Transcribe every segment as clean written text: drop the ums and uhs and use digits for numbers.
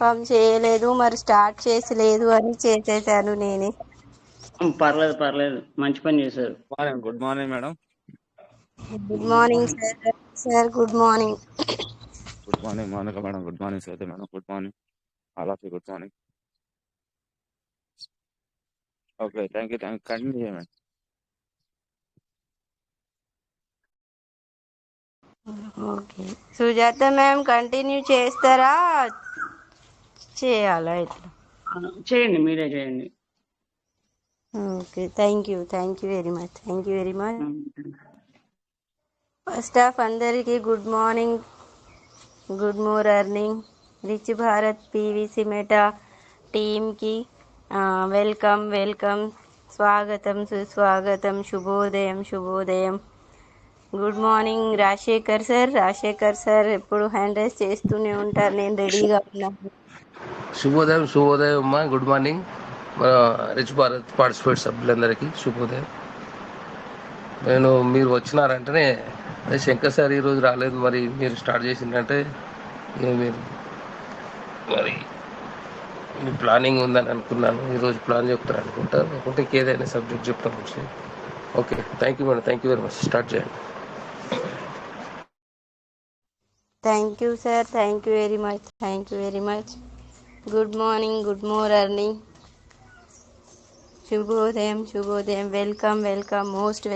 Inform చేయలేదు, మరి start చేసి లేదు అని చేసేసాను నేనే. పర్లేదు పర్లేదు, మంచి పని చేశారు. Good morning madam. Good morning sir. Sir good morning. Good morning Mounika madam. Good morning Shweta madam. Good morning all of you. Good morning. Okay, thank you. Continue చేయండి. ఓకే సుజాత మ్యామ్ కంటిన్యూ చేస్తారా, చేయాలా ఇట్లా? చేయండి, మీరే చేయండి. Okay, thank you very much. First of అందరికీ good morning, good morning. Rich Bharat PVC meta టీమ్కి welcome, స్వాగతం, సుస్వాగతం, శుభోదయం. గుడ్ మార్నింగ్ రాజశేఖర్ సార్ ఎప్పుడు హ్యాండ్ రైజ్ చేస్తూనే ఉంటారు, నేను రెడీగా ఉన్నాను. శుభోదయం అమ్మా. Good morning. మన రిచ్ భారత్ పార్టిసిపేట్ సభ్యులందరికీ శుభోదయం. మీరు వచ్చినారంటేనే అదే శంకర్ సార్ ఈరోజు రాలేదు, మరి మీరు స్టార్ట్ చేసిందంటే మీరు మరి మీ ప్లానింగ్ ఉందని అనుకున్నాను. ఈరోజు ప్లాన్ చెప్తారు అనుకుంటా, లేకుంటే ఇంకేదైనా సబ్జెక్ట్ చెప్తాను వచ్చి. Okay, thank you madam. Thank you very much. Start చేయండి. Thank you sir. Thank you very much. Good morning, శుభోదయం. Welcome, most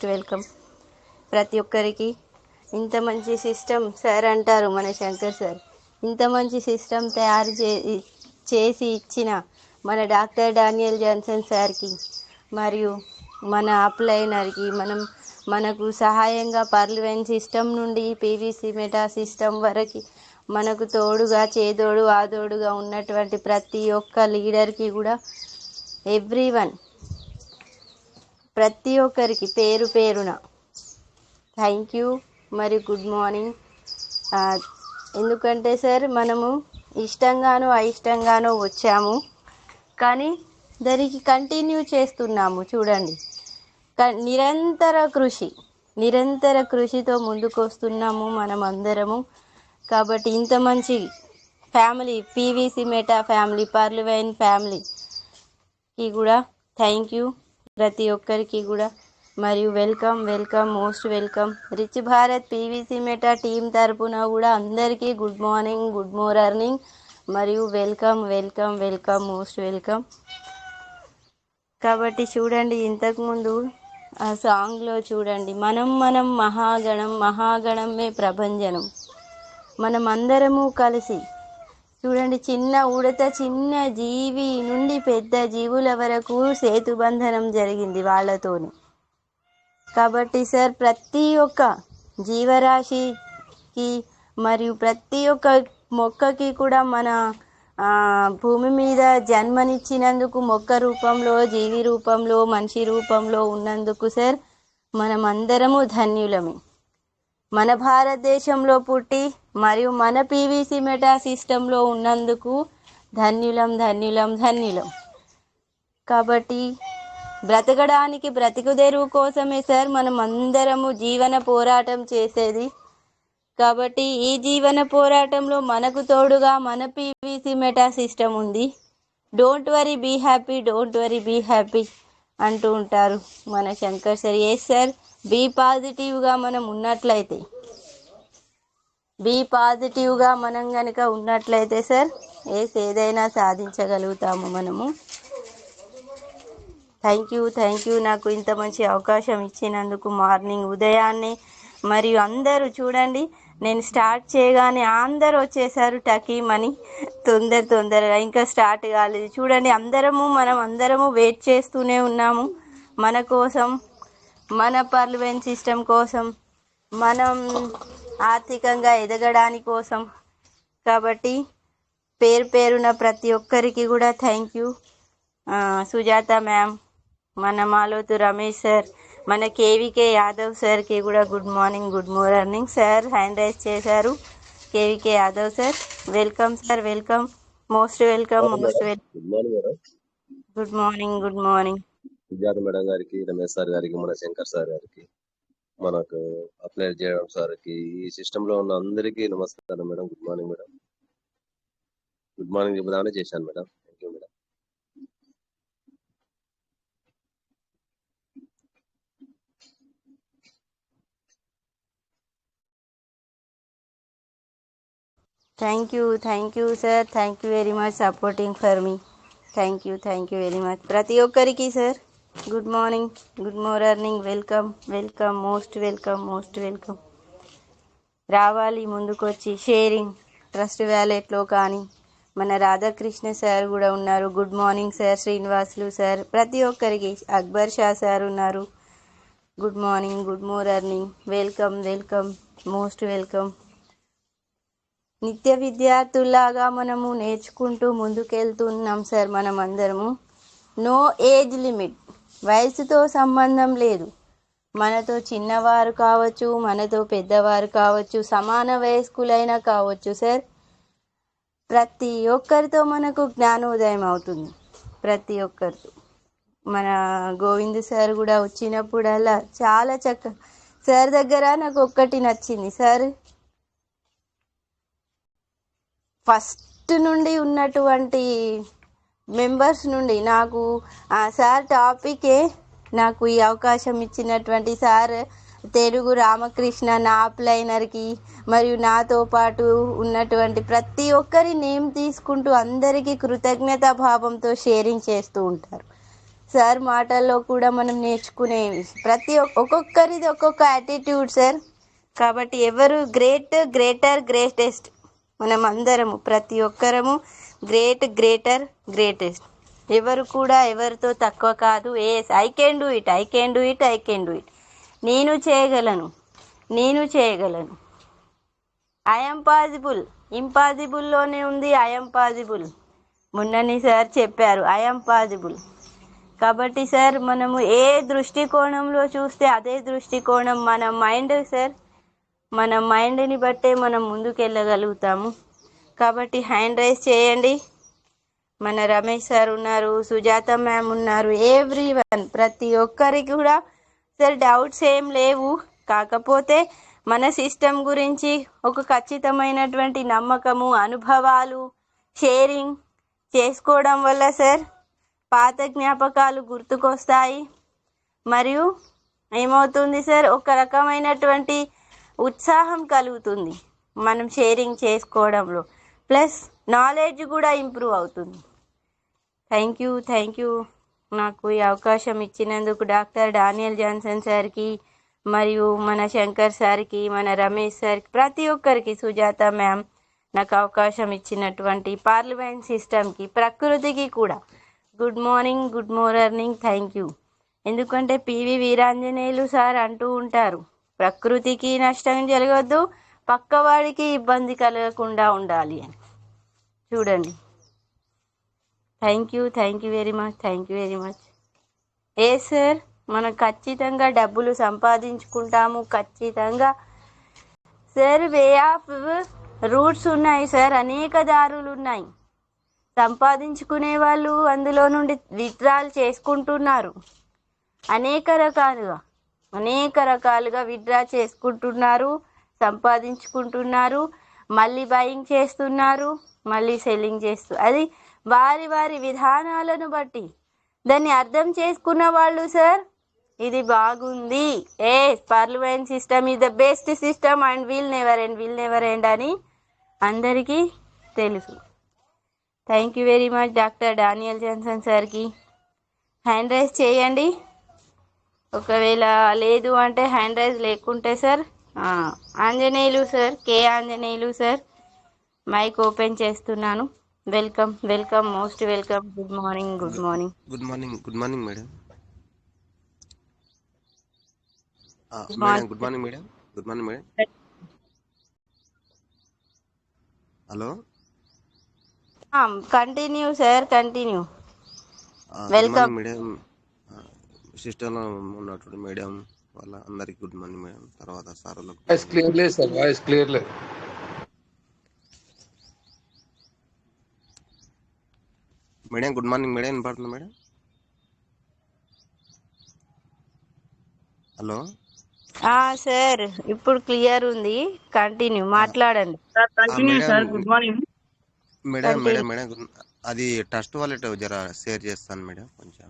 welcome. ప్రతి ఒక్కరికి ఇంత మంచి సిస్టమ్ సార్ అంటారు మన శంకర్ సార్. ఇంత మంచి సిస్టమ్ తయారు చేసి ఇచ్చిన మన డాక్టర్ డానియల్ జాన్సన్ సార్కి, మరియు మన అప్లైనర్కి, మనకు సహాయంగా పర్లివెన్ సిస్టమ్ నుండి పీవీసీ మెటా సిస్టమ్ వరకు మనకు తోడుగా, చేదోడు ఆదోడుగా ఉన్నటువంటి ప్రతి ఒక్క లీడర్కి కూడా, ఎవ్రీవన్, ప్రతి ఒక్కరికి పేరు పేరున థ్యాంక్ యూ, మరి గుడ్ మార్నింగ్. ఎందుకంటే సార్ మనము ఇష్టంగానో అయిష్టంగానో వచ్చాము, కానీ దానికి కంటిన్యూ చేస్తున్నాము. చూడండి, నిరంతర కృషితో ముందుకు వస్తున్నాము మనం అందరము. కాబట్టి ఇంత మంచి ఫ్యామిలీ, పీవీసీ మెటా ఫ్యామిలీ, పర్లివైన్ ఫ్యామిలీకి కూడా థ్యాంక్ యూ, ప్రతి ఒక్కరికి కూడా. మరియు welcome, most welcome. Rich Bharat PVC meta team తరపున కూడా అందరికీ గుడ్ మార్నింగ్ మరియు వెల్కమ్, మోస్ట్ వెల్కమ్. కాబట్టి చూడండి, ఇంతకుముందు ఆ సాంగ్లో చూడండి, మనం మహాగణమే ప్రభంజనం. మనం అందరము కలిసి చూడండి, చిన్న ఉడత, చిన్న జీవి నుండి పెద్ద జీవుల వరకు సేతుబంధనం జరిగింది వాళ్ళతోని. కాబట్టి సార్ ప్రతి ఒక్క జీవరాశికి మరియు ప్రతి ఒక్క మొక్కకి కూడా మన భూమి మీద జన్మనిచ్చినందుకు, మొక్క రూపంలో, జీవి రూపంలో, మనిషి రూపంలో ఉన్నందుకు సార్ మనం అందరము ధన్యులమే. మన భారతదేశంలో పుట్టి మరియు మన పీవీసీ మెటా సిస్టంలో ఉన్నందుకు ధన్యులం. కాబట్టి బ్రతకడానికి, బ్రతుకుదెరువు కోసమే సార్ మనం అందరము జీవన పోరాటం చేసేది. కాబట్టి ఈ జీవన పోరాటంలో మనకు తోడుగా మన పీవీసీ మెటా సిస్టమ్ ఉంది. డోంట్ వరీ బీ హ్యాపీ అంటూ ఉంటారు మన Shankar sir. Yes sir, be పాజిటివ్గా మనం ఉన్నట్లయితే, మనం కనుక ఉన్నట్లయితే సార్ ఏదైనా సాధించగలుగుతాము మనము. థ్యాంక్ యూ నాకు ఇంత మంచి అవకాశం ఇచ్చినందుకు. మార్నింగ్ ఉదయాన్నే మరియు అందరూ చూడండి, నేను స్టార్ట్ చేయగానే అందరూ వచ్చేసారు టకీమని, తొందరగా. ఇంకా స్టార్ట్ కాలేదు. చూడండి, మనం అందరము వెయిట్ చేస్తూనే ఉన్నాము మన కోసం, మన పర్లివెన్ సిస్టమ్ కోసం, మనం ఆర్థికంగా ఎదగడానికి కోసం. కాబట్టి పేరున ప్రతి ఒక్కరికి కూడా థ్యాంక్ యూ. సుజాత మ్యామ్, మన మాలోతు రమేష్ సార్, మన కేవీకే యాదవ్ సార్కి కూడా good morning sir. Hand raise చేశారు KVK Yadav sir. Welcome sir, most welcome. Good morning Sujatha madam గారికి, రమేష్ సార్ గారికి, మన శంకర్ సార్ గారికి, మనకు అప్లై చేయడం సార్కి, ఈ సిస్టమ్ లో ఉన్న అందరికీ నమస్కారం madam. Good morning madam. Good morning చెబుదామని చేశాను madam. Thank you madam. Thank you sir. Thank you very much supporting for me. Thank you very much. ప్రతి ఒక్కరికి sir good morning, good morning, welcome welcome, most welcome, most welcome. రావాలి ముందుకొచ్చి sharing trust వ్యాలెట్లో కానీ మన Radhakrishna sir కూడా ఉన్నారు. Good morning sir. Srinivasulu sir, ప్రతి ఒక్కరికి, అక్బర్ షా సార్ ఉన్నారు. Good morning, good morning, welcome welcome, most welcome. నిత్య విద్యార్థుల్లాగా మనము నేర్చుకుంటూ ముందుకెళ్తున్నాం సార్. మనం అందరము నో ఏజ్ లిమిట్, వయసుతో సంబంధం లేదు. మనతో చిన్నవారు కావచ్చు, మనతో పెద్దవారు కావచ్చు, సమాన వయస్కులైనా కావచ్చు సార్. ప్రతి ఒక్కరితో మనకు జ్ఞానోదయం అవుతుంది, ప్రతి ఒక్కరితో. మన గోవింద్ సార్ కూడా వచ్చినప్పుడల్లా చాలా చక్కగా సార్ దగ్గర నాకు ఒక్కటి నచ్చింది సార్. ఫస్ట్ నుండి ఉన్నటువంటి మెంబర్స్ నుండి నాకు సార్ టాపికే, నాకు ఈ అవకాశం ఇచ్చినటువంటి సార్ తెలుగు రామకృష్ణ నా అప్లైనర్కి మరియు నాతో పాటు ఉన్నటువంటి ప్రతి ఒక్కరి నేమ్ తీసుకుంటూ అందరికీ కృతజ్ఞతా భావంతో షేరింగ్ చేస్తూ ఉంటారు. సార్ మాటల్లో కూడా మనం నేర్చుకునే ప్రతి ఒక్కొక్కరిది ఒక్కొక్క యాటిట్యూడ్ సార్. కాబట్టి ఎవరు గ్రేటెస్ట్, మనం అందరము ప్రతి ఒక్కరము గ్రేటర్ గ్రేటెస్ట్. ఎవరు కూడా ఎవరితో తక్కువ కాదు. ఐ కెన్ డూ ఇట్, నేను చేయగలను. ఐఎమ్ పాసిబుల్, ఇంపాసిబుల్లోనే ఉంది ఐఎమ్ పాసిబుల్. మొన్నని సార్ చెప్పారు ఐఎమ్ పాసిబుల్. కాబట్టి సార్ మనము ఏ దృష్టికోణంలో చూస్తే అదే దృష్టికోణం మన మైండ్ సార్. మన మైండ్ని బట్టే మనం ముందుకెళ్ళగలుగుతాము. కాబట్టి హ్యాండ్ రైజ్ చేయండి. మన రమేష్ సార్ ఉన్నారు, సుజాత మ్యామ్ ఉన్నారు, ఎవ్రీవన్, ప్రతి ఒక్కరికి కూడా సార్ డౌట్స్ ఏం లేవు. కాకపోతే మన సిస్టమ్ గురించి ఒక ఖచ్చితమైనటువంటి నమ్మకము, అనుభవాలు షేరింగ్ చేసుకోవడం వల్ల సార్ పాత జ్ఞాపకాలు గుర్తుకొస్తాయి. మరియు ఏమవుతుంది సార్, ఒక రకమైనటువంటి ఉత్సాహం కలుగుతుంది మనం షేరింగ్ చేసుకోవడంలో. ప్లస్ నాలెడ్జ్ కూడా ఇంప్రూవ్ అవుతుంది. థ్యాంక్ యూ నాకు ఈ అవకాశం ఇచ్చినందుకు డాక్టర్ డానియల్ జాన్సన్ సార్కి, మరియు మన శంకర్ సార్కి, మన రమేష్ సార్కి, ప్రతి ఒక్కరికి, సుజాత మ్యామ్, నాకు అవకాశం ఇచ్చినటువంటి పార్లమెంట్ సిస్టమ్కి, ప్రకృతికి కూడా గుడ్ మార్నింగ్, థ్యాంక్ యూ. ఎందుకంటే పివి వీరాంజనేయులు సార్ అంటూ ఉంటారు, ప్రకృతికి నష్టం జరగద్దు, పక్కవాడికి ఇబ్బంది కలగకుండా ఉండాలి అని. చూడండి. Thank you very much. A sir, మనం ఖచ్చితంగా డబ్బులు సంపాదించుకుంటాము, ఖచ్చితంగా సార్. వే ఆఫ్ రూట్స్ ఉన్నాయి సార్, అనేక దారులు ఉన్నాయి. సంపాదించుకునే వాళ్ళు అందులో నుండి విత్డ్రాల్ చేసుకుంటున్నారు. అనేక రకాలుగా విత్డ్రా చేసుకుంటున్నారు, సంపాదించుకుంటున్నారు, మళ్ళీ బయింగ్ చేస్తున్నారు, మళ్ళీ సెల్లింగ్ అది వారి విధానాలను బట్టి. దాన్ని అర్థం చేసుకున్న వాళ్ళు సార్, ఇది బాగుంది, parliament system is the best system and will never end అని అందరికీ తెలుసు. Thank you very much doctor Daniel Johnson సార్కి. హ్యాండ్ రైజ్ చేయండి. ఒకవేళ లేదు అంటే హ్యాండ్ రైజ్ లేకుంటే సార్ ఆంజనేయులు సార్, కే ఆంజనేయులు సార్, మైక్ ఓపెన్ చేస్తున్నాను. Welcome, most welcome. Good morning madam. Good morning madam. Hello, continue sir, continue. Welcome madam. సిస్టంలో ఉన్నటువంటి madam వాళ్ళ అందరికి గుడ్ మార్నింగ్ మేడం. తర్వాత సార్లకు వాయిస్ క్లియర్ లేదు సార్, వాయిస్ క్లియర్ లేదు. Madam good morning madam. వినపడుతుంది madam? Hello sir, ఇప్పుడు clear ఉంది, కంటిన్యూ మాట్లాడండి. Continue madam. Sir. Good morning. Madam continue. అది ట్రస్ట్ వాలెట్ జర షేర్ చేస్తాను మేడం కొంచెం.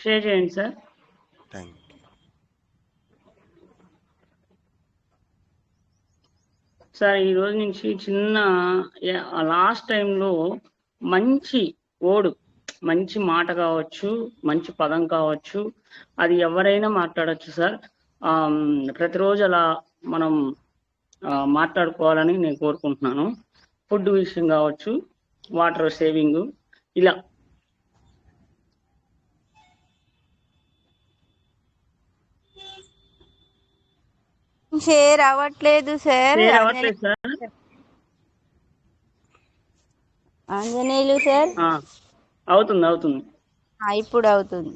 షేర్ చేయండి సార్. Thank you. సార్ ఈ రోజు నుంచి చిన్న లాస్ట్ టైంలో మంచి ఓడు, మంచి మాట కావచ్చు, మంచి పదం కావచ్చు, అది ఎవరైనా మాట్లాడచ్చు సార్. ప్రతిరోజు అలా మనం మాట్లాడుకోవాలని నేను కోరుకుంటున్నాను. ఫుడ్ విషయం కావచ్చు, వాటర్ సేవింగ్, ఇలా. షేర్ అవ్వట్లేదు సార్. షేర్ అవ్వట్లేదు సార్. ఆంజనేయులు సార్. అవుతుంది. ఇప్పుడు అవుతుంది.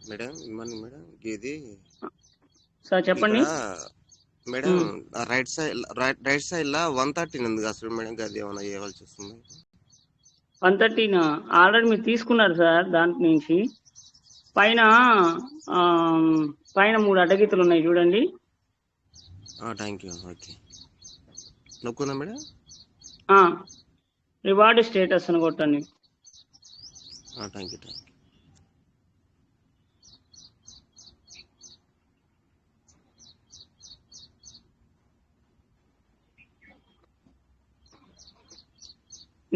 మేడం ఇమ్మని మేడం ఇది సార్ చెప్పండి. మేడం రైట్ సైడ్ లా 113 ఉంది అసలు మేడం, అది ఏమైనా చేయవలసి వస్తుంది? 113 ఆల్రెడీ మీరు తీసుకున్నారు సార్. దాంట్ నుంచి పైన 3 అడ్డగీతలు ఉన్నాయి చూడండి. Thank you. ఓకే, నొక్కుందా మేడం? రివార్డ్ స్టేటస్ అని కొట్టండి. Thank you.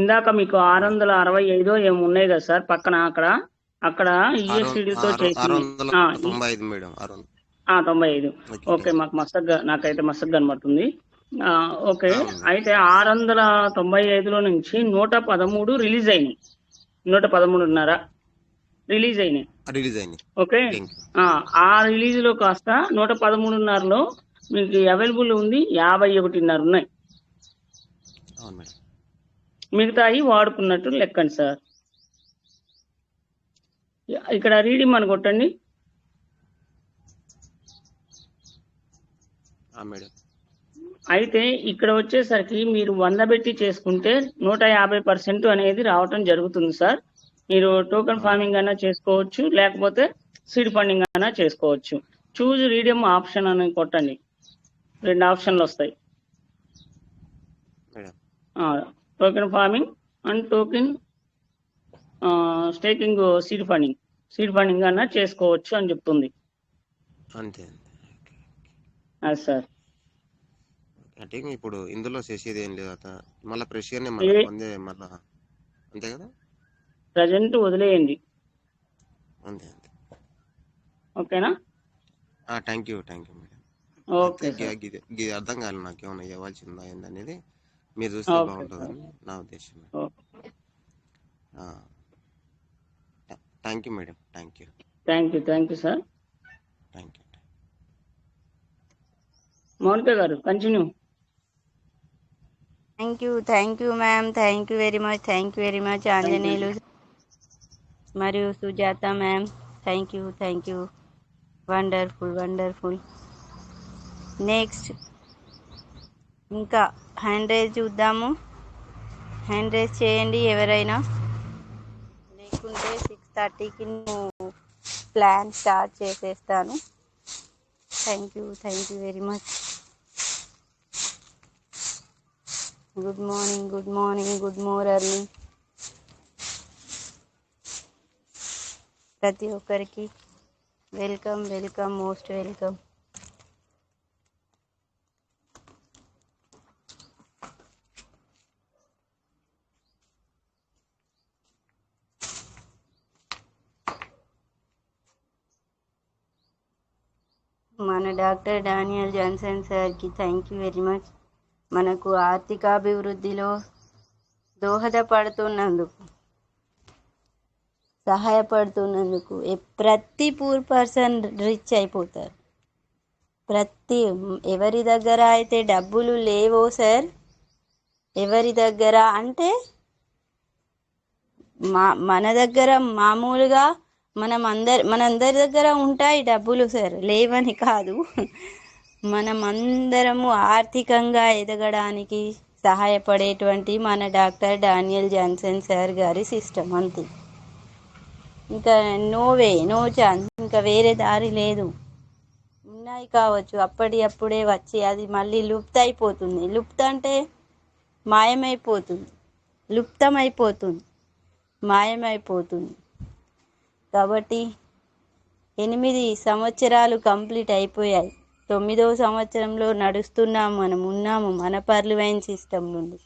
ఇందాక మీకు 665 ఏమి ఉన్నాయి కదా సార్ పక్కన, అక్కడ ఈఎస్సీడీతో చేసి 95 మేడం. 95. ఓకే, నాకైతే మస్తు కనబడుతుంది. ఓకే, అయితే 695లో నుంచి 113 రిలీజ్ అయినాయి. 113.5 రిలీజ్ అయినాయి. ఓకే, ఆ రిలీజ్ లో కాస్త 113.5లో మీకు అవైలబుల్ ఉంది 51.5 ఉన్నాయి. మిగతాయి వాడుకున్నట్టు లెక్కండి సార్. ఇక్కడ రీడింగ్ అని కొట్టండి. అయితే ఇక్కడ వచ్చేసరికి మీరు 100 పెట్టి చేసుకుంటే 150% అనేది రావటం జరుగుతుంది సార్. మీరు టోకెన్ ఫార్మింగ్ అయినా చేసుకోవచ్చు, లేకపోతే సీడ్ ఫండింగ్ అయినా చేసుకోవచ్చు. చూజ్ రీడియం ఆప్షన్ అని కొట్టండి. 2 ఆప్షన్లు వస్తాయి, token farming and token staking. Seed funding అన్నా చేసుకోవచ్చు అని చెప్తుంది. అంతే అది సార్. అంటే ఇప్పుడు ఇందులో చేసేది ఏం లేదు, మళ్ళీ ప్రెషర్ మళ్ళా అంతే కదా, ప్రజెంట్ వదిలేయండి. అంతే. ఓకేనా? Thank you madam. ఓకే, ఇది అర్థం కాదు నాకు, ఏమైనా ఇవ్వాల్సిందా ఏందనేది మీరు చూస్తే బాగుంటుందని నా ఉద్దేశం. Thank you madam. Thank you sir. Mounika గారు continue. Thank you ma'am. Thank you very much Anjaneyulu మరియు Sujatha ma'am. Thank you. Wonderful. Next ఇంకా హ్యాండ్ రైజ్ చూద్దాము. హ్యాండ్ రైజ్ చేయండి ఎవరైనా, లేకుంటే 6:30కి నేను ప్లాన్ స్టార్ట్ చేసేస్తాను. Thank you very much. Good more early ప్రతి ఒక్కరికి వెల్కమ్ వెల్కమ్, మోస్ట్ వెల్కమ్. మన డాక్టర్ డానియల్ జాన్సన్ సార్కి థ్యాంక్ యూ వెరీ మచ్. మనకు ఆర్థికాభివృద్ధిలో దోహదపడుతున్నందుకు, సహాయపడుతున్నందుకు. ప్రతి పూర్ పర్సన్ రిచ్ అయిపోతారు. ఎవరి దగ్గర అయితే డబ్బులు లేవో సార్, ఎవరి దగ్గర అంటే మన దగ్గర మామూలుగా మనందరి దగ్గర ఉంటాయి డబ్బులు సార్, లేవని కాదు. మనమందరము ఆర్థికంగా ఎదగడానికి సహాయపడేటువంటి మన డాక్టర్ డానియల్ జాన్సన్ సార్ గారి సిస్టమ్ అంతే. ఇంకా నో ఛాన్స్, ఇంకా వేరే దారి లేదు. ఉన్నాయి కావచ్చు అప్పుడే వచ్చి అది మళ్ళీ లుప్త అయిపోతుంది. లుప్త అంటే మాయమైపోతుంది, లుప్తమైపోతుంది, మాయమైపోతుంది. కాబట్టి 8 సంవత్సరాలు కంప్లీట్ అయిపోయాయి. 9వ సంవత్సరంలో నడుస్తున్నాం, మనం ఉన్నాము మన పర్లివైన్ సిస్టమ్ నుండి.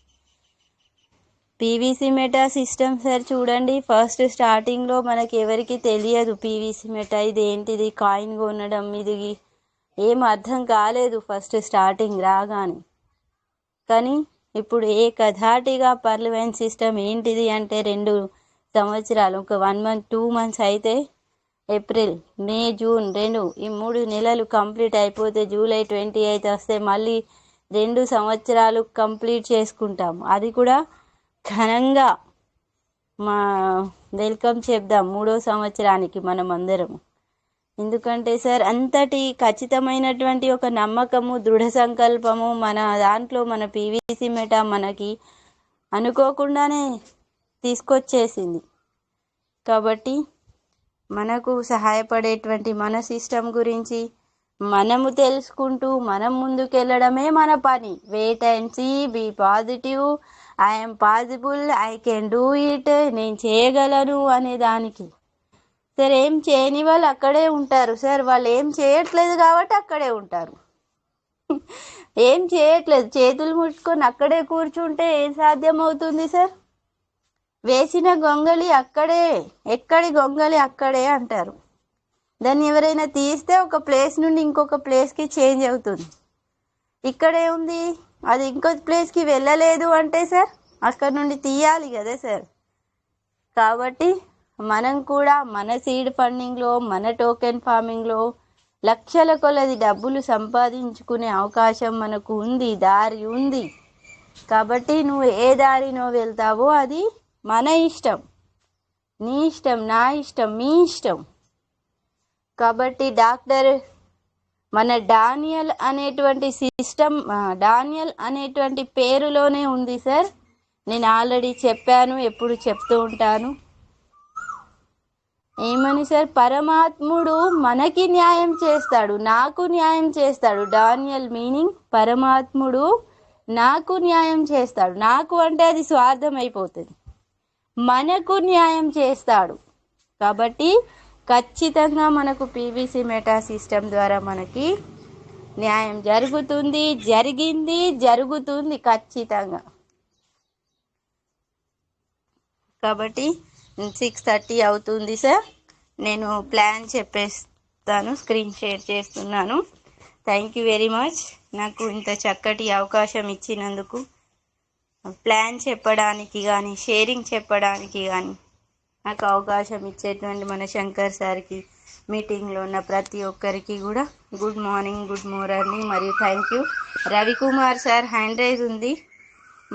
పీవీసీ మెటా సిస్టమ్ సార్ చూడండి, ఫస్ట్ స్టార్టింగ్లో మనకి ఎవరికి తెలియదు పీవీసీ మెటా ఇది ఏంటిది, కాయిన్ కొనడం ఇది ఏం అర్థం కాలేదు ఫస్ట్ స్టార్టింగ్ రాగానే. కానీ ఇప్పుడు ఏకధాటిగా పర్లివైన్ సిస్టమ్ ఏంటిది అంటే 2 సంవత్సరాలు, ఒక 1 month 2 months అయితే ఏప్రిల్ మే జూన్ 2 ఈ 3 నెలలు కంప్లీట్ అయిపోతే జూలై 28 వస్తే మళ్ళీ 2 సంవత్సరాలు కంప్లీట్ చేసుకుంటాము. అది కూడా ఘనంగా మా వెల్కమ్ చెప్దాం 3వ సంవత్సరానికి మనం అందరము. ఎందుకంటే సార్ అంతటి ఖచ్చితమైనటువంటి ఒక నమ్మకము, దృఢ సంకల్పము మన దాంట్లో మన పీవీసీ మెటా మనకి అనుకోకుండానే తీసుకొచ్చేసింది. కాబట్టి మనకు సహాయపడేటువంటి మన సిస్టమ్ గురించి మనము తెలుసుకుంటూ మనం ముందుకెళ్ళడమే మన పని. Wait and see, be positive, I'm possible, I can do it, నేను చేయగలను అనే దానికి. సార్ ఏం చేయని వాళ్ళు అక్కడే ఉంటారు సార్, వాళ్ళు ఏం చేయట్లేదు కాబట్టి అక్కడే ఉంటారు. ఏం చేయట్లేదు, చేతులు ముట్టుకొని అక్కడే కూర్చుంటే ఏం సాధ్యమవుతుంది సార్? వేసిన గొంగళి అక్కడే, ఎక్కడి గొంగళి అక్కడే అంటారు. దాన్ని ఎవరైనా తీస్తే ఒక ప్లేస్ నుండి ఇంకొక ప్లేస్కి చేంజ్ అవుతుంది. ఇక్కడే ఉంది, అది ఇంకో ప్లేస్కి వెళ్ళలేదు అంటే సార్ అక్కడ నుండి తీయాలి కదా సార్. కాబట్టి మనం కూడా మన సీడ్ ఫండింగ్లో, మన టోకెన్ ఫార్మింగ్లో లక్షల కొలది డబ్బులు సంపాదించుకునే అవకాశం మనకు ఉంది, దారి ఉంది. కాబట్టి నువ్వు ఏ దారినో వెళ్తావో అది మన ఇష్టం, నీ ఇష్టం, నా ఇష్టం, మీ ఇష్టం. కాబట్టి డాక్టర్ మన డానియల్ అనేటువంటి సిస్టమ్, డానియల్ అనేటువంటి పేరులోనే ఉంది సార్. నేను ఆల్రెడీ చెప్పాను, ఎప్పుడు చెప్తూ ఉంటాను. ఏమని సార్? పరమాత్ముడు మనకి న్యాయం చేస్తాడు, నాకు న్యాయం చేస్తాడు. డానియల్ మీనింగ్ పరమాత్ముడు నాకు న్యాయం చేస్తాడు. నాకు అంటే అది స్వార్థం అయిపోతుంది, మనకు న్యాయం చేస్తాడు. కాబట్టి ఖచ్చితంగా మనకు పీవీసీ మెటా సిస్టమ్ ద్వారా మనకి న్యాయం జరుగుతుంది, జరిగింది, జరుగుతుంది ఖచ్చితంగా. కాబట్టి 6:30 అవుతుంది సార్. నేను ప్లాన్ చెప్పేస్తాను, స్క్రీన్ షేర్ చేస్తున్నాను. థ్యాంక్ యూ వెరీ మచ్ నాకు ఇంత చక్కటి అవకాశం ఇచ్చినందుకు. ప్లాన్ చెప్పడానికి కానీ, షేరింగ్ చెప్పడానికి కానీ నాకు అవకాశం ఇచ్చేటువంటి మన శంకర్ సార్కి, మీటింగ్లో ఉన్న ప్రతి ఒక్కరికి కూడా గుడ్ మార్నింగ్, గుడ్ మార్నింగ్ మరియు thank you. Ravikumar sir hand rise ఉంది,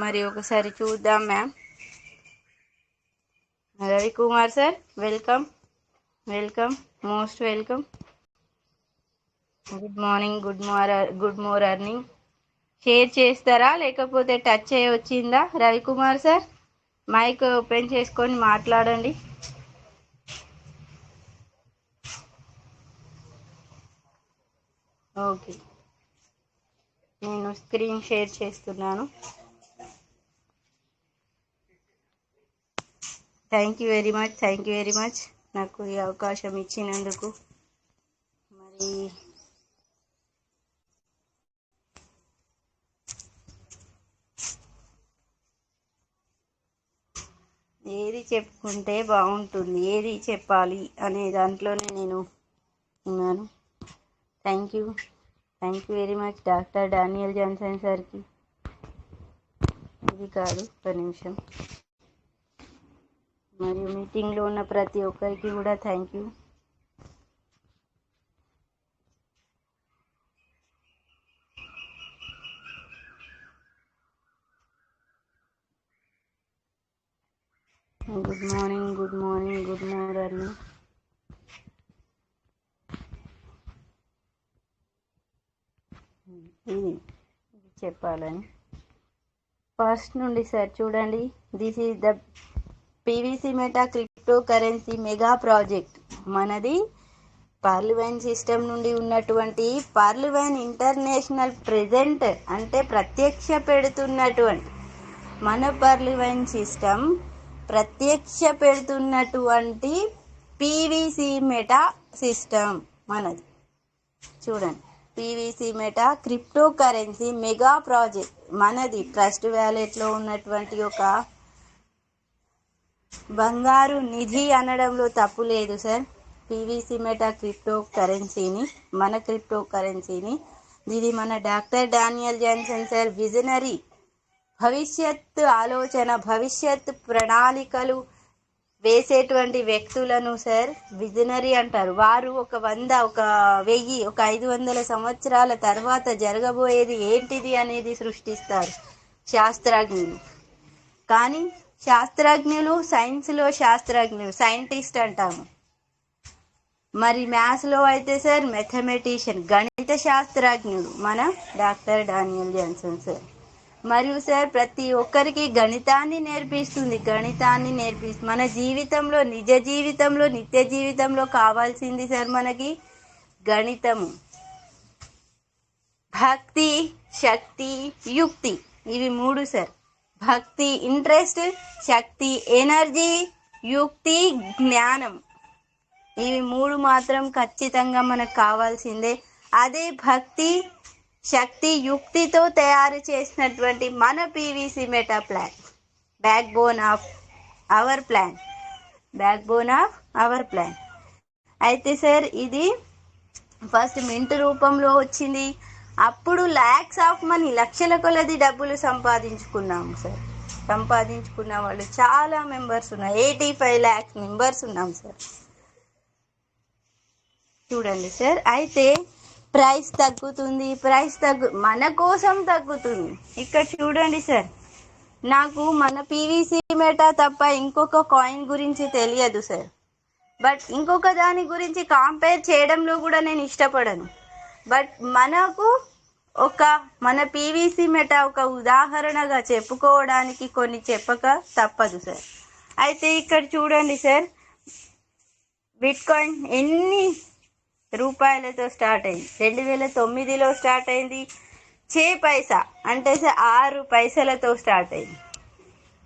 మరి ఒకసారి చూద్దాం. Ma'am Ravikumar sir welcome, welcome, most welcome. Good morning, good morning. Share చేస్తారా లేకపోతే టచ్ చేయ వచ్చిందా? రవికుమార్ సార్ మైక్ ఓపెన్ చేసుకొని మాట్లాడండి. ఓకే, నేను స్క్రీన్ షేర్ చేస్తున్నాను. Thank you very much, thank you very much నాకు ఈ అవకాశం ఇచ్చినందుకు. ఏది చెప్పుకుంటే బాగుంటుంది, ఏది చెప్పాలి అనే దాంట్లోనే నేను ఉన్నాను. Thank you very much doctor Daniel Johnson సార్కి. ఇది కాదు, ఒక నిమిషం. మరియు మీటింగ్లో ఉన్న ప్రతి ఒక్కరికి కూడా థ్యాంక్ యూ. గుడ్ మార్నింగ్ ఇది చెప్పాలని ఫస్ట్ నుండి సార్ చూడండి. This is the PVC meta crypto currency mega project. మనది పార్లివైన్ సిస్టమ్ నుండి ఉన్నటువంటి పార్లివైన్ ఇంటర్నేషనల్ ప్రెజెంట్ అంటే ప్రత్యక్ష పెడుతున్నటువంటి మన పార్లివైన్ సిస్టమ్ ప్రత్యక్ష పెడుతున్నటువంటి పీవీసీ మెటా సిస్టమ్ మనది. చూడండి, PVC meta crypto currency mega project మనది. ట్రస్ట్ వ్యాలెట్లో ఉన్నటువంటి ఒక బంగారు నిధి అనడంలో తప్పు లేదు సార్. పీవీసీ మెటా క్రిప్టో కరెన్సీని, మన క్రిప్టో కరెన్సీని, ఇది మన doctor Daniel Johnson sir visionary, భవిష్యత్ ఆలోచన, భవిష్యత్ ప్రణాళికలు వేసేటువంటి వ్యక్తులను సార్ విజనరీ అంటారు. వారు ఒక 100, ఒక 1000, ఒక 500 సంవత్సరాల తర్వాత జరగబోయేది ఏంటిది అనేది సృష్టిస్తారు శాస్త్రజ్ఞులు. కానీ శాస్త్రజ్ఞులు సైన్స్లో శాస్త్రజ్ఞులు, సైంటిస్ట్ అంటాము. మరి మ్యాథ్స్లో అయితే సార్ మ్యాథమెటిషియన్, గణిత శాస్త్రజ్ఞుడు మన డాక్టర్ డానియల్ జాన్సన్ సార్. మరియు సార్ ప్రతి ఒక్కరికి గణితాన్ని నేర్పిస్తుంది. మన జీవితంలో, నిజ జీవితంలో, నిత్య జీవితంలో కావాల్సింది సార్ మనకి గణితము, భక్తి, శక్తి, యుక్తి. ఇవి 3 సార్. భక్తి ఇంట్రెస్ట్, శక్తి ఎనర్జీ, యుక్తి జ్ఞానం. ఇవి 3 మాత్రం ఖచ్చితంగా మనకు కావాల్సిందే. అదే భక్తి, శక్తి, యుక్తితో తయారు చేసినటువంటి మన PVC meta plan, back bone of our plan. అయితే సార్ ఇది ఫస్ట్ మింట్ రూపంలో వచ్చింది. అప్పుడు ల్యాక్స్ ఆఫ్ మనీ, లక్షల కొలది డబ్బులు సంపాదించుకున్నాము సార్. సంపాదించుకున్న వాళ్ళు చాలా మెంబర్స్ ఉన్నారు. 85 lakhs మెంబర్స్ ఉన్నాం సార్. చూడండి సార్, అయితే ప్రైస్ తగ్గుతుంది, మన కోసం తగ్గుతుంది. ఇక్కడ చూడండి సార్, నాకు మన పీవీసీ మెటా తప్ప ఇంకొక కాయిన్ గురించి తెలియదు సార్. బట్ ఇంకొక దాని గురించి కంపేర్ చేయడంలో కూడా నేను ఇష్టపడను. బట్ మన పీవీసీ మెటా ఒక ఉదాహరణగా చెప్పుకోవడానికి కొన్ని చెప్పక తప్పదు సార్. అయితే ఇక్కడ చూడండి సార్, బిట్ కాయిన్ ఎన్ని రూపాయలతో స్టార్ట్ అయింది? 2009లో స్టార్ట్ అయింది. 6 పైసా అంటే సార్ 6 పైసలతో స్టార్ట్ అయింది.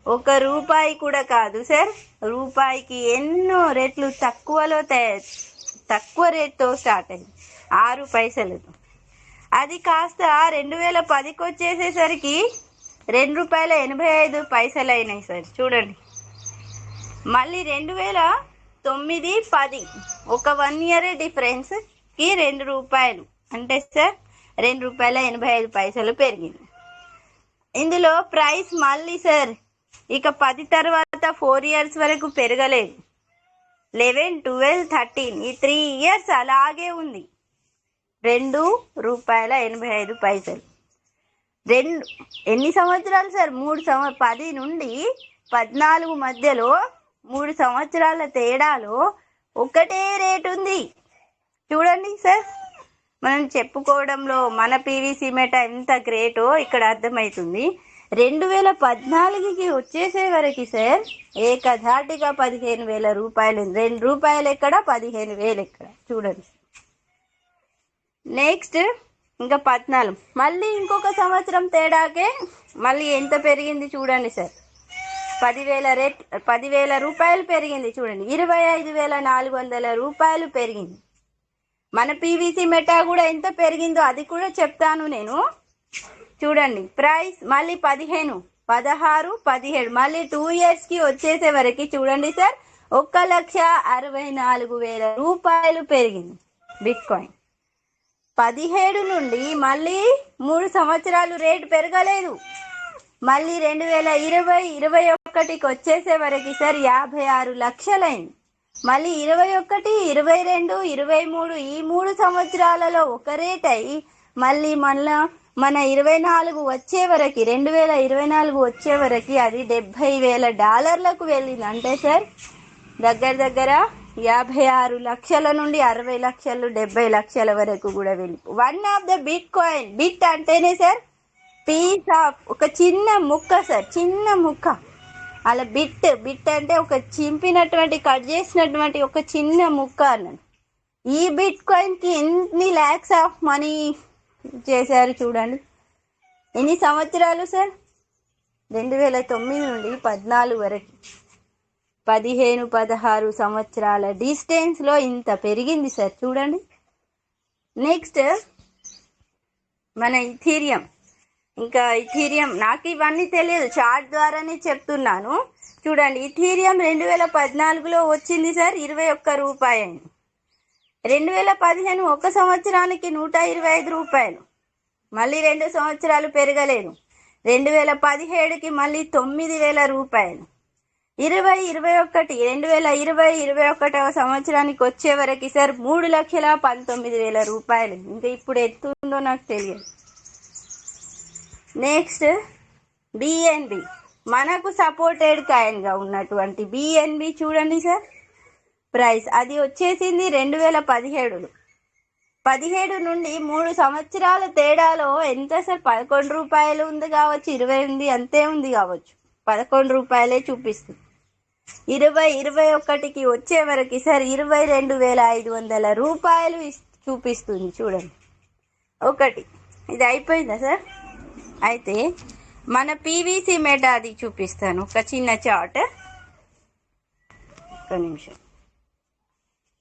1 రూపాయి కూడా కాదు సార్, రూపాయికి ఎన్నో రెట్లు తక్కువ రేట్తో స్టార్ట్ అయింది, 6 పైసలతో. అది కాస్త 2010కి వచ్చేసేసరికి ₹2.85 అయినాయి సార్. చూడండి, మళ్ళీ 2009-10 ఒక 1 year డిఫరెన్స్కి ₹2 అంటే సార్ ₹2.85 పెరిగింది. ఇందులో ప్రైస్ మళ్ళీ సార్ ఇక 10 తర్వాత 4 years వరకు పెరగలేదు. 11, 12, 13 ఈ 3 years అలాగే ఉంది, ₹2.85. ఎన్ని సంవత్సరాలు సార్? 10 నుండి 14 మధ్యలో 3 సంవత్సరాల తేడాలో ఒకటే రేట్ ఉంది. చూడండి సార్, మనం చెప్పుకోవడంలో మన పీవీసీ మెటా ఎంత గ్రేటో ఇక్కడ అర్థమవుతుంది. 2014కి వచ్చేసే వరకు సార్ ఏకధాటిగా ₹15,000. ₹2 ఎక్కడ, 15,000 ఎక్కడ? చూడండి. నెక్స్ట్ ఇంకా 14, మళ్ళీ ఇంకొక సంవత్సరం తేడాకే మళ్ళీ ఎంత పెరిగింది చూడండి సార్. ₹10,000 పెరిగింది. చూడండి, ₹25,400 పెరిగింది. మన పీవీసీ మెటా కూడా ఎంత పెరిగిందో అది కూడా చెప్తాను నేను. చూడండి ప్రైస్ మళ్ళీ 15, 16, 17 మళ్ళీ 2 ఇయర్స్కి వచ్చేసే వరకు చూడండి సార్ 1,64,000 రూపాయలు పెరిగింది బిట్ కాయిన్. 17 నుండి మళ్ళీ 3 సంవత్సరాలు రేటు పెరగలేదు. మళ్ళీ 2020, 21కి వచ్చేసే వరకు సార్ 56 లక్షలైంది. మళ్ళీ 21, 22, 23 ఈ 3 సంవత్సరాలలో ఒక రేట్ అయ్యి మళ్ళీ మన 24 వచ్చే వరకు 2024 వచ్చే వరకు అది $70,000 వెళ్ళింది. అంటే సార్ దగ్గర 56 లక్షల నుండి 60 లక్షలు 70 లక్షల వరకు కూడా వెళ్ళి. One of the bit coin, bit అంటేనే సార్ పీస్ ఆఫ్ ఒక చిన్న ముక్క సార్, చిన్న ముక్క. అలా బిట్ అంటే ఒక చింపినటువంటి కట్ చేసినటువంటి ఒక చిన్న ముక్క అన్నాడు. ఈ బిట్ కాయిన్కి ఎన్ని ల్యాక్స్ ఆఫ్ మనీ చేశారు చూడండి. ఎన్ని సంవత్సరాలు సార్? 2009 నుండి 14 వరకు 15, 16 సంవత్సరాల డిస్టెన్స్లో ఇంత పెరిగింది సార్ చూడండి. నెక్స్ట్ మన ఇథీరియం. ఇంకా ఇథీరియం నాకు ఇవన్నీ తెలియదు, చార్ట్ ద్వారానే చెప్తున్నాను. చూడండి ఇథీరియం 2014లో వచ్చింది సార్ 21 రూపాయలు. 2015 ఒక సంవత్సరానికి 125 రూపాయలు. మళ్ళీ 2 సంవత్సరాలు పెరగలేదు. 2017కి మళ్ళీ 9,000 రూపాయలు. 2021 సంవత్సరానికి వచ్చే వరకు సార్ 3,19,000 రూపాయలు. ఇంకా ఇప్పుడు ఎత్తుందో నాకు తెలియదు. నెక్స్ట్ బిఎన్బి, మనకు సపోర్టెడ్ కాయిన్గా ఉన్నటువంటి బిఎన్బి చూడండి సార్ ప్రైస్. అది వచ్చేసింది 2017లో. 17 నుండి 3 సంవత్సరాల తేడాలో ఎంత సార్? 11 రూపాయలు ఉంది కావచ్చు, 20 ఉంది, అంతే ఉంది కావచ్చు. 11 రూపాయలే చూపిస్తుంది. 2021కి వచ్చే వరకు సార్ 22,500 రూపాయలు చూపిస్తుంది చూడండి. ఒకటి ఇది అయిపోయిందా సార్? అయితే మన పీవీసీ మెటా అది చూపిస్తాను, ఒక చిన్న చార్ట్. ఒక్క నిమిషం.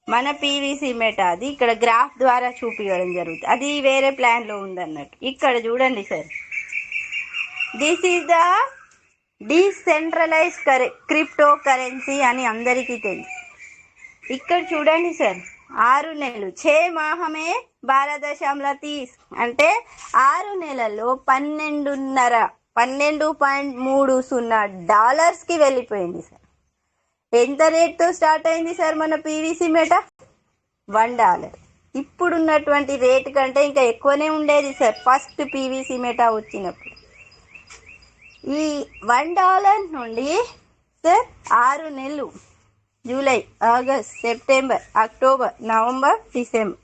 మన పీవీసీ మెటా అది ఇక్కడ గ్రాఫ్ ద్వారా చూపించడం జరుగుతుంది. అది వేరే ప్లాన్లో ఉందన్నట్టు. ఇక్కడ చూడండి sir, this is the decentralise crypto currency అని అందరికీ తెలుసు. ఇక్కడ చూడండి సార్ 6 నెలలు 6 మాహమే 12.30 అంటే 6 నెలల్లో 12.30 డాలర్స్కి వెళ్ళిపోయింది సార్. ఎంత రేట్తో స్టార్ట్ అయింది సార్ మన పీవీసీ మెటా? $1. ఇప్పుడున్నటువంటి రేట్ కంటే ఇంకా ఎక్కువనే ఉండేది సార్ ఫస్ట్ పీవీసీ మెటా వచ్చినప్పుడు. ఈ $1 నుండి సార్ 6 నెలలు July, August, September, October, November, December,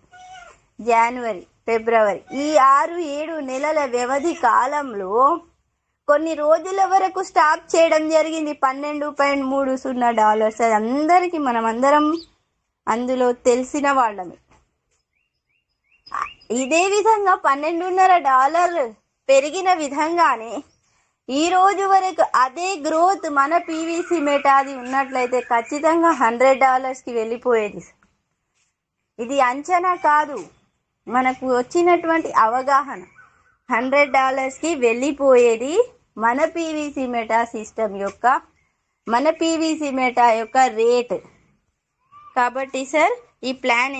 జనవరి, ఫిబ్రవరి ఈ 6-7 నెలల వ్యవధి కాలంలో కొన్ని రోజుల వరకు స్టాప్ చేయడం జరిగింది. $12.30. అది అందరికీ మనమందరం అందులో తెలిసిన వాళ్ళమే. ఇదే విధంగా $12.5 పెరిగిన విధంగానే ఈ రోజు వరకు అదే గ్రోత్ మన పీవీసీ మెటాది ఉన్నట్లయితే ఖచ్చితంగా $100కి వెళ్ళిపోయేది. ఇది అంచనా కాదు, మనకు వచ్చినటువంటి అవగాహన. $100కి వెళ్ళిపోయేది మన పీవీసీ మెటా సిస్టమ్ యొక్క, మన పీవీసీ మెటా యొక్క రేట్. కాబట్టి సార్ ఈ ప్లాన్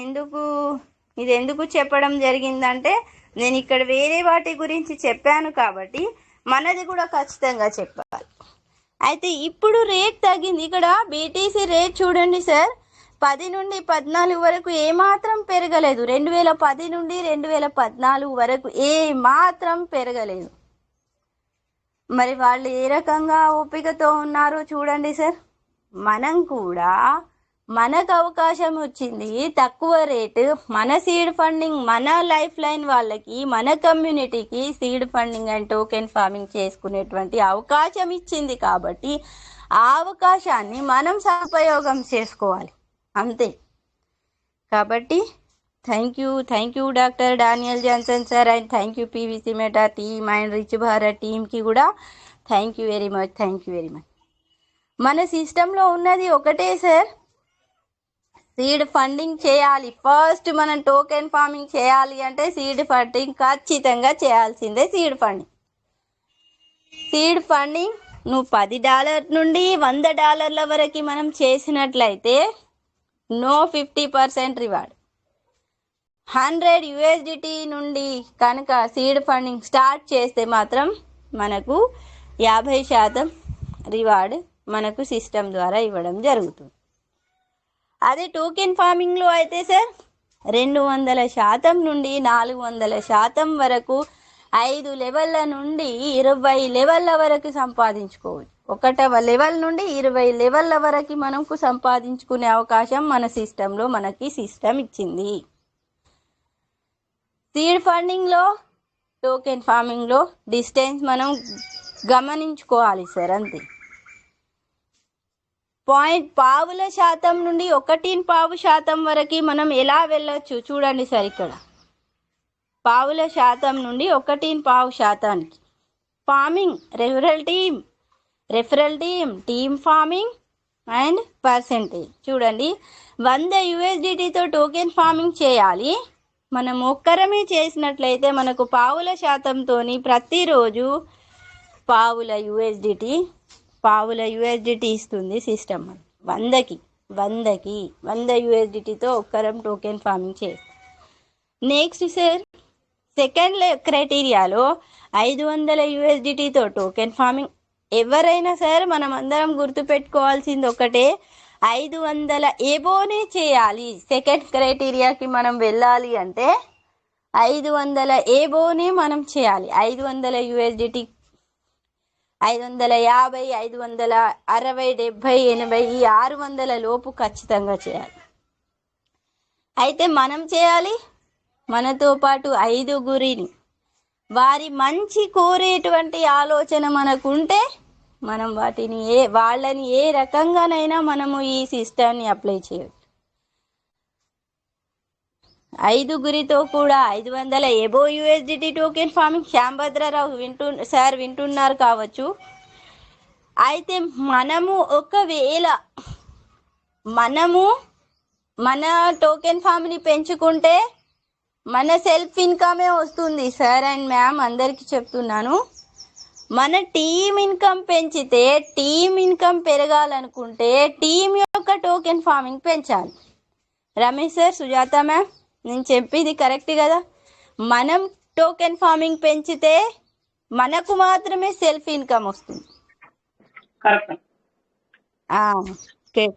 ఎందుకు చెప్పడం జరిగిందంటే, నేను ఇక్కడ వేరే వాటి గురించి చెప్పాను కాబట్టి మనది కూడా ఖచ్చితంగా చెప్పాలి. అయితే ఇప్పుడు రేట్ తగ్గింది. ఇక్కడ బీటీసీ రేట్ చూడండి సార్ 10 నుండి 14 వరకు ఏమాత్రం పెరగలేదు. 2010 నుండి 2014 వరకు ఏమాత్రం పెరగలేదు. మరి వాళ్ళు ఏ రకంగా ఓపికతో ఉన్నారో చూడండి సార్. మనం కూడా మనకు అవకాశం వచ్చింది తక్కువ రేటు, మన సీడ్ ఫండింగ్, మన లైఫ్ లైన్ వాళ్ళకి, మన కమ్యూనిటీకి seed funding and token farming చేసుకునేటువంటి అవకాశం ఇచ్చింది. కాబట్టి ఆ అవకాశాన్ని మనం సదుపయోగం చేసుకోవాలి అంతే. కాబట్టి thank you doctor Daniel Johnson sir, and thank you PVC meta team and rich Bharat టీమ్కి కూడా థ్యాంక్ యూ వెరీ మచ్. మన సిస్టంలో ఉన్నది ఒకటే సార్, సీడ్ ఫండింగ్ చేయాలి. ఫస్ట్ మనం టోకెన్ ఫార్మింగ్ చేయాలి అంటే సీడ్ ఫండింగ్ ఖచ్చితంగా చేయాల్సిందే. సీడ్ ఫండింగ్ నువ్వు $10 నుండి $100 వరకు మనం చేసినట్లయితే నో 50% రివార్డ్. 100 USDT నుండి కనుక సీడ్ ఫండింగ్ స్టార్ట్ చేస్తే మాత్రం మనకు 50% రివార్డ్ మనకు సిస్టమ్ ద్వారా ఇవ్వడం జరుగుతుంది. అదే టోకెన్ ఫార్మింగ్లో అయితే సార్ 200% నుండి 400% వరకు 5 లెవెల్ల నుండి 20 లెవెల్ల వరకు సంపాదించుకోవచ్చు. 1వ లెవెల్ నుండి 20 లెవెల్ల వరకు మనకు సంపాదించుకునే అవకాశం మన సిస్టంలో మనకి సిస్టమ్ ఇచ్చింది. సీడ్ ఫండింగ్లో టోకెన్ ఫార్మింగ్లో డిస్టెన్స్ మనం గమనించుకోవాలి సార్, అంతే. పావుల శాతం నుండి 1.5% వరకు మనం ఎలా వెళ్ళొచ్చు చూడండి సార్. ఇక్కడ పావుల శాతం నుండి 1.5%కి farming referral team farming and percentage చూడండి. 100 USDTతో టోకెన్ ఫార్మింగ్ చేయాలి. మనం ఒక్కరమే చేసినట్లయితే మనకు పావుల శాతంతోని ప్రతిరోజు పావుల USDT ఇస్తుంది సిస్టమ్. 100 USDTతో ఒక్కరం టోకెన్ ఫార్మింగ్ చేస్తాం. నెక్స్ట్ సార్ సెకండ్ క్రైటీరియాలో 500 USDTతో టోకెన్ ఫార్మింగ్. ఎవరైనా సార్ మనం అందరం గుర్తుపెట్టుకోవాల్సింది ఒకటే, 500 ఎబోనే చేయాలి. సెకండ్ క్రైటీరియాకి మనం వెళ్ళాలి అంటే 500 ఎబోనే మనం చేయాలి. 500 USDT 550, 560, 70, 80 ఈ 600 లోపు ఖచ్చితంగా చేయాలి. అయితే మనం చేయాలి, మనతో పాటు 5గురిని వారి మంచి కోరేటువంటి ఆలోచన మనకుంటే మనం వాళ్ళని ఏ రకంగానైనా మనము ఈ సిస్టమ్ని అప్లై చేయవచ్చు. 5గురితో కూడా 500 ఎబో USDT టోకెన్ ఫార్మింగ్. శ్యాంభద్రరావు వింటున్నారు కావచ్చు. అయితే ఒకవేళ మన టోకెన్ ఫార్మ్ని పెంచుకుంటే మన సెల్ఫ్ ఇన్కమే వస్తుంది సార్ అండ్ మ్యామ్, అందరికీ చెప్తున్నాను. మన టీమ్ ఇన్కమ్ పెంచితే, టీమ్ ఇన్కమ్ పెరగాలనుకుంటే టీమ్ యొక్క టోకెన్ ఫార్మింగ్ పెంచాలి. రమేష్ సార్, సుజాత మ్యామ్, నేను చెప్పేది కరెక్ట్ కదా? మనం టోకెన్ ఫార్మింగ్ పెంచితే మనకు మాత్రమే సెల్ఫ్ ఇన్కమ్ వస్తుంది.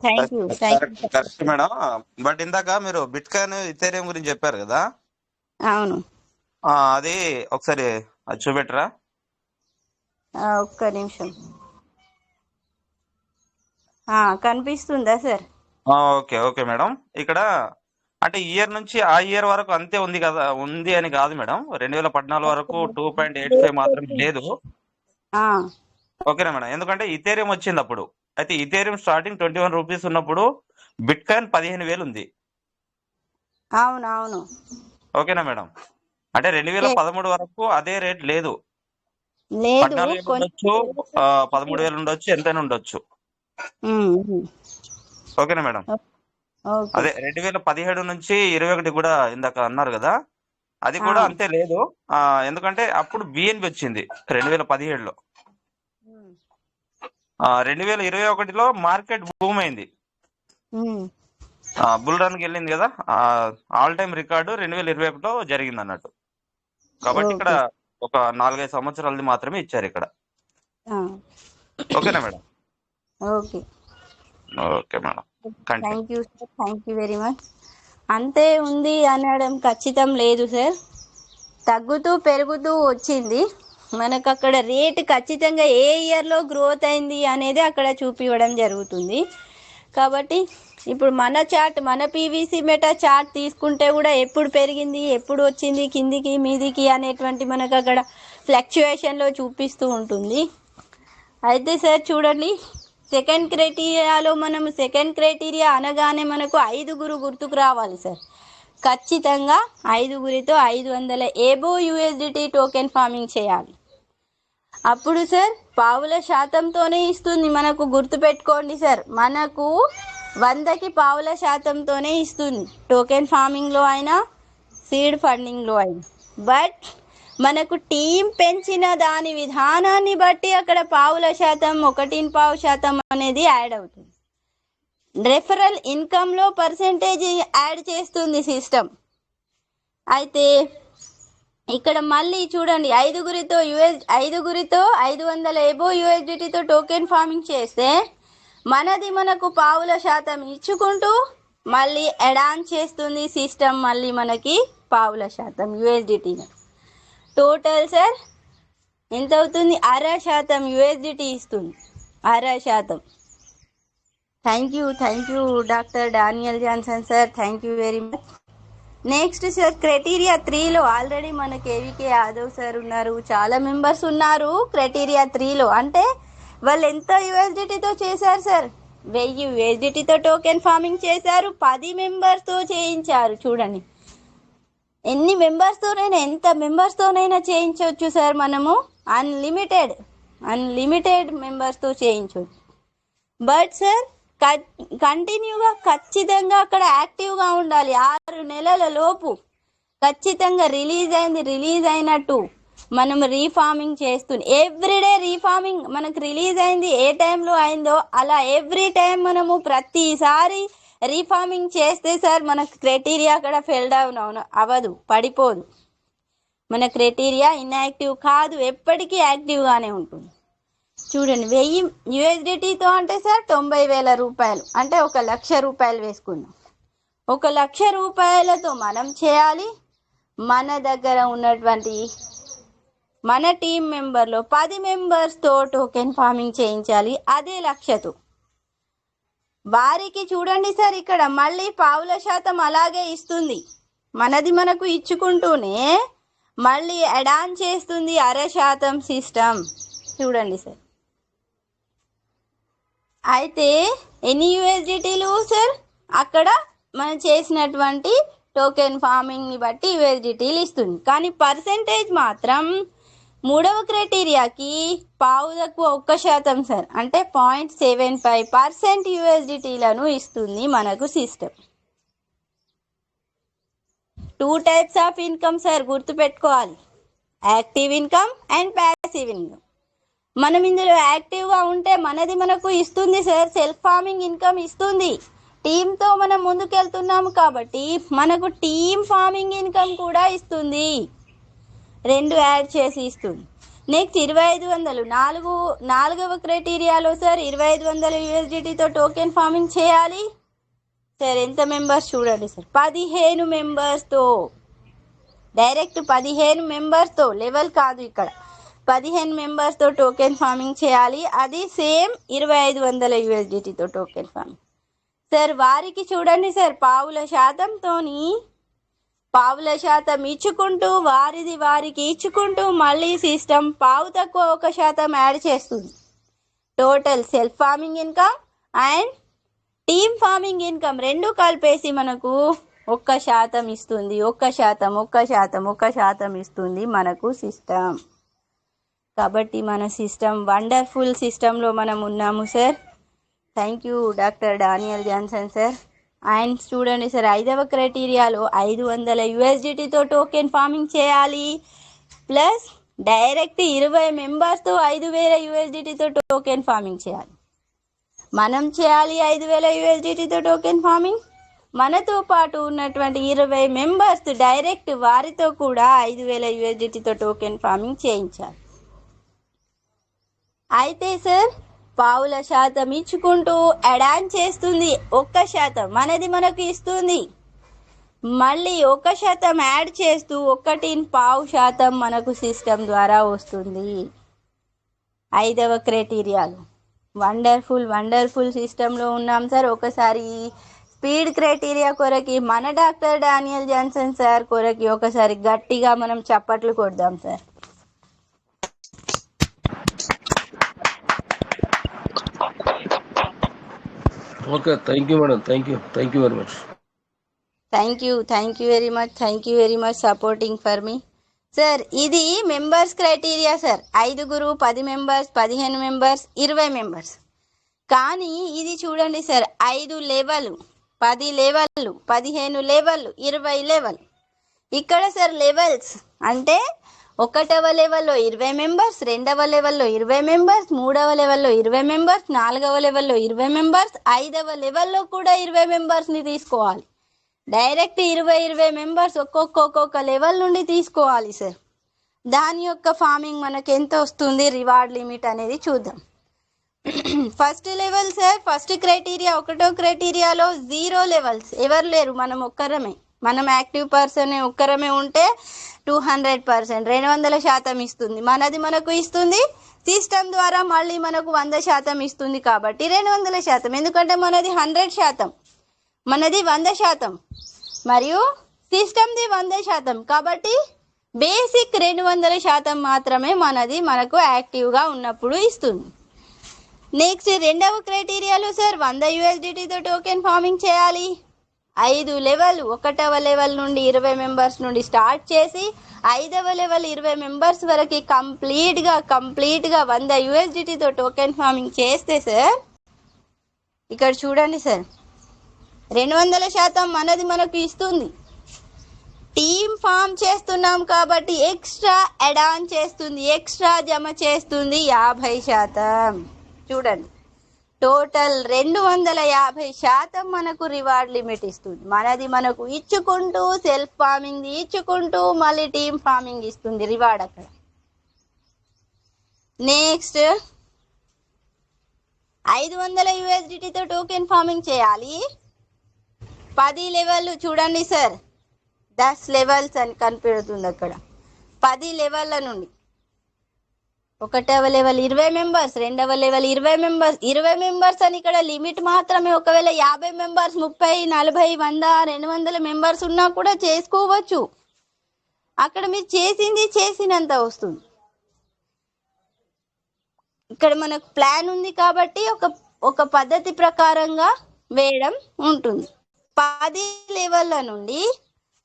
Thank you. Correct madam. But ఇందాక మీరు బిట్కాయిన్ ఇథేరియం గురించి చెప్పారు కదా? అవును. అది ఒకసారి అది చూపెట్టరా? ఒక్క నిమిషం. కనిపిస్తుందా సార్? Okay madam. ఇక్కడ అంటే ఇయర్ నుంచి ఆ ఇయర్ వరకు అంతే ఉంది అని కాదు మేడం. 2014 వరకు 2.85 మాత్రం లేదు. ఓకేనా మేడం? ఎందుకంటే ఇథేరియం వచ్చింది అప్పుడు. అయితే ఇథేరియం స్టార్టింగ్ 21 రూపీస్ ఉన్నప్పుడు బిట్ కాయిన్ 15,000 ఉంది. అవునవును. ఓకేనా మేడం? అంటే 2013 వరకు అదే రేట్ లేదు. 14,000 ఉండొచ్చు, 13,000 ఉండొచ్చు, ఎంతైనా ఉండొచ్చు. ఓకేనా మేడం? అదే 2017 నుంచి 21 కూడా ఇందాక అన్నారు కదా, అది కూడా అంతే లేదు. ఎందుకంటే అప్పుడు బిఎన్బి వచ్చింది 2017లో. 2021లో మార్కెట్ బూమ్ అయింది, బుల్ రన్ కి వెళ్ళింది కదా. ఆల్ టైమ్ రికార్డు 2021లో జరిగింది అన్నట్టు. కాబట్టి ఇక్కడ ఒక 4-5 సంవత్సరాలది మాత్రమే ఇచ్చారు ఇక్కడ. ఓకేనా madam? Okay madam. Thank you very much. అంతే ఉంది అనడం ఖచ్చితం లేదు సార్. తగ్గుతూ పెరుగుతూ వచ్చింది. మనకు అక్కడ రేట్ ఖచ్చితంగా ఏ ఇయర్లో గ్రోత్ అయింది అనేది అక్కడ చూపివ్వడం జరుగుతుంది. కాబట్టి ఇప్పుడు మన పీవీసీ మెటా చార్ట్ తీసుకుంటే కూడా ఎప్పుడు పెరిగింది, ఎప్పుడు వచ్చింది కిందికి మీదికి అనేటువంటి మనకు అక్కడ ఫ్లక్చుయేషన్లో చూపిస్తూ ఉంటుంది. అయితే సార్ చూడండి, సెకండ్ క్రైటీరియా అనగానే మనకు 5గురు గుర్తుకు రావాలి సార్. ఖచ్చితంగా 5గురితో 500 ఎబో USDT టోకెన్ ఫార్మింగ్ చేయాలి. అప్పుడు సార్ పావుల శాతంతోనే ఇస్తుంది. మనకు గుర్తుపెట్టుకోండి సార్, మనకు 100కి పావుల శాతంతోనే ఇస్తుంది, టోకెన్ ఫార్మింగ్లో అయినా సీడ్ ఫండింగ్లో అయినా. బట్ మనకు టీం పెంచిన దాని విధానాన్ని బట్టి అక్కడ పావుల శాతం 1.5% అనేది యాడ్ అవుతుంది. రెఫరల్ ఇన్కంలో పర్సెంటేజ్ యాడ్ చేస్తుంది సిస్టమ్. అయితే ఇక్కడ మళ్ళీ చూడండి, ఐదుగురితో 500 ఎబో యూఎస్డిటీతో టోకెన్ ఫార్మింగ్ చేస్తే మనకు పావుల శాతం ఇచ్చుకుంటూ మళ్ళీ యాడ్ చేస్తుంది సిస్టమ్, మళ్ళీ మనకి పావుల శాతం యూఎస్డిటీని. టోటల్ సార్ ఎంత అవుతుంది? 0.5% యూఎస్డిటీ ఇస్తుంది, 0.5%. Thank you doctor Daniel Johnson sir, thank you very much. Next sir, criteria 3లో ఆల్రెడీ మన కేవీకే యాదవ్ సార్ ఉన్నారు, చాలా మెంబర్స్ ఉన్నారు క్రైటీరియా 3లో. అంటే వాళ్ళు ఎంత యూఎస్డిటీతో చేశారు సార్? 1000 యూఎస్డిటీతో టోకెన్ ఫార్మింగ్ చేశారు, 10 మెంబర్స్తో చేయించారు. చూడండి ఎంత మెంబర్స్తోనైనా చేయించవచ్చు సార్, మనము అన్లిమిటెడ్ మెంబర్స్తో చేయించవచ్చు. బట్ సార్ కంటిన్యూగా ఖచ్చితంగా అక్కడ యాక్టివ్గా ఉండాలి. 6 నెలల లోపు ఖచ్చితంగా రిలీజ్ అయినట్టు మనం రీఫార్మింగ్ చేస్తుంది. ఎవ్రీడే రీఫార్మింగ్, మనకు రిలీజ్ అయింది ఏ టైంలో అయిందో అలా ఎవ్రీ టైం మనము ప్రతిసారి రీఫార్మింగ్ చేస్తే సార్ మనకు క్రైటీరియా అక్కడ ఫెల్ డౌన్ అవ్వదు, పడిపోదు. మన క్రైటీరియా ఇన్యాక్టివ్ కాదు, ఎప్పటికీ యాక్టివ్గానే ఉంటుంది. చూడండి 1000 యూఎస్డిటీతో అంటే సార్ 90,000 రూపాయలు, అంటే 1,00,000 రూపాయలు వేసుకున్నాం. 1,00,000 రూపాయలతో మనం చేయాలి. మన దగ్గర ఉన్నటువంటి మన టీం మెంబర్లో 10 మెంబర్స్తో టోకెన్ ఫార్మింగ్ చేయించాలి అదే 1,00,000తో. వారికి చూడండి సార్ ఇక్కడ మళ్ళీ పావుల శాతం అలాగే ఇస్తుంది, మనకు ఇచ్చుకుంటూనే మళ్ళీ యాడ్ చేస్తుంది 0.5% సిస్టమ్. చూడండి సార్, అయితే ఎన్ని యూఎస్డిటీలు సార్? అక్కడ మనం చేసినటువంటి టోకెన్ ఫార్మింగ్ని బట్టి యూఎస్డిటీలు ఇస్తుంది. కానీ పర్సెంటేజ్ మాత్రం 3వ క్రైటీరియాకి పావులకు 1% సార్, అంటే 0.75% యూఎస్డిటీలను ఇస్తుంది మనకు system. 2 types of income sir, గుర్తుపెట్టుకోవాలి, active income and passive income. మనం ఇందులో యాక్టివ్గా ఉంటే మనకు ఇస్తుంది సార్, సెల్ఫ్ ఫార్మింగ్ ఇన్కమ్ ఇస్తుంది. టీంతో మనం ముందుకెళ్తున్నాము కాబట్టి మనకు టీం ఫార్మింగ్ ఇన్కమ్ కూడా ఇస్తుంది, 2 యాడ్ చేసి ఇస్తుంది. నెక్స్ట్ 2,500 4వ క్రైటీరియాలో సార్ 2,500 యూఎస్డిటీతో టోకెన్ ఫార్మింగ్ చేయాలి సార్. ఎంత మెంబర్స్ చూడండి సార్, 15 మెంబర్స్తో, డైరెక్ట్ 15 మెంబర్స్తో, లెవెల్ కాదు ఇక్కడ, 15 మెంబర్స్తో టోకెన్ ఫార్మింగ్ చేయాలి. అది సేమ్ 2,500 యూఎస్డిటీతో టోకెన్ ఫార్మింగ్ సార్. వారికి చూడండి సార్ పావుల శాతం ఇచ్చుకుంటూ వారికి ఇచ్చుకుంటూ మళ్ళీ సిస్టమ్ పావు తక్కువ 1% యాడ్ చేస్తుంది. Total self farming income and team farming income 2 కలిపేసి మనకు 1% ఇస్తుంది. 1% ఇస్తుంది మనకు సిస్టమ్. కాబట్టి మన సిస్టమ్ వండర్ఫుల్ సిస్టంలో మనం ఉన్నాము sir. Thank you doctor Daniel Johnson sir. And చూడండి సార్, 5వ క్రైటీరియాలో 500 యూఎస్డిటీతో టోకెన్ ఫార్మింగ్ చేయాలి, ప్లస్ డైరెక్ట్ 20 మెంబర్స్తో 5,000 యూఎస్డిటీతో టోకెన్ ఫార్మింగ్ చేయాలి. మనం చేయాలి 5,000 యూఎస్డిటీతో టోకెన్ ఫార్మింగ్, మనతో పాటు ఉన్నటువంటి 20 మెంబర్స్ డైరెక్ట్ వారితో కూడా 5,000 యూఎస్డిటీతో టోకెన్ ఫార్మింగ్ చేయించాలి. అయితే సార్ పావుల శాతం ఇచ్చుకుంటూ యాడ్ చేస్తుంది, 1% మనకు ఇస్తుంది. మళ్ళీ 1% యాడ్ చేస్తూ 1.5% మనకు సిస్టమ్ ద్వారా వస్తుంది. 5వ క్రైటీరియాలో వండర్ఫుల్ సిస్టంలో ఉన్నాం సార్. ఒకసారి స్పీడ్ క్రైటీరియా కొరకి మన డాక్టర్ డానియల్ జాన్సన్ సార్ కొరకి ఒకసారి గట్టిగా మనం చప్పట్లు కొడదాం sir. Okay, thank you madam, thank you very much. Thank you very much supporting for me sir. ఇది members criteria sir. 5 10 members, 15 members, 20 members. కానీ ఇది చూడండి sir, 5 level, 10 level, 15 level, 20 level. ఇక్కడ సార్ లెవెల్స్ అంటే 1వ లెవెల్లో 20 మెంబర్స్, 2వ లెవెల్లో 20 మెంబర్స్, 3వ లెవెల్లో 20 మెంబర్స్, 4వ లెవెల్లో 20 మెంబర్స్, 5వ లెవెల్లో కూడా 20 మెంబర్స్ని తీసుకోవాలి. డైరెక్ట్ 20 మెంబర్స్ ఒక్కొక్క లెవెల్ నుండి తీసుకోవాలి సార్. దాని యొక్క ఫార్మింగ్ మనకి ఎంత వస్తుంది, రివార్డ్ లిమిట్ అనేది చూద్దాం. First level sir, first criteria, 1వ క్రైటీరియాలో 0 లెవెల్స్ ఎవరు లేరు, మనం ఒక్కరమే, మనం యాక్టివ్ పర్సన్ ఒక్కరమే ఉంటే 200%, 200% ఇస్తుంది. మనది మనకు ఇస్తుంది, సిస్టమ్ ద్వారా మళ్ళీ మనకు 100% ఇస్తుంది. కాబట్టి 200%, ఎందుకంటే మనది 100%, మనది 100% మరియు సిస్టమ్ది 100%. కాబట్టి బేసిక్ 200% మాత్రమే మనకు యాక్టివ్గా ఉన్నప్పుడు ఇస్తుంది. నెక్స్ట్ 2వ క్రైటీరియాలో సార్ 100 USDTతో టోకెన్ ఫార్మింగ్ చేయాలి. 5 లెవెల్, 1వ లెవెల్ నుండి 20 మెంబర్స్ నుండి స్టార్ట్ చేసి 5వ లెవెల్ 20 మెంబర్స్ వరకు కంప్లీట్గా 100 USDTతో టోకెన్ ఫార్మింగ్ చేస్తే సార్, ఇక్కడ చూడండి సార్, 200% మనది మనకు ఇస్తుంది. టీమ్ ఫామ్ చేస్తున్నాం కాబట్టి ఎక్స్ట్రా యాడ్ ఆన్ చేస్తుంది, ఎక్స్ట్రా జమ చేస్తుంది 50%. చూడండి, టోటల్ 250% మనకు రివార్డ్ లిమిట్ ఇస్తుంది. మనది మనకు ఇచ్చుకుంటూ, సెల్ఫ్ ఫార్మింగ్ ఇచ్చుకుంటూ మళ్ళీ టీమ్ ఫార్మింగ్ ఇస్తుంది రివార్డ్ అక్కడ. నెక్స్ట్ 500 USDTతో టోకెన్ ఫార్మింగ్ చేయాలి. 10 లెవెల్ చూడండి సార్, 10 లెవెల్స్ అని కనిపెడుతుంది అక్కడ. 10 లెవెల్ల నుండి 1వ లెవెల్ 20 మెంబర్స్, 2వ లెవెల్ 20 మెంబర్స్, 20 మెంబర్స్ అని ఇక్కడ లిమిట్ మాత్రమే. ఒకవేళ 50 మెంబర్స్, 30, 40, 100, 200 మెంబర్స్ ఉన్నా కూడా చేసుకోవచ్చు. అక్కడ మీరు చేసినంత వస్తుంది. ఇక్కడ మనకు ప్లాన్ ఉంది కాబట్టి ఒక పద్ధతి ప్రకారంగా వేయడం ఉంటుంది. 10 లెవెల్ల నుండి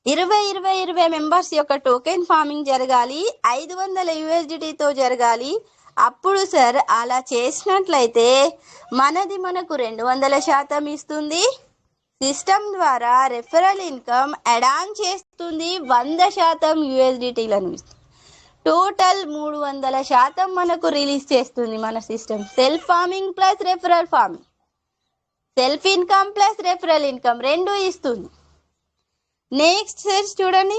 20 మెంబర్స్ యొక్క టోకెన్ ఫార్మింగ్ జరగాలి, 500 USDTతో జరగాలి. అప్పుడు సార్ అలా చేసినట్లయితే మనది మనకు 200% ఇస్తుంది. సిస్టమ్ ద్వారా రెఫరల్ ఇన్కమ్ యాడ్ ఆన్ చేస్తుంది, 100% USDTలను ఇస్తుంది. టోటల్ 300% మనకు రిలీజ్ చేస్తుంది మన system. Self farming plus referral farming, self income plus referral income 2 ఇస్తుంది. నెక్స్ట్ సార్ చూడండి,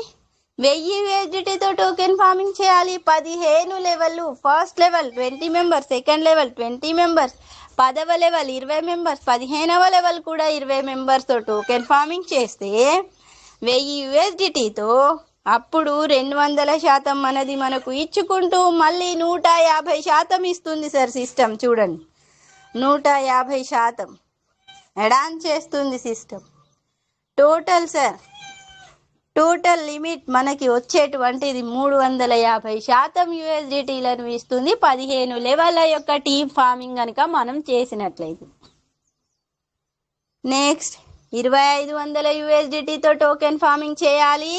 1000 USDTతో టోకెన్ ఫార్మింగ్ చేయాలి. 15 level, first level 20 members, second level 20 members, 10వ లెవెల్ 20 మెంబర్స్, 15వ లెవెల్ కూడా 20 మెంబర్స్తో టోకెన్ ఫార్మింగ్ చేస్తే 1000 USDTతో అప్పుడు 200% మనది మనకు ఇచ్చుకుంటూ మళ్ళీ 150% ఇస్తుంది సార్ సిస్టమ్. చూడండి, 150% యాడ్ ఆన్ చేస్తుంది system. Total sir, total limit మనకి వచ్చేటువంటిది 350% USDTలను ఇస్తుంది 15 లెవెల్ యొక్క టీమ్ ఫార్మింగ్ కనుక మనం చేసినట్లయితే. నెక్స్ట్ 2500 USDTతో టోకెన్ ఫార్మింగ్ చేయాలి.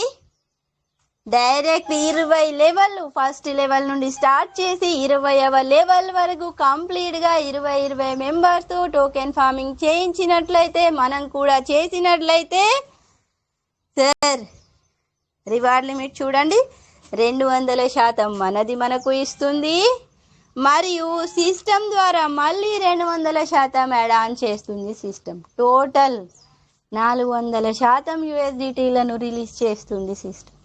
డైరెక్ట్ 20 లెవెల్, ఫస్ట్ లెవెల్ నుండి స్టార్ట్ చేసి 20వ లెవెల్ వరకు కంప్లీట్గా 20 మెంబర్స్తో టోకెన్ ఫార్మింగ్ చేయించినట్లయితే, మనం కూడా చేసినట్లయితే సార్ రివార్డ్ లిమిట్ చూడండి, 200% మనది మనకు ఇస్తుంది. మరియు సిస్టమ్ ద్వారా మళ్ళీ 200% యాడ్ ఆన్ చేస్తుంది సిస్టమ్. టోటల్ 400% USDTలను రిలీజ్ చేస్తుంది సిస్టమ్.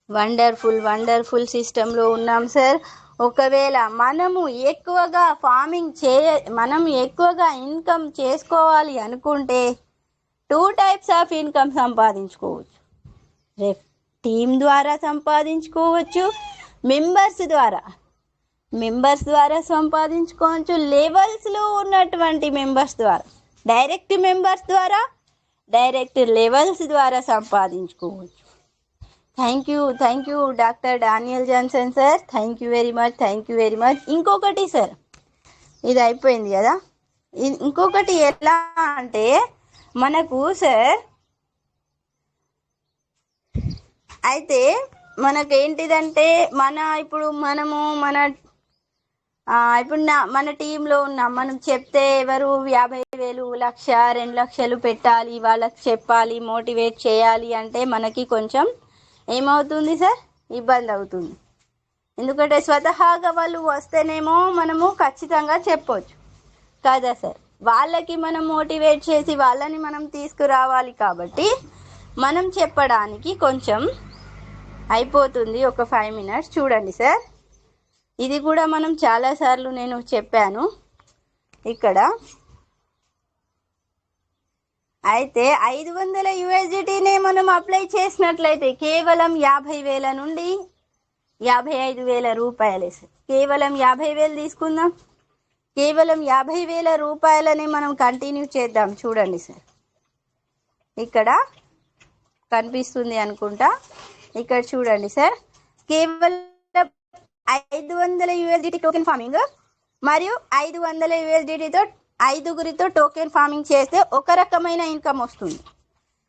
వండర్ఫుల్ సిస్టంలో ఉన్నాం సార్. ఒకవేళ మనము ఎక్కువగా మనం ఎక్కువగా ఇన్కమ్ చేసుకోవాలి అనుకుంటే 2 టైప్స్ ఆఫ్ ఇన్కమ్ సంపాదించుకోవచ్చు. టీమ్ ద్వారా సంపాదించుకోవచ్చు, మెంబర్స్ ద్వారా సంపాదించుకోవచ్చు, లెవెల్స్లో ఉన్నటువంటి మెంబర్స్ ద్వారా, డైరెక్ట్ మెంబర్స్ ద్వారా, డైరెక్ట్ లెవెల్స్ ద్వారా సంపాదించుకోవచ్చు. Thank you doctor Daniel Johnson sir, thank you very much. ఇంకొకటి సార్, ఇది అయిపోయింది కదా, ఇంకొకటి ఎలా అంటే మనకు సార్ అయితే మనకేంటిదంటే ఇప్పుడు మనము మన ఇప్పుడు మన టీంలో ఉన్నాం, మనం చెప్తే ఎవరు 50,000 1,00,000 2,00,000 పెట్టాలి, వాళ్ళకి చెప్పాలి, మోటివేట్ చేయాలి అంటే మనకి కొంచెం ఏమవుతుంది సార్, ఇబ్బంది అవుతుంది. ఎందుకంటే స్వతహాగా వాళ్ళు వస్తేనేమో మనము ఖచ్చితంగా చెప్పొచ్చు కదా సార్. వాళ్ళకి మనం మోటివేట్ చేసి వాళ్ళని మనం తీసుకురావాలి కాబట్టి మనం చెప్పడానికి కొంచెం అయిపోతుంది. ఒక 5 minutes చూడండి సార్. ఇది కూడా మనం చాలాసార్లు నేను చెప్పాను ఇక్కడ. అయితే 500 USDTనే మనం అప్లై చేసినట్లయితే కేవలం 50,000 నుండి 55,000 రూపాయలే సార్. కేవలం 50,000 తీసుకుందాం. కేవలం 50,000 రూపాయలని మనం కంటిన్యూ చేద్దాం. చూడండి సార్, ఇక్కడ కనిపిస్తుంది అనుకుంటా. ఇక్కడ చూడండి సార్, కేవలం 500 USDT టోకెన్ ఫార్మింగ్ మరియు 500 USDTతో 5గురితో టోకెన్ ఫార్మింగ్ చేస్తే ఒక రకమైన ఇన్కమ్ వస్తుంది.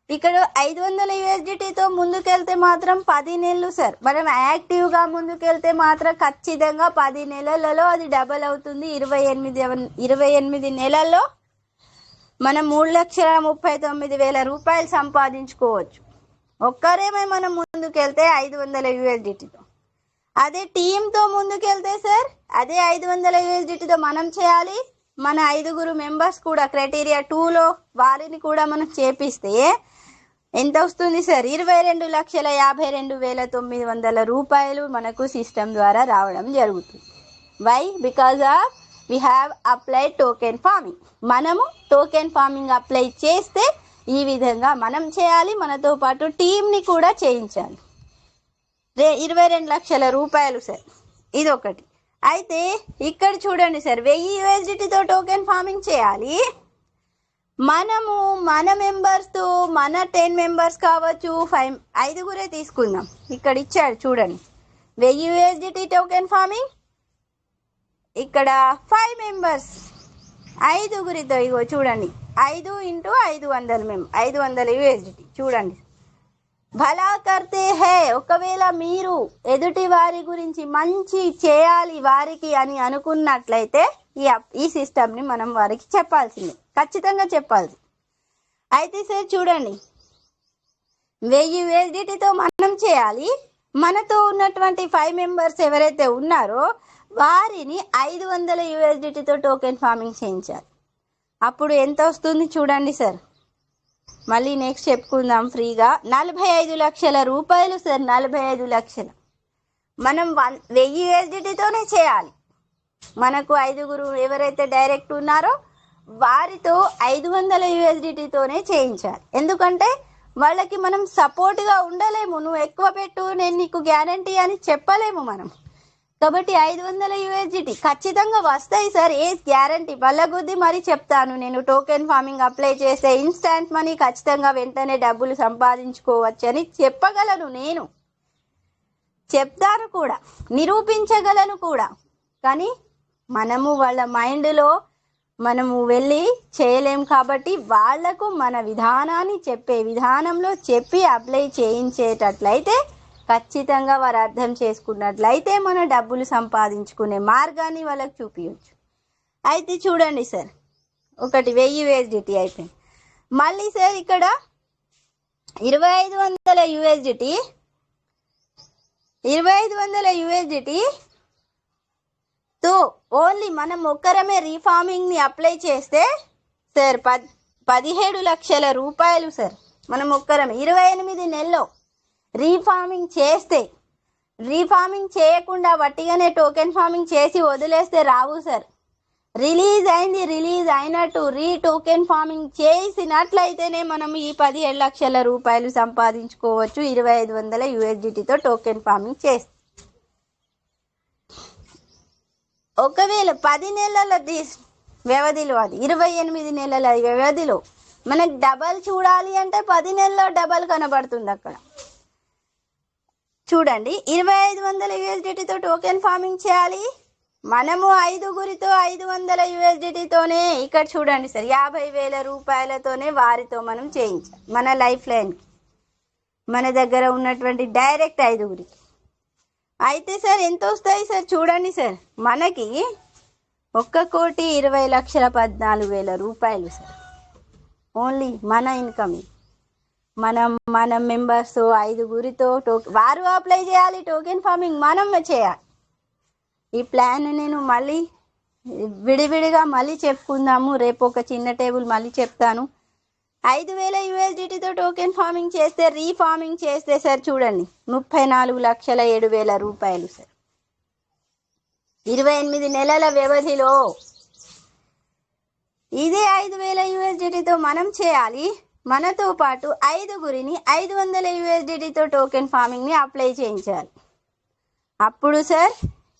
ఇక్కడ 500 USDTతో ముందుకెళ్తే మాత్రం 10 నెలలు సార్. మనం యాక్టివ్గా ముందుకెళ్తే మాత్రం ఖచ్చితంగా 10 నెలలలో అది డబల్ అవుతుంది. 28 నెలల్లో మనం 3,39,000 రూపాయలు సంపాదించుకోవచ్చు. ఒక్కరేమే మనం ముందుకెళ్తే 500 USDTతో. అదే టీంతో ముందుకెళ్తే సార్, అదే 500 USDTతో మనం చేయాలి. మన 5గురు మెంబర్స్ కూడా క్రైటీరియా 2లో వారిని కూడా మనం చేపిస్తే ఎంత వస్తుంది సార్, 22,52,900 రూపాయలు మనకు సిస్టమ్ ద్వారా రావడం జరుగుతుంది. Why? Because of we have applied token farming. మనము టోకెన్ ఫార్మింగ్ అప్లై చేస్తే ఈ విధంగా మనం చేయాలి, మనతో పాటు టీంని కూడా చేయించాలి. 22 లక్షల రూపాయలు సార్, ఇది ఒకటి. అయితే ఇక్కడ చూడండి సార్, 1000 USDTతో టోకెన్ ఫార్మింగ్ చేయాలి. మనము మన మెంబర్స్తో మన 10 మెంబర్స్ కావచ్చు, 5గురే తీసుకుందాం. ఇక్కడ ఇచ్చాడు చూడండి, 1000 USDT టోకెన్ ఫార్మింగ్. ఇక్కడ 5 మెంబర్స్ 5గురితో, ఇగో చూడండి, 5 × 500 USDT. చూడండి, భలా కర్తే హే. ఒకవేళ మీరు ఎదుటి వారి గురించి మంచి చేయాలి వారికి అని అనుకున్నట్లయితే ఈ సిస్టమ్ని మనం వారికి చెప్పాల్సిందే, ఖచ్చితంగా చెప్పాలి. అయితే సార్ చూడండి, 1000 USDTతో మనం చేయాలి. మనతో ఉన్నటువంటి 5 మెంబర్స్ ఎవరైతే ఉన్నారో వారిని 500 USDTతో టోకెన్ ఫార్మింగ్ చేయించాలి. అప్పుడు ఎంత వస్తుంది చూడండి సార్, మళ్ళీ నెక్స్ట్ చెప్పుకుందాం ఫ్రీగా. 45 లక్షల రూపాయలు సార్. 45 లక్షలు మనం 1000 USDTతోనే చేయాలి. మనకు 5గురు ఎవరైతే డైరెక్ట్ ఉన్నారో వారితో 500 USDTతోనే చేయించాలి. ఎందుకంటే వాళ్ళకి మనం సపోర్ట్గా ఉండలేము. నువ్వు ఎక్కువ పెట్టు, నేను నీకు గ్యారంటీ అని చెప్పలేము మనం. కాబట్టి 500 USDT ఖచ్చితంగా వస్తాయి సార్, ఏ గ్యారంటీ బల్లగుద్ది మరి చెప్తాను. నేను టోకెన్ ఫార్మింగ్ అప్లై చేస్తే ఇన్స్టాంట్ మనీ ఖచ్చితంగా వెంటనే డబ్బులు సంపాదించుకోవచ్చు అని చెప్పగలను, నేను చెప్తాను కూడా, నిరూపించగలను కూడా. కానీ మనము వాళ్ళ మైండ్లో మనము వెళ్ళి చేయలేం కాబట్టి వాళ్లకు మన విధానాన్ని చెప్పే విధానంలో చెప్పి అప్లై చేయించేటట్లయితే ఖచ్చితంగా వారు అర్థం చేసుకున్నట్లయితే మన డబ్బులు సంపాదించుకునే మార్గాన్ని వాళ్ళకి చూపించవచ్చు. అయితే చూడండి సార్, ఒకటి 1000 USDT అయిపోయింది. మళ్ళీ సార్ ఇక్కడ 2500 USDT 2500 USDT తో ఓన్లీ మనం ఒక్కరమే రీఫార్మింగ్ని అప్లై చేస్తే సార్ 17 లక్షల రూపాయలు సార్. మనం ఒక్కరమే 28 నెలల్లో రీఫార్మింగ్ చేస్తే, రీఫార్మింగ్ చేయకుండా వట్టిగానే టోకెన్ ఫార్మింగ్ చేసి వదిలేస్తే రావు సార్. రిలీజ్ అయినట్టు టోకెన్ ఫార్మింగ్ చేసినట్లయితేనే మనం ఈ 17 లక్షల రూపాయలు సంపాదించుకోవచ్చు 2500 USDTతో టోకెన్ ఫార్మింగ్ చేస్తే. ఒకవేళ 10 నెలల వ్యవధిలో, అది 28 నెలల వ్యవధిలో మనకు డబల్ చూడాలి అంటే 10 నెలల్లో డబల్ కనబడుతుంది అక్కడ. చూడండి, 2500 USDTతో టోకెన్ ఫార్మింగ్ చేయాలి. మనము 5గురితో 500 USDTతోనే, ఇక్కడ చూడండి సార్, 50,000 రూపాయలతోనే వారితో మనం చేయించాలి. మన లైఫ్ లైన్కి మన దగ్గర ఉన్నటువంటి డైరెక్ట్ 5గురికి. అయితే సార్ ఎంత వస్తాయి సార్ చూడండి సార్, మనకి 1,20,14,000 రూపాయలు సార్. ఓన్లీ మన ఇన్కమ్. మన మెంబర్స్ 5గురితో వారు అప్లై చేయాలి, టోకెన్ ఫార్మింగ్ మనం చేయాలి. ఈ ప్లాన్ నేను మళ్ళీ విడివిడిగా మళ్ళీ చెప్పుకుందాము. రేపు ఒక చిన్న టేబుల్ మళ్ళీ చెప్తాను. 5,000 USDTతో టోకెన్ ఫార్మింగ్ చేస్తే, రీఫార్మింగ్ చేస్తే సార్ చూడండి 34,07,000 రూపాయలు సార్. 28 నెలల వ్యవధిలో ఇదే 5,000 USDTతో మనం చేయాలి. మనతో పాటు 5గురిని 500 USDTతో టోకెన్ ఫార్మింగ్ని అప్లై చేయించాలి. అప్పుడు సార్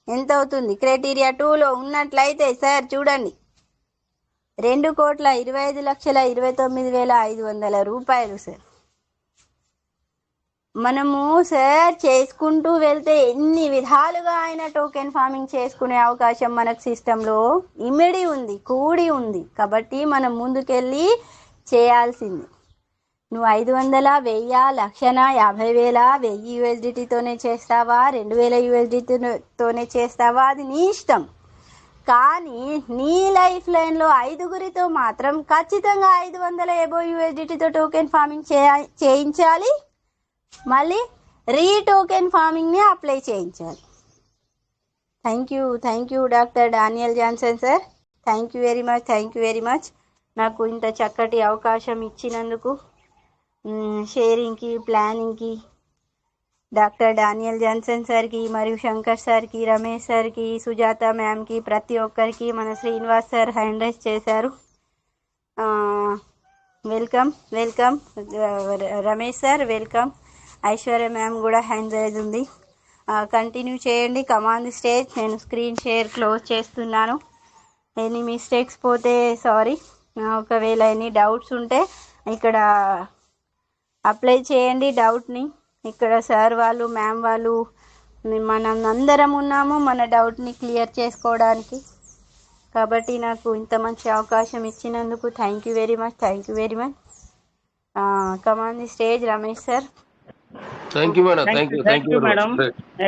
ఎంత అవుతుంది? క్రైటీరియా 2లో ఉన్నట్లయితే సార్ చూడండి 2,25,29,500 రూపాయలు సార్. మనము సార్ చేసుకుంటూ వెళ్తే ఎన్ని విధాలుగా అయినా టోకెన్ ఫార్మింగ్ చేసుకునే అవకాశం మనకు సిస్టంలో ఇమిడి ఉంది, కూడి ఉంది. కాబట్టి మనం ముందుకెళ్ళి చేయాల్సింది. నువ్వు 500, 1000, 1,50,000, 1000 USDTతోనే చేస్తావా, 2,000 USDTతోనే చేస్తావా, అది నీ ఇష్టం. కానీ నీ లైఫ్ లైన్లో 5గురితో మాత్రం ఖచ్చితంగా 500 అబోవ్ USDTతో టోకెన్ ఫార్మింగ్ చేయించాలి. మళ్ళీ టోకెన్ ఫార్మింగ్ని అప్లై చేయించాలి. Thank you doctor Daniel Johnson sir. Thank you very much నాకు ఇంత చక్కటి అవకాశం ఇచ్చినందుకు. షేరింగ్కి, ప్లానింగ్కి డాక్టర్ డానియల్ జాన్సన్ సార్కి, మరియు శంకర్ సార్కి, రమేష్ సార్కి, సుజాత మ్యామ్కి, ప్రతి ఒక్కరికి మన శ్రీనివాస్ సార్ హ్యాండ్ రైజ్ చేశారు. Welcome Ramesh sir, welcome. Aishwarya ma'am కూడా హ్యాండ్ రైజ్ ఉంది. కంటిన్యూ చేయండి. Command stage. నేను స్క్రీన్ షేర్ క్లోజ్ చేస్తున్నాను. ఎనీ మిస్టేక్స్ పోతే సారీ. ఒకవేళ ఎనీ డౌట్స్ ఉంటే ఇక్కడ అప్లై చేయండి డౌట్ని. ఇక్కడ సార్ వాళ్ళు, మ్యామ్ వాళ్ళు, మనం అందరం ఉన్నాము మన డౌట్ని క్లియర్ చేసుకోవడానికి. కాబట్టి నాకు ఇంత మంచి అవకాశం ఇచ్చినందుకు thank you very much. Command stage Ramesh sir. Thank you madam. Thank you madam.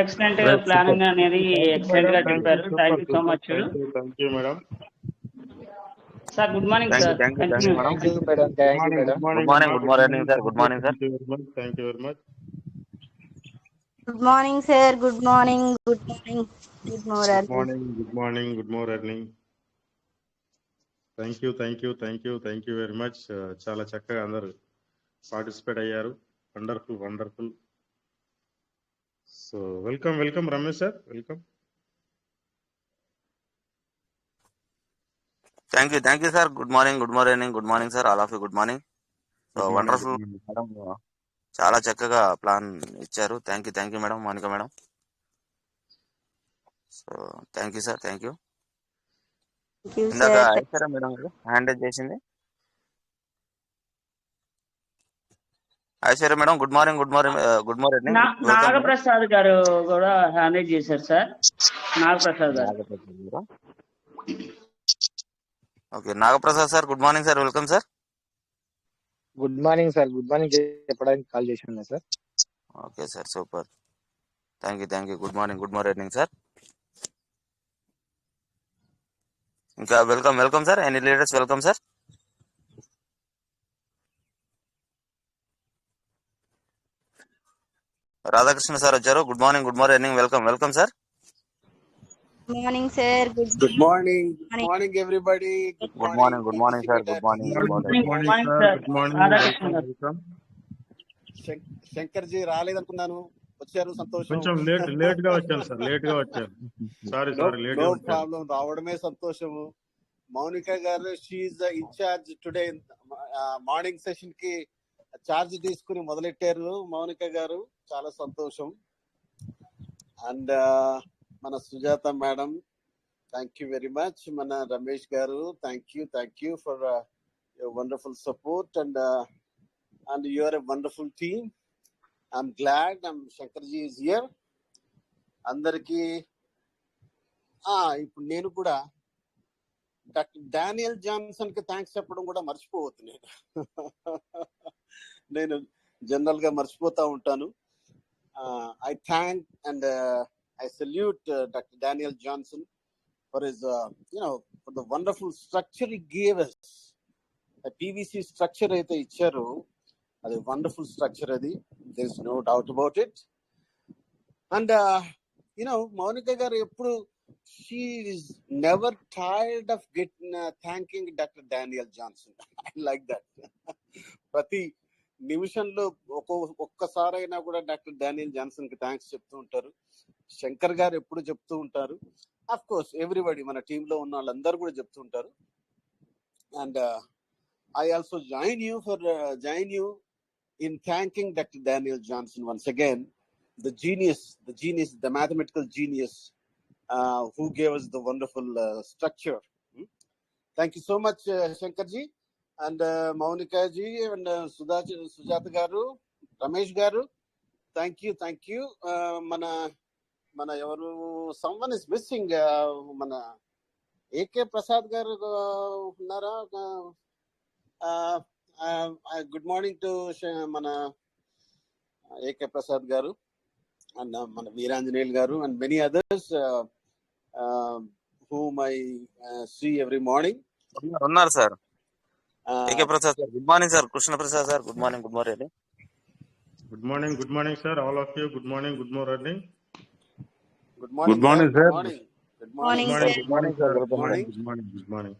Excellent planning అనేది ఎక్సలెంట్ గా చెప్పారు. Thank you so much. Thank you madam. Sir good morning sir. Thank you madam. Good morning sir. Good morning sir. Thank you very much. Good morning sir. Good morning. Good morning. Thank you very much. చాలా చక్కగా అందరు participate అయ్యారు. Wonderful. So welcome Ramesh sir. Welcome. Thank you sir. Good morning sir. All of you good morning. So wonderful madam, చాలా చక్కగా plan ఇచ్చారు. Thank you madam, Monica madam. So thank you sir. ఇందాక Aishwarya madam hand raise చేసింది. Aishwarya madam good morning. Nagaprasad గారు కూడా hand raise చేశారు sir. Nagaprasad గారు. Okay, Nagaprasad sir good morning sir. Welcome sir. Good morning sir. Good morning చెప్పడానికి call చేసిన sir. Okay sir, super. Thank you. Good morning sir. ఇంకా welcome sir. Any leaders welcome sir. Radhakrishna sir వచ్చారు. Good morning. Welcome sir. Morning sir. Good morning everybody. Good morning sir. Good morning. Shankar ji రాలేదనుకున్నాను, వచ్చారు, సంతోషం. కొంచెం late గా వచ్చాను sir. Sorry late గా problem, రావడమే సంతోషము. మౌనిక గారు, she's in charge today. Morning session కి చార్జ్ తీసుకుని మొదలెట్టారు మౌనిక గారు, చాలా సంతోషం. అండ్ మన Sujatha madam, thank you very much. మన రమేష్ గారు, thank you for your wonderful support and you are a wonderful team. I'm glad Shankarji is here. అందరికి ఇప్పుడు నేను కూడా డాక్టర్ డానియల్ జాన్సన్ కి థ్యాంక్స్ చెప్పడం కూడా మర్చిపోవద్దు. నేను జనరల్ గా మర్చిపోతా ఉంటాను. I thank and I salute Dr. Daniel Johnson for his, for the wonderful structure he gave us. The PVC structure అయితే ఇచ్చారు, అది వండర్ఫుల్ స్ట్రక్చర్, అది there is no doubt about it. And Monica గారు ఎప్పుడు, she is never tired of thanking Dr. Daniel Johnson. I like that. ప్రతి నిమిషంలో ఒక్కసారైనా కూడా డాక్టర్ డానియల్ జాన్సన్ కి థ్యాంక్స్ చెప్తూ ఉంటారు. శంకర్ గారు ఎప్పుడు చెప్తూ ఉంటారు. అఫ్ కోర్స్ ఎవ్రీబడి, మన టీంలో ఉన్న వాళ్ళందరూ కూడా చెప్తూ ఉంటారు. And I also join you in thanking Dr. Daniel Johnson once again, the genius, the mathematical genius who gave us the wonderful structure. Thank you so much, Shankar ji, and Monica ji, and Sujata garu, Ramesh garu. Thank you. Mana evaru, someone is missing. Mana AK Prasad garu unnara. Good morning to mana AK Prasad garu and mana Veeranjaneyal garu and many others whom I see every morning. ఉన్నారు sir. AK Prasad sir, good morning sir. Krishna Prasad sir, good morning. Good morning. Good morning, sir. All of you, good morning. Good morning, Good morning, sir. sir. Good morning, Morning, sir. sir. Good morning, sir. Good morning. Good morning.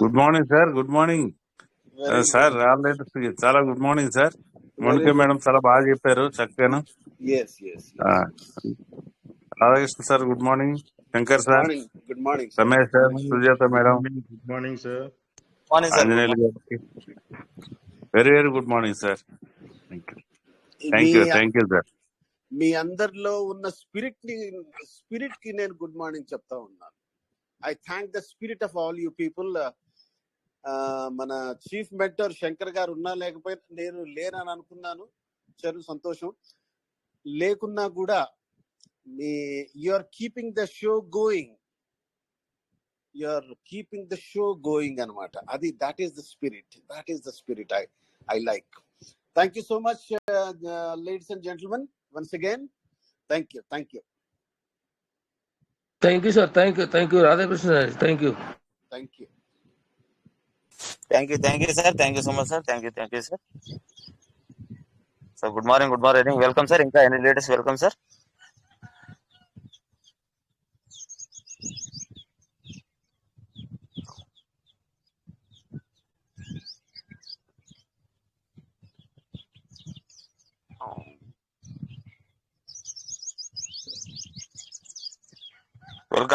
Good morning, sir. Good morning. Very sir good. రాలేదు, చాలా good morning sir. Very Monika good. Madam చాలా బాగా చెప్పారు, చక్కగాను. Yes. Radhakrishna sir good morning. Shankar Good sir, morning. Good morning, sir. Ramesh sir, Sujatha madam, Good morning, sir. Morning sir. Anjaneyulu గారికి very very good morning sir. Thank you sir. మీ అందరిలో ఉన్న spirit కి నేను గుడ్ మార్నింగ్ చెప్తా ఉన్నాను. I thank the spirit of all you people. మన chief mentor Shankar గారు ఉన్నా లేకపోయినా, నేను లేనని అనుకున్నాను, చాలా సంతోషం. లేకున్నా కూడా you are keeping the show going అనమాట. అది that is the spirit I like. Thank you so much ladies and gentlemen, once again thank you. Thank you sir. Thank you Radhakrishna sir. Thank you sir. Thank you so much sir. Thank you sir. So good morning. Welcome sir. ఇంకా any latest welcome sir.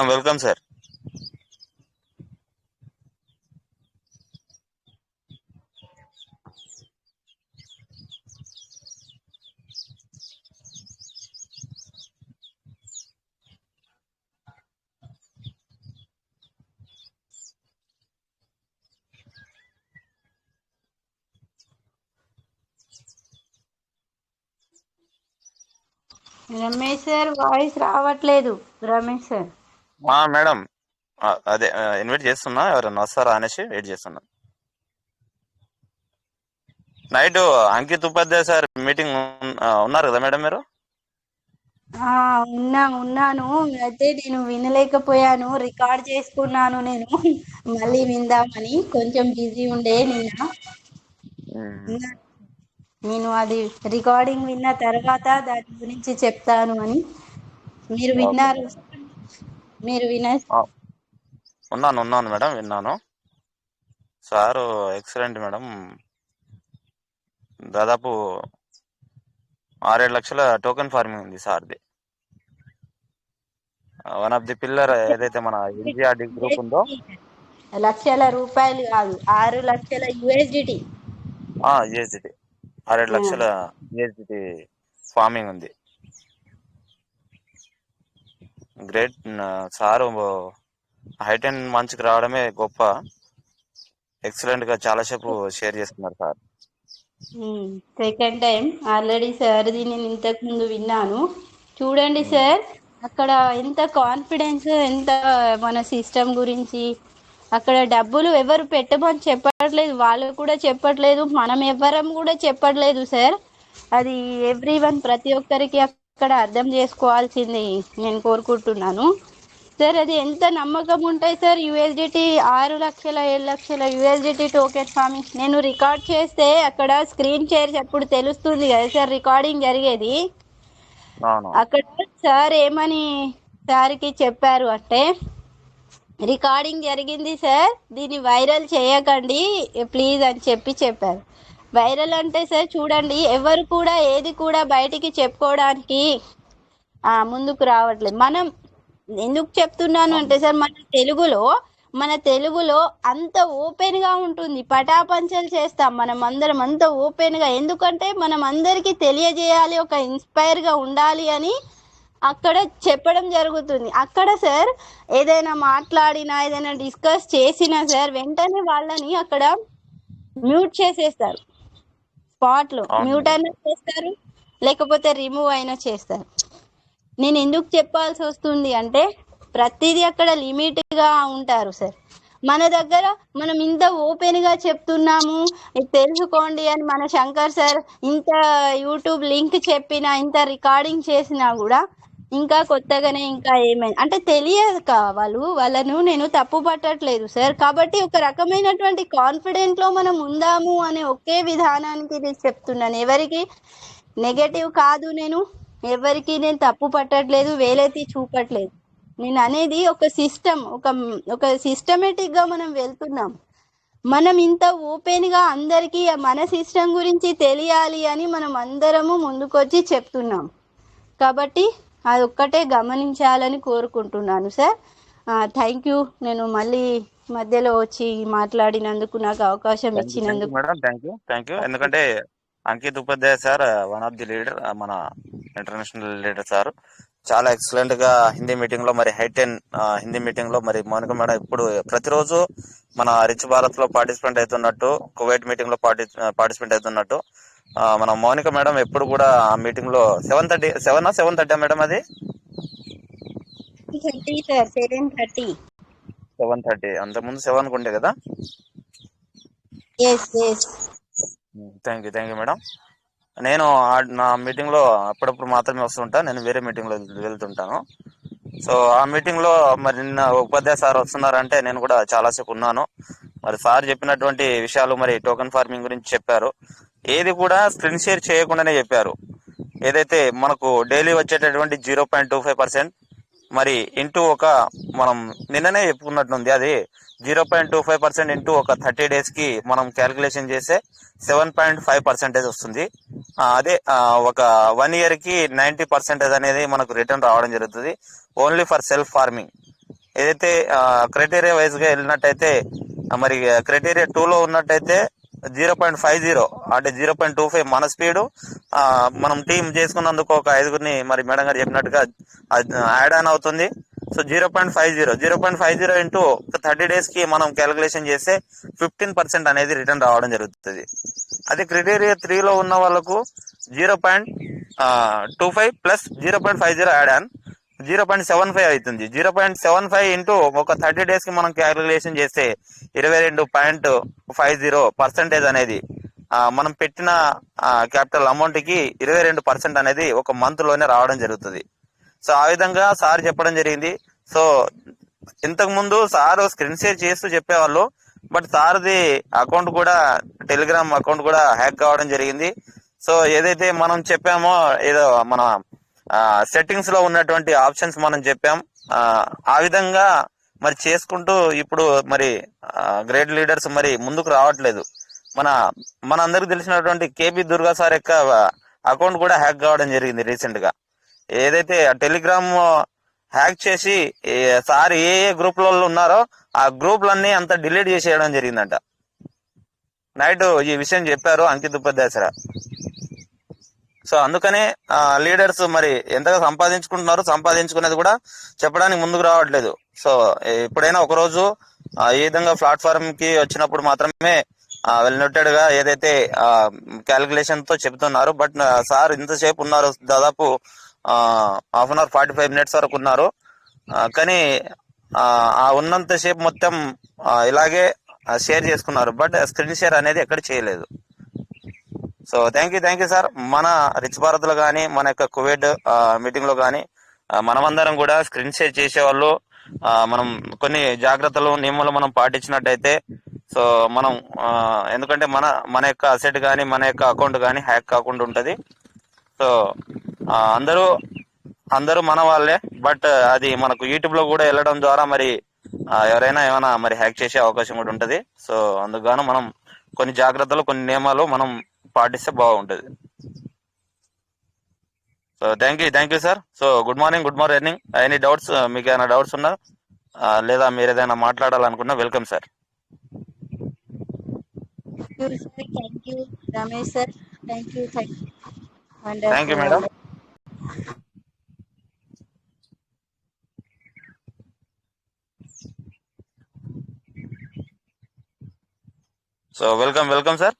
Welcome sir. Ramesh sir voice రావట్లేదు. Ramesh sir madam, అదే invite చేస్తున్నా, ఎవరైనా వస్తారా అనేసి wait చేస్తున్నా. Night Ankit ఉపాధ్యాయ sir meeting ఉన్నారు కదా మేడం మీరు? ఉన్నాను. అయితే నేను వినలేకపోయాను, రికార్డ్ చేసుకున్నాను నేను, మళ్ళీ విందామని. కొంచెం బిజీ ఉండే నేను అది రికార్డింగ్ విన్న తర్వాత దాని గురించి చెప్తాను అని. మీరు విన్నారు? ఉన్నాను మేడం, విన్నాను. Sir excellent madam. దాదాపు 6-7 లక్షల టోకెన్ ఫార్మింగ్ ఉంది సార్ది. వన్ ఆఫ్ ది పిల్లర్ ఏదైతే మన ఎన్జిఆర్డి గ్రూప్ ఉందో, లక్షల రూపాయలు కాదు, 6 లక్షల USDT. 6-7 లక్షల USDT ఫార్మింగ్ ఉంది. Great sir. హైట్ అండ్ మంచికి రావడమే గొప్ప. ఎక్సలెంట్ గా చాలా సేపు షేర్ చేస్తున్నారు సార్. సెకండ్ టైం ఆల్రెడీ సార్ది నేను ఇంతకు ముందు విన్నాను. చూడండి సార్, అక్కడ ఎంత కాన్ఫిడెన్స్, ఎంత మన సిస్టమ్ గురించి. అక్కడ డబ్బులు ఎవరు పెట్టమని చెప్పట్లేదు, వాళ్ళు కూడా చెప్పట్లేదు, మనం ఎవ్వరం కూడా చెప్పట్లేదు సార్. అది ఎవ్రీవన్, ప్రతి ఒక్కరికి అక్కడ అర్థం చేసుకోవాల్సింది నేను కోరుకుంటున్నాను. సార్ అది ఎంత నమ్మకం ఉంటాయి సార్? యూఎస్డిటీ 6 లక్షల 7 లక్షల యూఎస్డిటీ టోకెన్ ఫార్మింగ్. నేను రికార్డ్ చేస్తే అక్కడ స్క్రీన్ షేర్ అప్పుడు తెలుస్తుంది కదా సార్ రికార్డింగ్ జరిగేది. అవును అక్కడ సార్ ఏమని సార్కి చెప్పారు అంటే, రికార్డింగ్ జరిగింది సార్, దీన్ని వైరల్ చేయకండి ప్లీజ్ అని చెప్పారు. వైరల్ అంటే సార్ చూడండి, ఎవరు కూడా ఏది కూడా బయటికి చెప్పుకోవడానికి ముందుకు రావట్లేదు. మనం ఎందుకు చెప్తున్నాను అంటే సార్, మన తెలుగులో అంత ఓపెన్ గా ఉంటుంది, పటాపంచలు చేస్తాం మనం అందరం అంత ఓపెన్ గా. ఎందుకంటే మనం అందరికీ తెలియజేయాలి, ఒక ఇన్స్పైర్ గా ఉండాలి అని అక్కడ చెప్పడం జరుగుతుంది. అక్కడ సార్ ఏదైనా మాట్లాడినా ఏదైనా డిస్కస్ చేసినా సార్ వెంటనే వాళ్ళని అక్కడ మ్యూట్ చేసేస్తారు. స్పాట్ లో మ్యూట్ అయినా చేస్తారు, లేకపోతే రిమూవ్ అయినా చేస్తారు. నేను ఎందుకు చెప్పాల్సి వస్తుంది అంటే, ప్రతిదీ అక్కడ లిమిట్ గా ఉంటారు సార్. మన దగ్గర మనం ఇంత ఓపెన్ గా చెప్తున్నాము, ఇది తెలుసుకోండి అని మన శంకర్ సార్ ఇంత యూట్యూబ్ లింక్ చెప్పినా, ఇంత రికార్డింగ్ చేసినా కూడా ఇంకా కొత్తగానే ఇంకా ఏమైనా అంటే తెలియక వాళ్ళను నేను తప్పు పట్టట్లేదు సార్. కాబట్టి ఒక రకమైనటువంటి కాన్ఫిడెంట్ లో మనం ఉందాము అనే ఒకే విధానానికి నేను చెప్తున్నాను. ఎవరికి నెగటివ్ కాదు, ఎవరికి నేను తప్పు పట్టట్లేదు, వేలెత్తి చూపట్లేదు. నేను అనేది ఒక సిస్టమ్, ఒక సిస్టమేటిక్ గా మనం వెళ్తున్నాం. మనం ఇంత ఓపెన్ గా అందరికీ మన సిస్టమ్ గురించి తెలియాలి అని మనం అందరము ముందుకొచ్చి చెప్తున్నాం. కాబట్టి అది ఒక్కటే గమనించాలని కోరుకుంటున్నాను సార్. Thank you. నేను మళ్ళీ మధ్యలో వచ్చి మాట్లాడినందుకు, నాకు అవకాశం ఇచ్చినందుకు. Madam thank you. ఎందుకంటే అంకిత్ ఉపాధ్యాయ sir one of the leader, మన ఇంటర్నేషనల్ లీడర్ సార్. చాలా ఎక్సలెంట్ గా హిందీ మీటింగ్ లో, మరి హై-10 హిందీ మీటింగ్ లో మరి మౌనిక మేడం ఇప్పుడు ప్రతిరోజు మన రిచ్ భారత్ లో పార్టిసిపేట్ అవుతున్నట్టు, కువైట్ మీటింగ్ లో పార్టిసిపేట్ అవుతున్నట్టు మన మౌనిక మేడం ఎప్పుడు కూడా ఆ మీటింగ్ లో 7:30 మేడం, అది 7:30 అంతకుముందు 7 ఉండే కదా. Thank you madam. నేను నా మీటింగ్ లో అప్పుడప్పుడు మాత్రమే వస్తుంటా, నేను వేరే మీటింగ్ లో వెళ్తుంటాను. సో ఆ మీటింగ్ లో మరి నిన్న ఉపాధ్యాయ సార్ వస్తున్నారంటే నేను కూడా చాలాసేపు ఉన్నాను. మరి సార్ చెప్పినటువంటి విషయాలు, మరి టోకెన్ ఫార్మింగ్ గురించి చెప్పారు. ఏది కూడా స్క్రీన్ షేర్ చేయకుండానే చెప్పారు. ఏదైతే మనకు డైలీ వచ్చేటటువంటి 0.25% మరి ఇంటూ మనం నిన్ననే చెప్పుకున్నట్టుంది, అది 0.25% ఇంటూ ఒక 30 days కి మనం క్యాల్కులేషన్ చేస్తే 7.5% వస్తుంది. అదే ఒక 1 year కి 90% అనేది మనకు రిటర్న్ రావడం జరుగుతుంది, ఓన్లీ ఫర్ సెల్ఫ్ ఫార్మింగ్. ఏదైతే క్రైటీరియా వైజ్ గా వెళ్ళినట్టయితే, మరి క్రైటీరియా 2 లో ఉన్నట్టయితే 0.50 అంటే 0.25 మన స్పీడు, మనం టీం చేసుకున్నందుకు ఒక 5గురిని మరి మేడం గారు చెప్పినట్టుగా యాడ్ ఆన్ అవుతుంది. సో 0.50 ఇంటూ 30 days కి మనం క్యాలిక్యులేషన్ చేస్తే 15% అనేది రిటర్న్ రావడం జరుగుతుంది. అదే క్రైటీరియా 3 లో ఉన్న వాళ్ళకు 0.25 ప్లస్ 0.50 యాడ్ ఆన్ 0.75 అవుతుంది. 0.75 ఇంటూ ఒక 30 days కి మనం క్యాలిక్యులేషన్ చేస్తే 22.50% అనేది మనం పెట్టిన క్యాపిటల్ అమౌంట్ కి 22% అనేది ఒక మంత్ లోనే రావడం జరుగుతుంది. సో ఆ విధంగా సార్ చెప్పడం జరిగింది. సో ఇంతకు ముందు సార్ స్క్రీన్ షేర్ చేస్తూ చెప్పేవాళ్ళు, బట్ సార్ది అకౌంట్ కూడా, టెలిగ్రామ్ అకౌంట్ కూడా హ్యాక్ కావడం జరిగింది. సో ఏదైతే మనం చెప్పామో, ఏదో మన సెట్టింగ్స్ లో ఉన్నటువంటి ఆప్షన్స్ మనం చెప్పాం, ఆ విధంగా మరి చేసుకుంటూ ఇప్పుడు మరి గ్రేట్ లీడర్స్ మరి ముందుకు రావట్లేదు. మన అందరికి తెలిసినటువంటి కేపీ దుర్గా సార్ యొక్క అకౌంట్ కూడా హ్యాక్ కావడం జరిగింది రీసెంట్ గా. ఏదైతే టెలిగ్రామ్ హ్యాక్ చేసి సార్ ఏ గ్రూప్లలో ఉన్నారో ఆ గ్రూప్లన్నీ అంతా డిలీట్ చేసేయడం జరిగిందంట. నైట్ ఈ విషయం చెప్పారు అంకిత్ ఉపాధ్యాయ సార్. సో అందుకనే లీడర్స్ మరి ఎంతగా సంపాదించుకునేది కూడా చెప్పడానికి ముందుకు రావట్లేదు. సో ఎప్పుడైనా ఒకరోజు ఈ విధంగా ప్లాట్ఫామ్ కి వచ్చినప్పుడు మాత్రమే వెళ్ళినట్టుగా ఏదైతే క్యాలిక్యులేషన్ తో చెప్తున్నారు. బట్ సార్ ఇంతసేపు ఉన్నారు, దాదాపు 1/2 hour 45 minutes వరకు ఉన్నారు. కానీ ఆ ఉన్నంతసేపు మొత్తం ఇలాగే షేర్ చేసుకున్నారు, బట్ స్క్రీన్ షేర్ అనేది ఎక్కడ చేయలేదు. So thank you sir. మన రిచ్ భారత్ లో కానీ, మన యొక్క కువైట్ మీటింగ్ లో కానీ మనమందరం కూడా స్క్రీన్ షేర్ చేసేవాళ్ళు, మనం కొన్ని జాగ్రత్తలు నియమాలు మనం పాటించినట్టయితే సో మనం ఎందుకంటే మన యొక్క అసెట్ కానీ మన యొక్క అకౌంట్ కానీ హ్యాక్ కాకుండా ఉంటది. సో అందరూ మన వాళ్ళే, బట్ అది మనకు యూట్యూబ్ లో కూడా వెళ్ళడం ద్వారా మరి ఎవరైనా ఏమైనా మరి హ్యాక్ చేసే అవకాశం కూడా ఉంటది. సో అందుకు మనం కొన్ని జాగ్రత్తలు కొన్ని నియమాలు మనం పాటిస్తే బాగుంటది. So thank you sir. So good morning. Any doubts, మీకు ఏమైనా డౌట్స్ ఉన్నా లేదా మీరు ఏదైనా మాట్లాడాలనుకున్నా welcome sir. Thank you Ramesh sir. Thank you thank you madam. So welcome sir.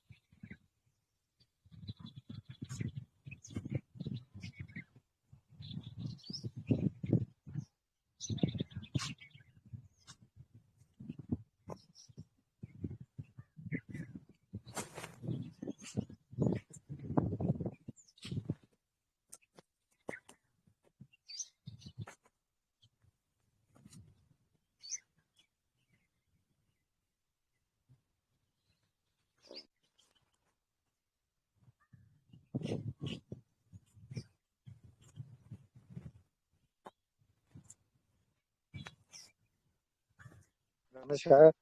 Ramesh sir.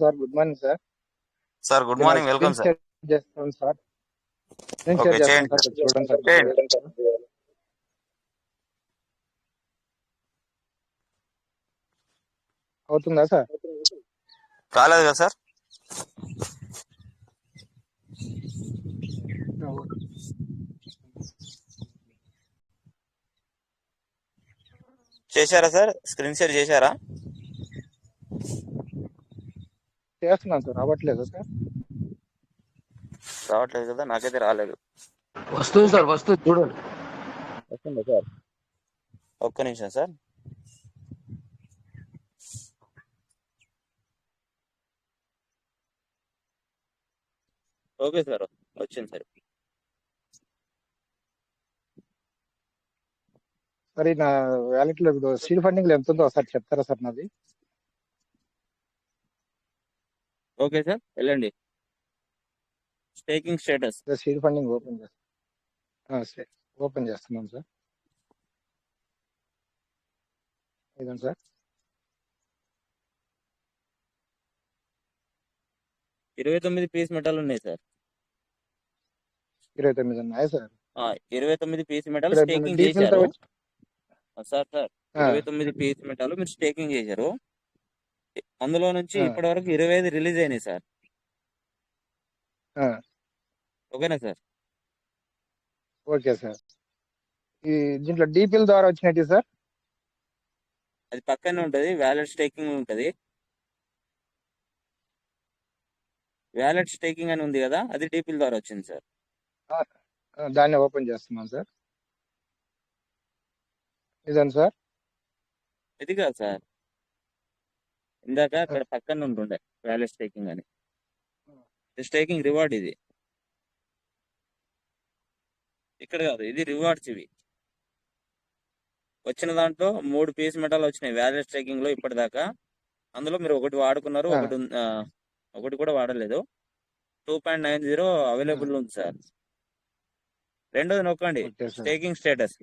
Sir good morning sir. Sir good morning, welcome sir. చేస్తాను sir. Okay చేయండి sir చూడండి సార్. అవుతుందా సార్? కాలేదు కదా సార్? చేశారా సార్? స్క్రీన్ షేర్ చేశారా? చేస్తున్నాను sir. రావట్లేదు సార్. రావట్లేదు కదా, నాకైతే రాలేదు. వస్తుంది సార్, వస్తుంది చూడండి. వస్తుందా సార్? ఒక్క నిమిషం సార్. ఓకే సార్, వచ్చింది సార్. సరే, నా వ్యాలెట్ లో సీడ్ ఫండింగ్ ఎంత ఉందో ఒకసారి చెప్తారా సార్ నాది? ఓకే సార్, వెళ్ళండి. Staking status. Seed funding open చేస్తున్నాం సార్. ఇదండి సార్. 29 పీస్ మెటల్ ఉన్నాయి సార్. 29 ఉన్నాయా సార్? 29 పీస్ మెటల్ స్టేకింగ్ చేశారు సార్. 29 పీస్ మెటల్ మీరు స్టేకింగ్ చేశారు. అందులో నుంచి ఇప్పటి వరకు 25 రిలీజ్ అయినాయి సార్. ఓకేనా సార్? Okay sir. ఈ దీంట్లో డీపీఎల్ ద్వారా వచ్చినట్టు సార్? అది పక్కనే ఉంటది, వ్యాలెట్ స్టేకింగ్ ఉంటది. వ్యాలెట్ స్టేకింగ్ అని ఉంది కదా, అది డీపీఎల్ ద్వారా వచ్చింది సార్. దాన్ని ఓపెన్ చేస్తున్నాను సార్. ఇదండి సార్. ఇది కాదు సార్, ఇందాక అక్కడ పక్కన ఉంటుండే వ్యాలెట్ స్టేకింగ్ అని. స్టేకింగ్ రివార్డ్ ఇది. ఇక్కడ కాదు, ఇది రివార్డ్స్. ఇవి వచ్చిన దాంట్లో 3 పీస్ మెటల్ వచ్చినాయి వ్యాలెట్ స్టేకింగ్ లో ఇప్పటిదాకా. అందులో మీరు ఒకటి వాడుకున్నారు, ఒకటి కూడా వాడలేదు. 2.90 అవైలబుల్ ఉంది సార్. రెండోది నొక్కండి, స్టేకింగ్ స్టేటస్.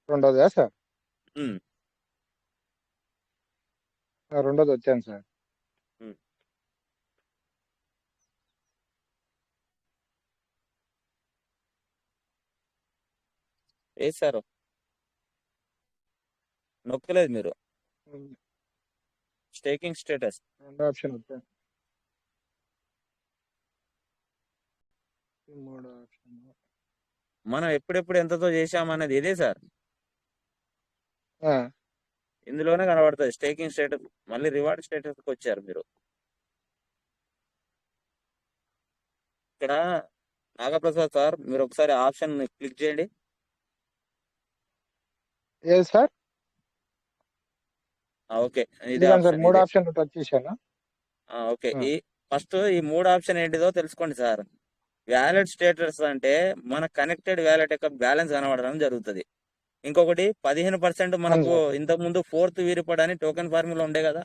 రెండోదా సార్? రెండోది వచ్చాను సార్. ఏ సార్ నొక్కలేదు మీరు. స్టేకింగ్ స్టేటస్ రెండో ఆప్షన్ వచ్చాను. మూడో ఆప్షన్ మనం ఎప్పుడెప్పుడు ఎంతతో చేశామనేది ఇదే సార్. ఇందులోనే కనబడుతుంది స్టేకింగ్ స్టేటస్. మళ్ళీ రివార్డ్ స్టేటస్ కి వచ్చారు మీరు. ఇక్కడ నాగప్రసాద్ సార్, మీరు ఒకసారి ఆప్షన్ క్లిక్ చేయండి. ఏది సార్? ఓకే, ఇది సార్. మూడు ఆప్షన్ టచ్ చేశాను. ఓకే, ఈ ఫస్ట్ ఈ 3 ఆప్షన్ ఏంటిదో తెలుసుకోండి సార్. వ్యాలెట్ స్టేటస్ అంటే మన కనెక్టెడ్ వ్యాలెట్ యొక్క బ్యాలెన్స్ కనబడడం జరుగుతుంది. ఇంకొకటి 15% అవును మనకు సార్. ఇంతకు ముందు ఫోర్త్ వీరిపడ్ అని టోకెన్ ఫార్ములా ఉండే కదా,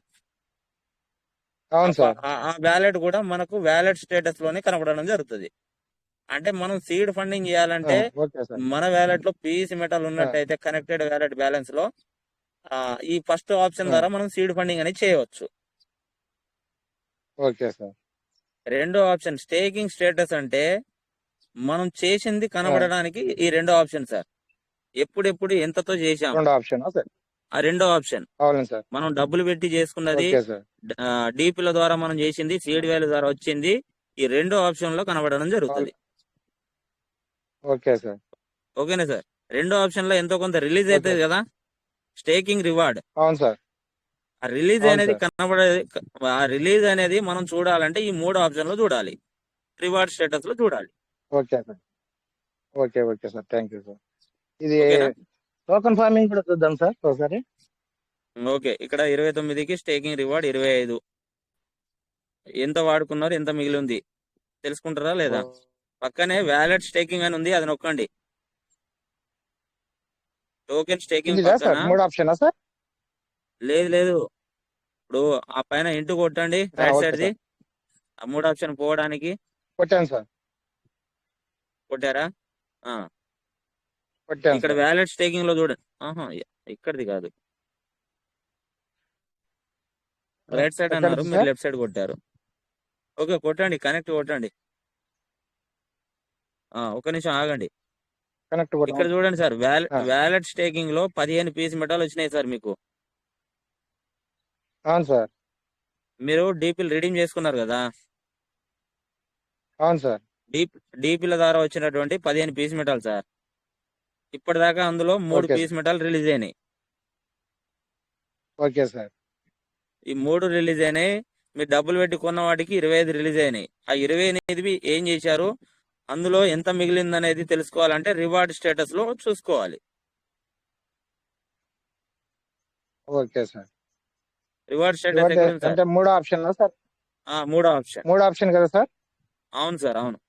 అవును సార్. ఆ వ్యాలెట్ కూడా మనకు వ్యాలెట్ స్టేటస్ లోనే కనపడడం జరుగుతుంది. అంటే మనం సీడ్ ఫండింగ్ చేయాలంటే ఓకే సార్. మన వ్యాలెట్ లో పీఈసీ మెటల్ ఉన్నట్టయితే కనెక్టెడ్ వ్యాలెట్ బ్యాలెన్స్ లో ఈ ఫస్ట్ ఆప్షన్ ద్వారా మనం సీడ్ ఫండింగ్ అనేది చేయవచ్చు. Okay sir. రెండో ఆప్షన్ స్టేకింగ్ స్టేటస్ అంటే మనం చేసింది కనబడడానికి ఈ రెండో ఆప్షన్ సార్. ఎప్పుడెప్పుడు ఎంతతో చేశాం రెండో ఆప్షన్ సార్. ఆ రెండో ఆప్షన్. అవును సార్. మనం డబ్బులు పెట్టి చేసుకున్నది, ఓకే సార్. డీపీల ద్వారా మనం చేసింది, సీడ్ వాల్యూ ద్వారా వచ్చింది, ఈ రెండో ఆప్షన్ లో కనబడడం జరుగుతుంది. Okay sir. ఓకేనా సార్? రెండో ఆప్షన్ లో ఎంతో కొంత రిలీజ్ ఓకే అవుతుంది కదా, స్టేకింగ్ రివార్డ్. అవును సార్. ఆ రిలీజ్ అవును అనేది సార్. ఆ రిలీజ్ అనేది మనం చూడాలంటే ఈ మూడు ఆప్షన్ లో చూడాలి, రివార్డ్ స్టేటస్ లో చూడాలి. Okay sir. Okay okay sir. Thank you sir. ఇది ఓకేనా? టోకన్ ఫార్మింగ్ కూడా చూద్దాం సార్ ఒకసారి. ఓకే, ఇక్కడ 29కి స్టేకింగ్ రివార్డ్ 25. ఎంత వాడుకున్నారు, ఎంత మిగిలి ఉంది తెలుసుకుంటారా లేదా? పక్కనే వ్యాలెట్ స్టేకింగ్ అని ఉంది, అది నొక్కండి. టోకెన్ స్టేకింగ్ ఇదిదా పక్కన సార్ మూడు ఆప్షనా సార్? లేదు, ఇప్పుడు ఆ పైన ఇంటూ కొట్టండి right okay side the, sir. ఆ మూడు ఆప్షన్ పోవడానికి. కొట్టాను సార్. కొట్టారా? ఆ, కొట్టాను ఇక్కడ సార్. వ్యాలెట్ స్టేకింగ్ లో చూడండి. ఇక్కడిది కాదు, రైట్ సైడ్ అన్నారు, ఎక్కడిది మీరు సార్? లెఫ్ట్ సైడ్ కొట్టారు. ఓకే, కొట్టండి, కనెక్ట్ కొట్టండి. ఒక నిమిషం ఆగండి. కనెక్ట్ ఇక్కడ చూడండి సార్, వ్యాలెట్ స్టేకింగ్ లో 15 పీస్ మెటల్ వచ్చినాయి సార్ మీకు. అవును సార్. మీరు డీపీలు రిడీమ్ చేసుకున్నారు కదా, అవును సార్. డీపీల ద్వారా వచ్చినటువంటి 15 పీస్ మెటల్ సార్. ఇప్పటిదాకా అందులో 3 okay piece sir. Metal release అయినాయి. Okay sir. ఈ 3 రిలీజ్ అయినాయి. మీరు డబ్బులు పెట్టి కొన్న వాటికి 25 రిలీజ్ అయినాయి. ఆ 28 ఏం చేశారు, అందులో ఎంత మిగిలింది అనేది తెలుసుకోవాలంటే రివార్డ్ స్టేటస్ లో చూసుకోవాలి. Okay sir. రివార్డ్ స్టేటస్ ఎక్కడ ఉంది సార్? అంటే మూడో ఆప్షన్ సార్? మూడో ఆప్షన్. మూడో ఆప్షన్ కదా సార్? అవును సార్, అవును.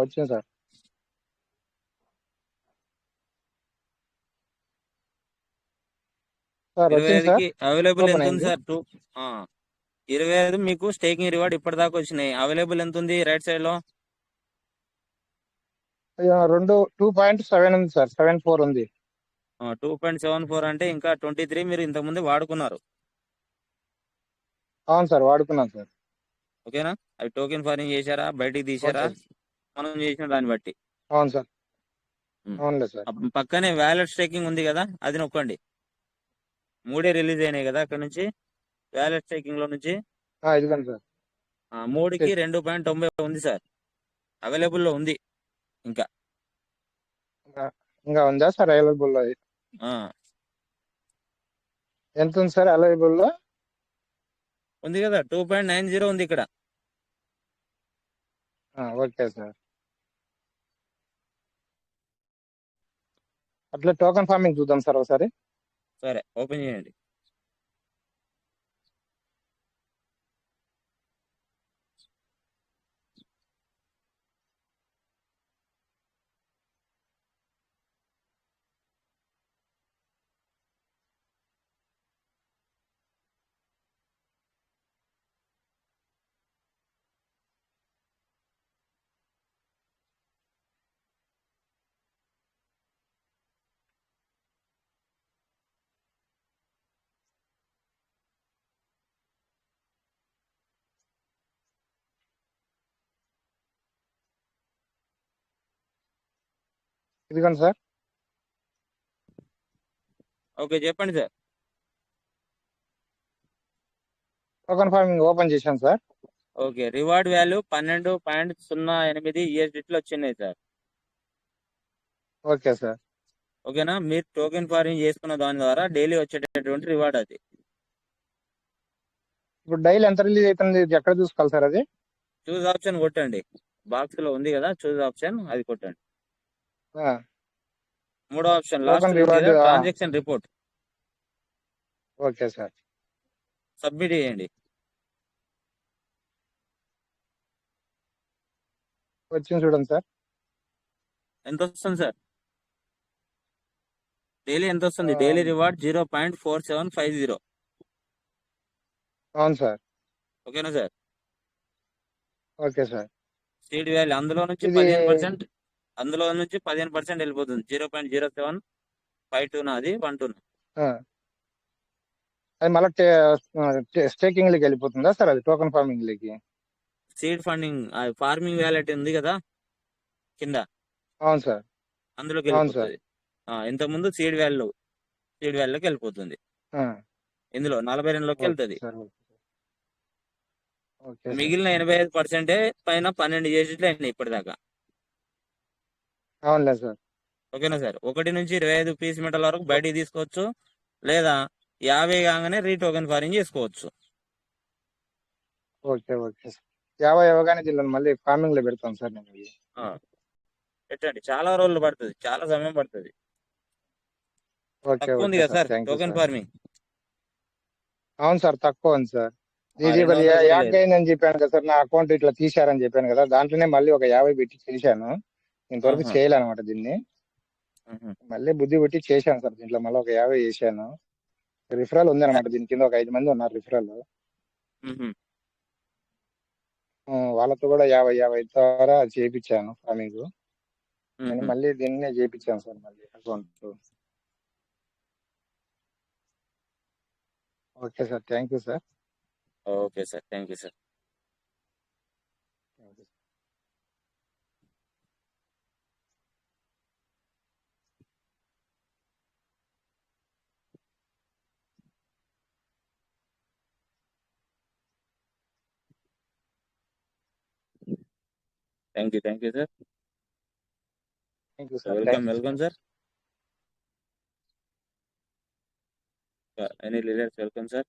వచ్చింది సార్. సార్ వచ్చింది సార్. 25కి అవైలబుల్ ఓపెన్ ఎంత ఉంది అయింది. సార్? 25 మీకు స్టేకింగ్ రివార్డ్ ఇప్పటిదాకా వచ్చినాయి. అవైలబుల్ ఎంత ఉంది రైట్ సైడ్ లో? 2.7 ఉంది సార్. 74 ఉంది. 2.74 అంటే ఇంకా 23 మీరు ఇంతకుముందు వాడుకున్నారు. అవును సార్, వాడుకున్నాను సార్. ఓకేనా? అవి టోకెన్ ఫారింగ్ చేశారా, బయటికి తీశారా, ఓకే. మనం చేసిన దాన్ని బట్టి. అవును సార్. అవునులే సార్. పక్కనే వ్యాలెట్ స్టేకింగ్ ఉంది కదా, అది నొక్కండి. 3 రిలీజ్ అయినాయి కదా అక్కడ నుంచి, వ్యాలెట్ స్టేకింగ్ లో నుంచి. ఇదిగోండి సార్. 3కి 2.90 ఉంది సార్, అవైలబుల్ లో ఉంది. ఇంకా ఉందా సార్ అవైలబుల్ లో? ఆ, ఎంత ఉంది సార్ అవైలబుల్ లో? ఉంది కదా, 2.90 ఉంది ఇక్కడ. Okay sir. అట్లా టోకన్ ఫార్మింగ్ చూద్దాం సార్ ఒకసారి. సరే, ఓపెన్ చేయండి. ఇదిగోండి సార్. ఓకే, చెప్పండి సార్. టోకన్ ఫార్మింగ్ ఓపెన్ చేశాను sir. Okay, reward value 12.08 USDT వచ్చినాయి సార్. Okay sir. ఓకేనా? మీరు టోకెన్ ఫార్మింగ్ చేసుకున్న దాని ద్వారా డైలీ వచ్చేటటువంటి రివార్డ్ అది. ఇప్పుడు డైలీ ఎంత రిలీజ్ అవుతుంది, ఇది ఎక్కడ చూసుకోవాలి సార్ అది? చూస్ ఆప్షన్ కొట్టండి, బాక్స్ లో ఉంది కదా చూస్ ఆప్షన్, అది కొట్టండి. మూడో option last token reward transaction report. Okay sir. Submit చేయండి. వచ్చింది చూడండి సార్. ఎంత వస్తుంది సార్? డైలీ ఎంత వస్తుంది? Daily reward 0.4750. అవును సార్. ఓకేనా sir? Okay sir. Seed value అందులో నుంచి ఇది 15% వెళ్ళిపోతుంది. 0.0752 నాది 12. ఆ, అది మళ్ళీ స్టేకింగ్ లకి వెళ్ళిపోతుందా సార్? అది టోకెన్ ఫార్మింగ్ లకి. సీడ్ ఫండింగ్ ఫార్మింగ్ వ్యాలెట్ ఉంది కదా కింద, అవును సార్. అందులోకి అవును సార్. వెళ్ళిపోతుంది. ఇంతకుముందు సీడ్ వాల్యూలోకి వెళ్ళిపోతుంది. ఆ, ఇందులో 42లోకి ఓకే వెళ్తుంది. సార్. Okay sir. మిగిలిన 85% పైన 12 చేసేట్లు అయినాయి ఇప్పటిదాకా. అవునులే సార్. ఓకేనా సార్? 1 నుంచి 25 పీస్ మెటల్ వరకు బయటికి తీసుకోవచ్చు, లేదా 50 కాగానే రీటోకెన్ ఫారింగ్ చేసుకోవచ్చు. Okay okay sir. 50 ఇవ్వగానే దీనిలో మళ్ళీ ఫార్మింగ్ లో పెడతాను సార్ నేను ఇవి. పెట్టండి. చాలా రోజులు పడుతుంది, చాలా సమయం పడుతుంది. ఓకే తక్కువ ఉంది ఓకే కదా sir. Sir thank you token sir. Farming? అవును సార్, తక్కువ ఉంది సార్. ఇది 200 కూడా యాక్ లేదు. అయిందని చెప్పాను కదా సార్, నా అకౌంట్ ఇట్లా తీశారని చెప్పాను కదా, దాంట్లోనే మళ్ళీ ఒక 50 పెట్టి చేశాను. ఇంతవరకు ఆహా. చేయాలన్నమాట దీన్ని. ఆహా. మళ్ళీ బుద్ధి పెట్టి చేశాను సార్. దీంట్లో మళ్ళీ ఒక 50 చేశాను. రిఫరల్ ఉంది అనమాట. దీని కింద ఒక 5 మంది ఉన్నారు రిఫరల్. మ్హూ. వాళ్ళతో కూడా 50 ద్వారా చేయించాను ఫార్మింగ్. నేను మ్హూ. మళ్ళీ దీన్నే చేయించాను సార్ మళ్ళీ account. Okay sir. Thank you sir. Okay sir. Thank you sir. Thank you sir. Thank you sir. Welcome sir. Any leaders welcome sir.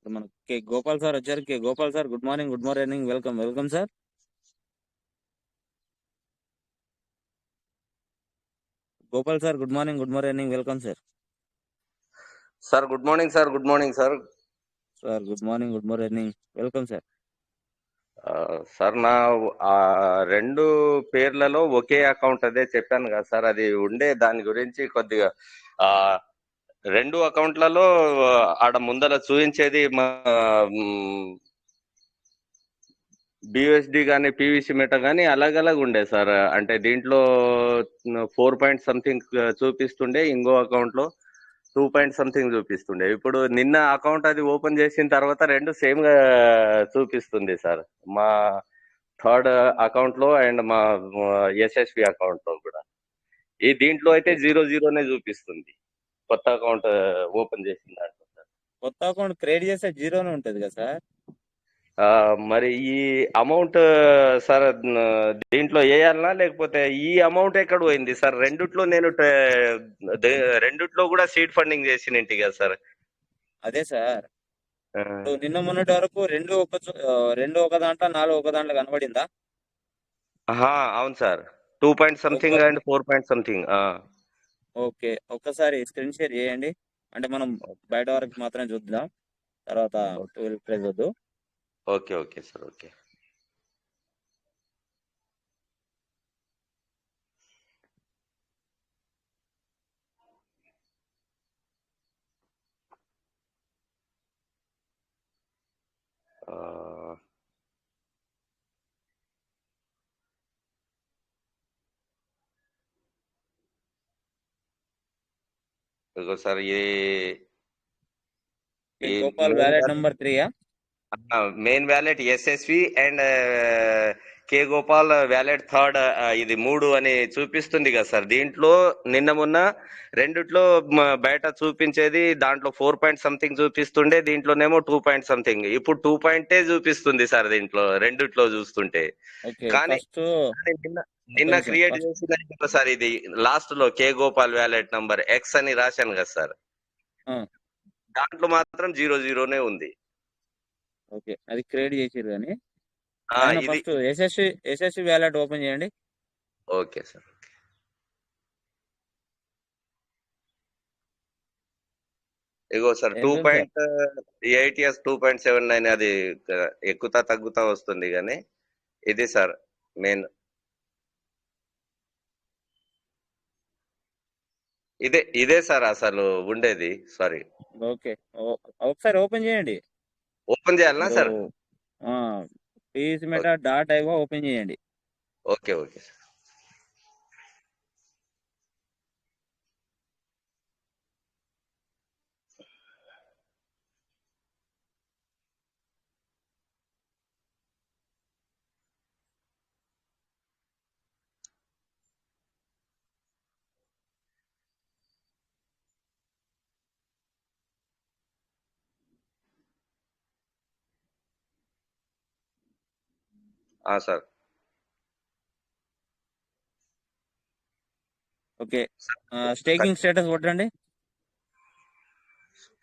మనకి గోపాల్ సార్ వచ్చారు. Gopal sir, good morning, welcome sir. Gopal sir, good morning, welcome sir. Sir good morning sir. Good morning sir. Sir good morning, welcome sir. Sir నా 2 పేర్లలో ఒకే account అదే చెప్పాను కదా sir, అది ఉండే దాని గురించి కొద్దిగా 2 అకౌంట్లలో ఆడ ముందర చూపించేది మా బిఎస్డి కానీ పీవీసీ మెటా కానీ అలగ్ ఉండే సార్. అంటే దీంట్లో 4 పాయింట్ సంథింగ్ చూపిస్తుండే, ఇంకో అకౌంట్ లో 2 పాయింట్ సంథింగ్ చూపిస్తుండే. ఇప్పుడు నిన్న అకౌంట్ అది ఓపెన్ చేసిన తర్వాత 2 సేమ్ గా చూపిస్తుంది సార్. మా థర్డ్ అకౌంట్ లో అండ్ మా ఎస్ఎస్పి అకౌంట్ లో కూడా. ఈ దీంట్లో అయితే 0 చూపిస్తుంది కొత్త అకౌంట్ ఓపెన్ చేసిన దాంట్లో సార్. కొత్త అకౌంట్ క్రియేట్ చేస్తే 0 ఉంటుంది కదా సార్. మరి ఈ అమౌంట్ సార్ దీంట్లో వేయాలనా లేకపోతే ఈ అమౌంట్ ఎక్కడ పోయింది సార్? రెండిట్లో నేను రెండిట్లో కూడా సీడ్ ఫండింగ్ చేసినంటి కదా సార్. అదే సార్, నిన్న మొన్నటి వరకు 2 ఒక దాంట్లో 4 ఒక దాంట్లో కనబడిందా? అవును sir. 2 point something and 4 point something. Okay, ఒక్కసారి స్క్రీన్ షేర్ చేయండి. అంటే మనం బయట వరకు మాత్రమే చూద్దాం, తర్వాత 12 ప్రైజ్ వద్దు. Okay sir. Okay. Sir Gopal wallet number 3 main wallet SSV and K Gopal wallet third ఇది 3 అని చూపిస్తుంది కదా సార్. దీంట్లో నిన్న మొన్న రెండిట్లో బయట చూపించేది దాంట్లో 4 పాయింట్ సంథింగ్ చూపిస్తుండే, దీంట్లోనేమో 2 పాయింట్ సంథింగ్. ఇప్పుడు 2 పాయింటే చూపిస్తుంది సార్ దీంట్లో రెండిట్లో చూస్తుంటే. ఓకే కానీ ఫస్ట్ నిన్న ఒక్క నిన్న నిమిషం క్రియేట్ ఫస్ట్ చేసిన సార్ ఇది లాస్ట్ లో కే గోపాల్ వ్యాలెట్ నంబర్ ఎక్స్ అని రాశాను కదా సార్. దాంట్లో మాత్రం 00నే ఉంది. ఓకే అది క్రియేట్ చేసిర్రు కానీ ఆ, పైన ఇది ఫస్ట్ ఎస్ఎస్సి వ్యాలెట్ ఓపెన్ చేయండి. Okay sir. ఇగో సార్ ఎంత ఉంది సార్? 2.8 ఇయర్స్ 2.79 అది ఎక్కుతా తగ్గుతా వస్తుంది కానీ ఇది సార్ మెయిన్ ఇదే సార్ అసలు ఉండేది. సారీ, ఓకే ఒకసారి ఓపెన్ చేయండి. ఓపెన్ చేయాలనా మీరు సార్? పీసీమెటా డాట్ ఐఓ ఓపెన్ చేయండి. Okay okay sir. Sir okay staking status కొట్టండి.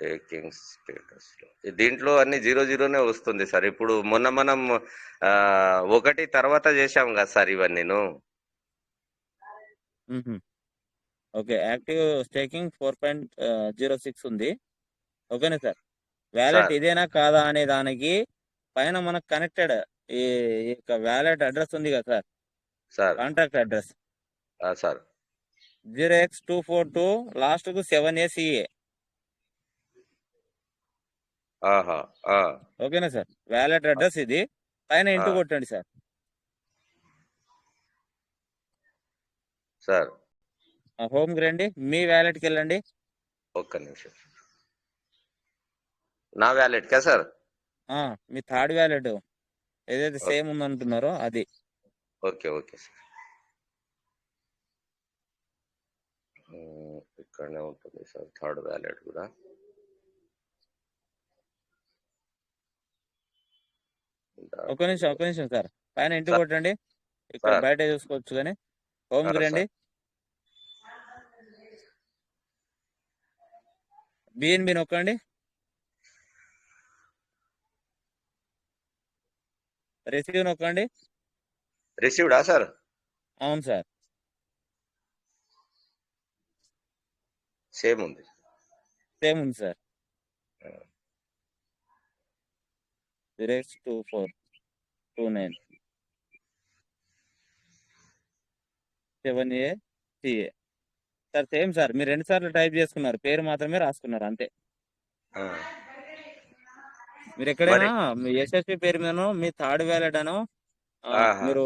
టేకింగ్ స్టేటస్ దీంట్లో అన్ని 00నే వస్తుంది సార్. ఇప్పుడు మొన్న మనం 1 తర్వాత చేశాం కదా సార్ ఇవన్నీ. ఓకే యాక్టివ్ స్టేకింగ్ 4.06 ఉంది. ఓకేనా సార్? వ్యాలెట్ సార్ ఇదేనా కాదా అనే దానికి పైన మనకు కనెక్టెడ్ ఈ యొక్క వ్యాలెట్ అడ్రస్ ఉంది కదా sir, sir contact address sir 0x242 last కు 7ACA. ఆహా ఓకేనా సార్? వ్యాలెట్ అడ్రస్ ఇది. పైన ఇంటూ కొట్టండి సార్. సార్ హోమ్కి రండి, మీ వ్యాలెట్కి వెళ్ళండి. ఒక్క నిమిషం. నా వ్యాలెట్ కా సార్? మీ థర్డ్ వ్యాలెట్ ఏదైతే సేమ్ ఉందంటున్నారో అది. Okay okay sir. ఇక్కడనే ఉంటుంది సార్ థర్డ్ వ్యాలెట్ కూడా. ఒక నిమిషం సార్. పైన ఇంటూ కొట్టండి. ఇక్కడ సార్ బయట చూసుకోవచ్చు కానీ హోమ్కి రండి. బిఎన్బి నొక్కండి. రిసీవ్ నొక్కండి. రిసీవ్డా సార్? అవును సార్, సేమ్ ఉంది sir. 0x2429 7ACA sir. Same sir, మీరు 2 సార్లు టైప్ చేసుకున్నారు, పేరు మాత్రమే రాసుకున్నారు అంతే. మీరు ఎక్కడైనా మీ ఎస్ఎస్పి పేరు మీదనో మీ థర్డ్ వ్యాలెట్ అనో మీరు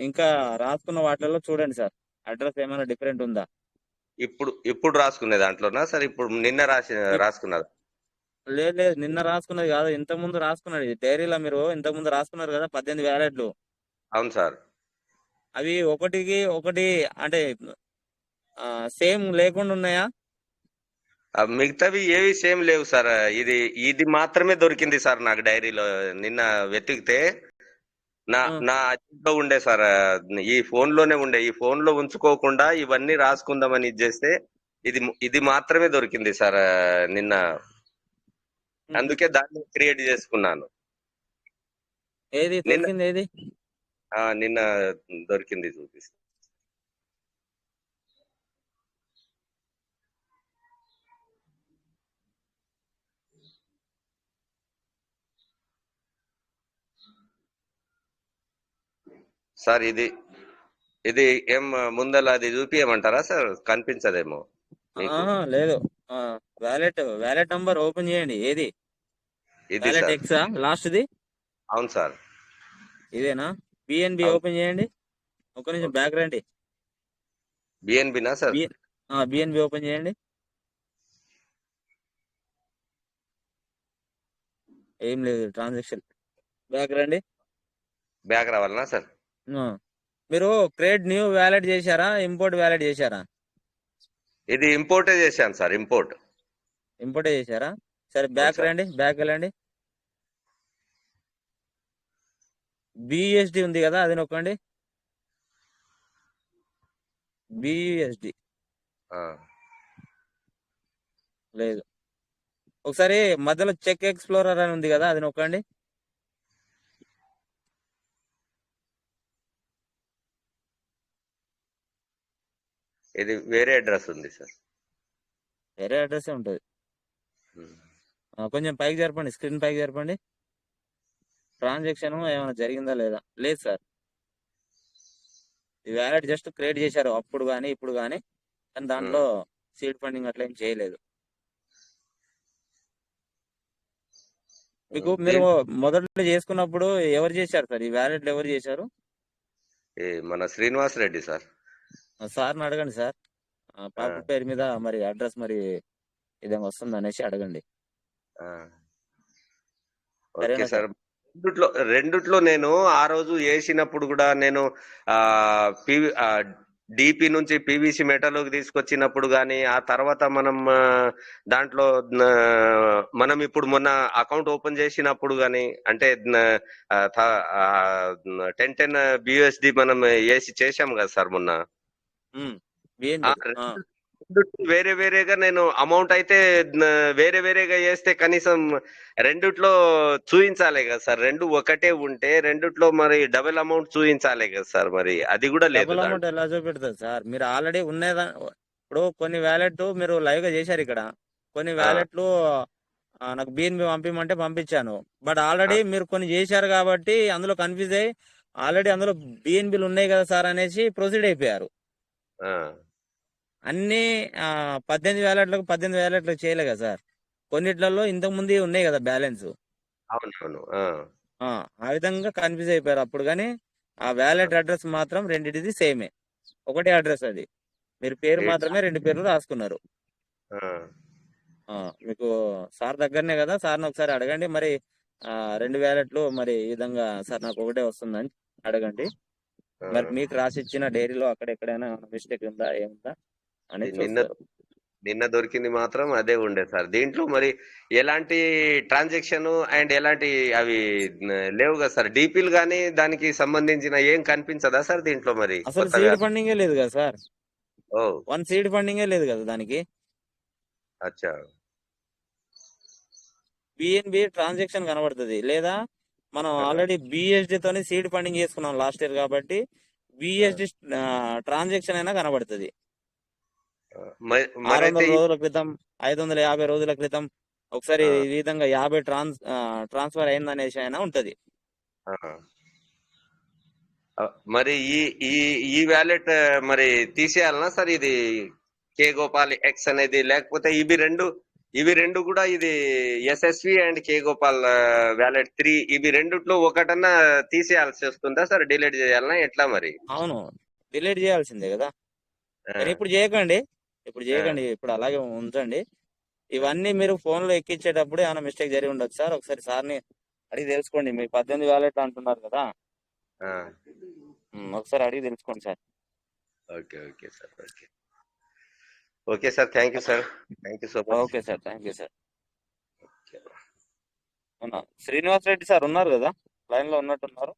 ఇంకా రాసుకున్న వాటిల్లో చూడండి సార్, అడ్రస్ ఏమైనా డిఫరెంట్ ఉందా. ఇప్పుడు రాసుకునే దాంట్లోనా సార్? ఇప్పుడు నిన్న రాసుకున్నారు? లేదు నిన్న రాసుకున్నది కాదు, ఇంత ముందు రాసుకున్నది. డైరీలో మీరు ఇంత ముందు రాసుకున్నారు కదా 18 వ్యాలెట్లు. అవును సార్. అవి ఒకటికి ఒకటి అంటే సేమ్ లేకుండా ఉన్నాయా? మిగతావి ఏవి సేమ్ లేవు సార్. ఇది మాత్రమే దొరికింది సార్ నాకు డైరీలో. నిన్న వెతికితే నా అజెంట్లో ఉండే సార్. ఈ ఫోన్ లోనే ఉండే. ఈ ఫోన్ లో ఉంచుకోకుండా ఇవన్నీ రాసుకుందామని చేస్తే ఇది మాత్రమే దొరికింది సార్ నిన్న. అందుకే దాన్ని క్రియేట్ చేసుకున్నాను. ఏది దొరికింది? ఏది నిన్న దొరికింది చూపిస్తా. సార్ ఇది ఏం ముందల అది చూపియమంటారా సార్? కనిపించదేమో మీకు? లేదు, వ్యాలెట్ నంబర్ ఓపెన్ చేయండి. ఏది ఇది వ్యాలెట్ సార్. ఎక్సా లాస్ట్ది? అవును సార్. ఇదేనా? బిఎన్బి ఓపెన్ చేయండి. ఒక నిమిషం బ్యాక్ రండి. బిఎన్బినా సార్? బిఎన్బి ఓపెన్ చేయండి. ఏం లేదు ట్రాన్సాక్షన్. బ్యాక్ రండి. బ్యాక్ రావాలనా సార్? మీరు క్రియేట్ న్యూ వ్యాలెట్ చేశారా, ఇంపోర్ట్ వ్యాలెట్ చేశారా? ఇది ఇంపోర్టే చేశాను సార్, ఇంపోర్ట్. ఇంపోర్టే చేశారా? సరే అవును బ్యాక్ సార్. రండి, బ్యాక్ వెళ్ళండి. బిఎస్డి ఉంది కదా, అది నొక్కండి. బిఎస్డి ఆ, లేదు. ఒకసారి మధ్యలో చెక్ ఎక్స్ప్లోరర్ అని ఉంది కదా, అది నొక్కండి. ఇది వేరే అడ్రస్ ఉంది సార్. వేరే అడ్రస్ ఉంటుంది. ఉమ్. కొంచెం పైకి జరపండి, స్క్రీన్ పైకి జరపండి. ట్రాన్సాక్షన్ ఏమైనా జరిగిందా లేదా? లేదు సార్, ఈ వ్యాలెట్ జస్ట్ క్రియేట్ చేశారు అప్పుడు కానీ ఇప్పుడు కానీ, కానీ దాంట్లో సీడ్ ఫండింగ్ అట్లా ఏం చేయలేదు. మీకు మీరు మొదట్లో చేసుకున్నప్పుడు ఎవరు చేశారు సార్? ఈ వ్యాలెట్లు ఎవరు చేశారు? మన శ్రీనివాస్ రెడ్డి సార్. సార్ని అడగండి సార్, పాప పేరు మీద మరి అడ్రస్ మరి ఇదేమో వస్తుంది అనేసి అడగండి. ఆ, ఓకే సరేనా సార్. సార్? రెండిట్లో నేను ఆ రోజు వేసినప్పుడు కూడా నేను డిపి నుంచి పీవీసీ మెటలోకి తీసుకొచ్చినప్పుడు కానీ, ఆ తర్వాత మనం దాంట్లో మనం ఇప్పుడు మొన్న అకౌంట్ ఓపెన్ చేసినప్పుడు కానీ, అంటే 10 బిఎస్డి మనం వేసి చేసాం కదా సార్ మొన్న. వేరే వేరేగా నేను అమౌంట్ అయితే వేరే వేరేగా వేస్తే కనీసం రెండిట్లో చూపించాలి కదా సార్. రెండు ఒకటే ఉంటే రెండిట్లో మరి డబుల్ అమౌంట్ చూపించాలి కదా సార్. మరి అది కూడా లేదు. డబుల్ అమౌంట్ ఎలా చూపెడుతుంది సార్? మీరు ఆల్రెడీ ఉన్నదా? ఇప్పుడు కొన్ని వ్యాలెట్ మీరు లైవ్ గా చేశారు ఇక్కడ, కొన్ని వ్యాలెట్లు నాకు బిఎన్బి పంపించమంటే పంపించాను. బట్ ఆల్రెడీ మీరు కొన్ని చేశారు కాబట్టి అందులో కన్ఫ్యూజ్ అయ్యి ఆల్రెడీ అందులో బిఎన్బిలు ఉన్నాయి కదా సార్ అనేసి ప్రొసీడ్ అయిపోయారు. అన్ని 18 వ్యాలెట్లకు చేయలే కదా సార్. కొన్నిట్లలో ఇంతకు ముందు ఉన్నాయి కదా బ్యాలెన్స్. అవునవును. ఆ విధంగా కన్ఫ్యూజ్ అయిపోయారు అప్పుడు. కానీ ఆ వ్యాలెట్ అడ్రస్ మాత్రం రెండింటిది సేమే, ఒకటే అడ్రస్. అది మీరు పేరు మాత్రమే 2 పేర్లు రాసుకున్నారు. మీకు సార్ దగ్గరనే కదా, సార్ని ఒకసారి అడగండి. మరి 2 వ్యాలెట్లు మరి ఈ విధంగా సార్ నాకు ఒకటే వస్తుందని అడగండి. మరి మీకు రాసి ఇచ్చిన డైరీలో అక్కడెక్కడైనా మిస్టేక్ ఉందా ఏముందా అని చూస్తారు. నిన్న దొరికింది మాత్రం అదే ఉండే సార్. దీంట్లో మరి ఎలాంటి ట్రాన్సాక్షన్ అండ్ ఎలాంటి అవి లేవు కదా సార్. డీపీలు కానీ దానికి సంబంధించిన ఏం కనిపించదా సార్ దీంట్లో? మరి అసలు సీడ్ ఫండింగే లేదు కదా సార్. ఓ 1 సీడ్ ఫండింగే లేదు కదా దానికి. అచ్చా. బిఎన్బి ట్రాన్సాక్షన్ కనబడుతుంది, లేదా మనం ఆల్రెడీ బిఎస్డి తోని సీడ్ ఫండింగ్ చేసుకున్నాం లాస్ట్ ఇయర్ కాబట్టి బిఎస్డి ట్రాన్సాక్షన్ అయినా కనబడుతుంది. 600 రోజుల క్రితం, 550 రోజుల క్రితం ఒకసారి ఈ విధంగా 50 ట్రాన్స్ఫర్ అయిందనేసి అయినా ఉంటది. మరి ఈ వ్యాలెట్ మరి తీసేయాలనా సార్? ఇది కే గోపాల్ ఎక్స్ అనేది, లేకపోతే ఇవి రెండు కూడా ఇది SSV and K Gopal wallet 3 ఇవి రెండిట్లో ఒకటన్నా తీసేయాల్సి వస్తుందా సార్? డిలీట్ చేయాలనా ఎట్లా మరి? అవును, డిలీట్ చేయాల్సిందే కదా. ఇప్పుడు చేయకండి, ఇప్పుడు అలాగే ఉంచండి. ఇవన్నీ మీరు ఫోన్ లో ఎక్కించేటప్పుడు ఏమైనా మిస్టేక్ జరిగి ఉండొచ్చు సార్. ఒకసారి సార్ని అడిగి తెలుసుకోండి. మీ 18 వ్యాలెట్ అంటున్నారు కదా, ఒకసారి అడిగి తెలుసుకోండి sir. Okay okay sir. Okay sir. Thank you sir. Thank you so much. Okay sir, thank you sir. Srinivas Reddy sir ఉన్నారు కదా, లైన్ లో ఉన్నట్టున్నారు.